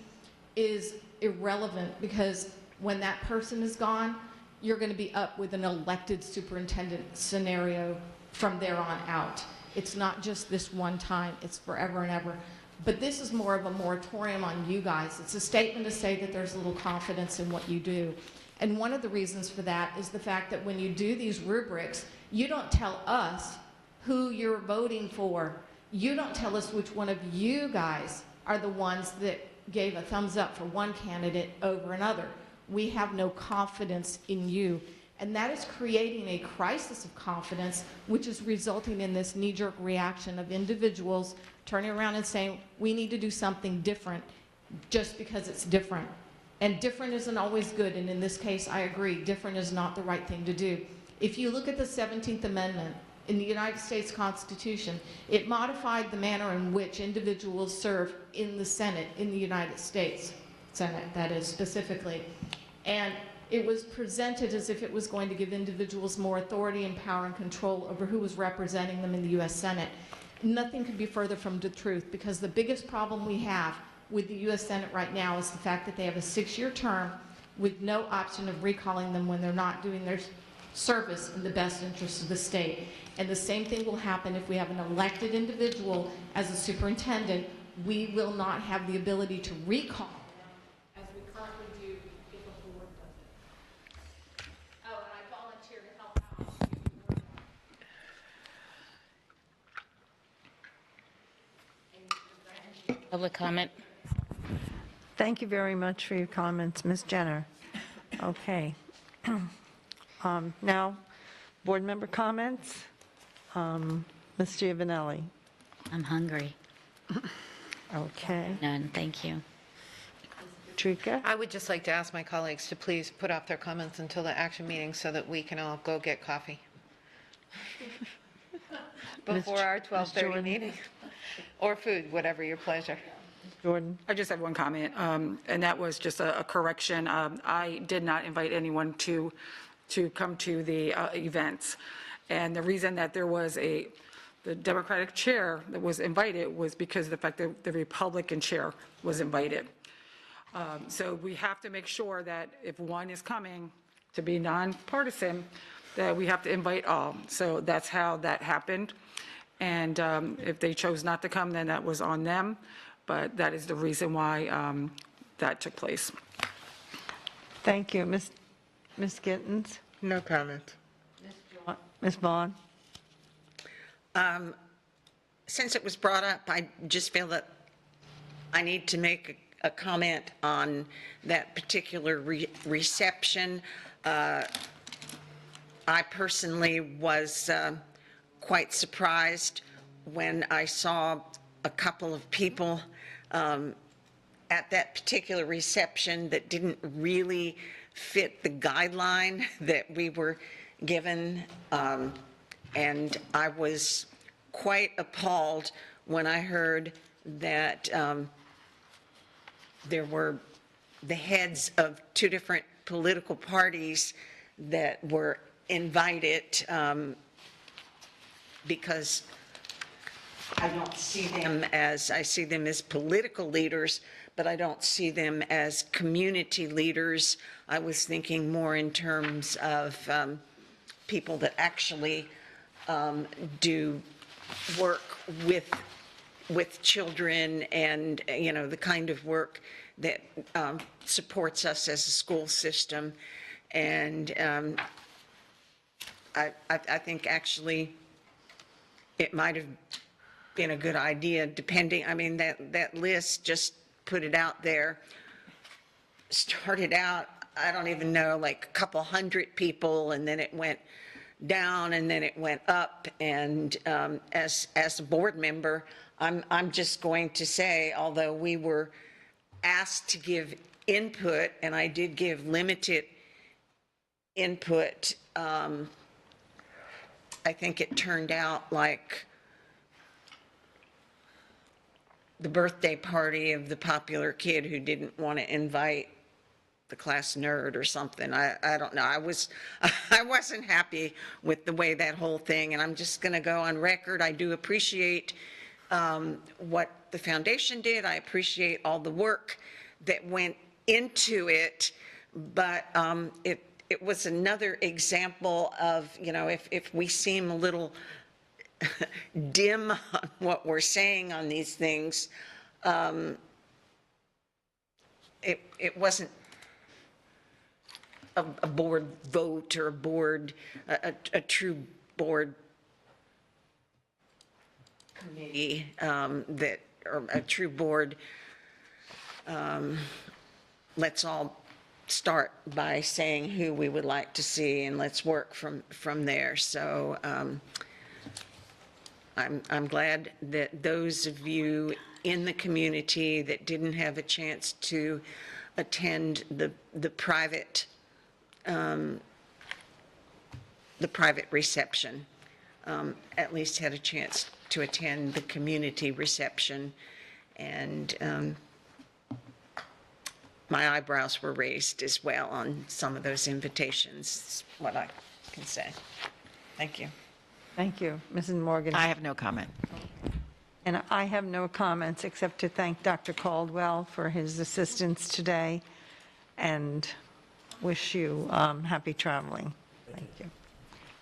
Speaker 14: is irrelevant, because when that person is gone, you're going to be up with an elected superintendent scenario from there on out. It's not just this one time, it's forever and ever. But this is more of a moratorium on you guys. It's a statement to say that there's little confidence in what you do. And one of the reasons for that is the fact that when you do these rubrics, you don't tell us who you're voting for. you don't tell us which one of you guys are the ones that gave a thumbs up for one candidate over another. We have no confidence in you. And that is creating a crisis of confidence, which is resulting in this knee-jerk reaction of individuals turning around and saying, we need to do something different just because it's different. And different isn't always good, and in this case, I agree, different is not the right thing to do. If you look at the 17th Amendment in the United States Constitution, it modified the manner in which individuals serve in the Senate in the United States, Senate, that is, specifically. And it was presented as if it was going to give individuals more authority and power and control over who was representing them in the U.S. Senate. Nothing could be further from the truth, because the biggest problem we have with the U.S. Senate right now is the fact that they have a 6-year term with no option of recalling them when they're not doing their service in the best interest of the state. And the same thing will happen if we have an elected individual as a superintendent. We will not have the ability to recall as we currently do if a board does it. Oh, and I volunteer to help out.
Speaker 10: Public comment.
Speaker 2: Thank you very much for your comments, Ms. Jenner. Okay. Now, board member comments. Ms. Giovanelli.
Speaker 9: I'm hungry.
Speaker 2: Okay.
Speaker 9: None, thank you.
Speaker 2: Trika.
Speaker 1: I would just like to ask my colleagues to please put off their comments until the action meeting so that we can all go get coffee before our 12:30 meeting, or food, whatever your pleasure.
Speaker 2: Jordan.
Speaker 6: I just have one comment, and that was just a correction. I did not invite anyone to come to the events. And the reason that there was the Democratic chair that was invited was because of the fact that the Republican chair was invited. So we have to make sure that if one is coming to be nonpartisan, that we have to invite all. So that's how that happened. And if they chose not to come, then that was on them. But that is the reason why that took place.
Speaker 2: Thank you. Ms. Gittens?
Speaker 7: No comment.
Speaker 2: Ms. Vaughn?
Speaker 5: Since it was brought up, I just feel that I need to make a comment on that particular reception. I personally was quite surprised when I saw a couple of people at that particular reception that didn't really fit the guideline that we were given. And I was quite appalled when I heard that there were the heads of 2 different political parties that were invited, because I don't see them as, I see them as political leaders, but I don't see them as community leaders. I was thinking more in terms of people that actually do work with children, and, you know, the kind of work that supports us as a school system. And I think actually it might have been a good idea, depending, I mean, that list, just put it out there, started out, I don't even know, like a couple hundred people, and then it went down, and then it went up. And as a board member, I'm just going to say, although we were asked to give input, and I did give limited input, I think it turned out like the birthday party of the popular kid who didn't want to invite the class nerd or something. I don't know. I wasn't happy with the way that whole thing, and I'm just going to go on record. I do appreciate what the foundation did. I appreciate all the work that went into it, but it was another example of, you know, if we seem a little dim on what we're saying on these things, it wasn't a board vote or a true board committee that, or a true board, let's all start by saying who we would like to see, and let's work from there. So I'm glad that those of you in the community that didn't have a chance to attend the private reception at least had a chance to attend the community reception, and my eyebrows were raised as well on some of those invitations, is what I can say. Thank you.
Speaker 2: Thank you. Mrs. Morgan?
Speaker 11: I have no comment.
Speaker 2: And I have no comments except to thank Dr. Caldwell for his assistance today and wish you happy traveling. Thank you.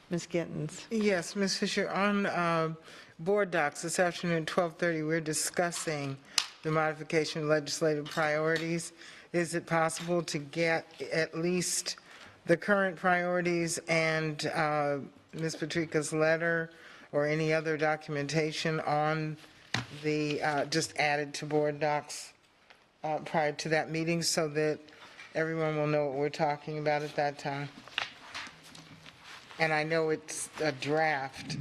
Speaker 2: Ms. Gittens?
Speaker 7: Yes, Ms. Fisher, on board docs this afternoon at 12:30, we're discussing the modification of legislative priorities. Is it possible to get at least the current priorities and Ms. Patrica's letter or any other documentation on the, just added to board docs prior to that meeting so that everyone will know what we're talking about at that time? And I know it's a draft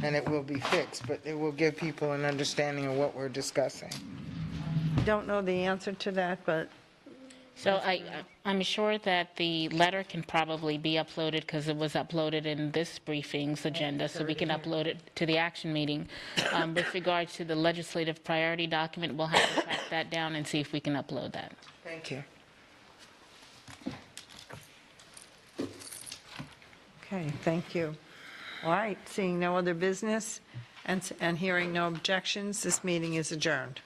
Speaker 7: and it will be fixed, but it will give people an understanding of what we're discussing.
Speaker 2: Don't know the answer to that, but
Speaker 10: So I'm sure that the letter can probably be uploaded because it was uploaded in this briefing's agenda, so we can upload it to the action meeting. With regard to the legislative priority document, we'll have to track that down and see if we can upload that.
Speaker 7: Thank you.
Speaker 2: okay, thank you. All right, seeing no other business and hearing no objections, this meeting is adjourned.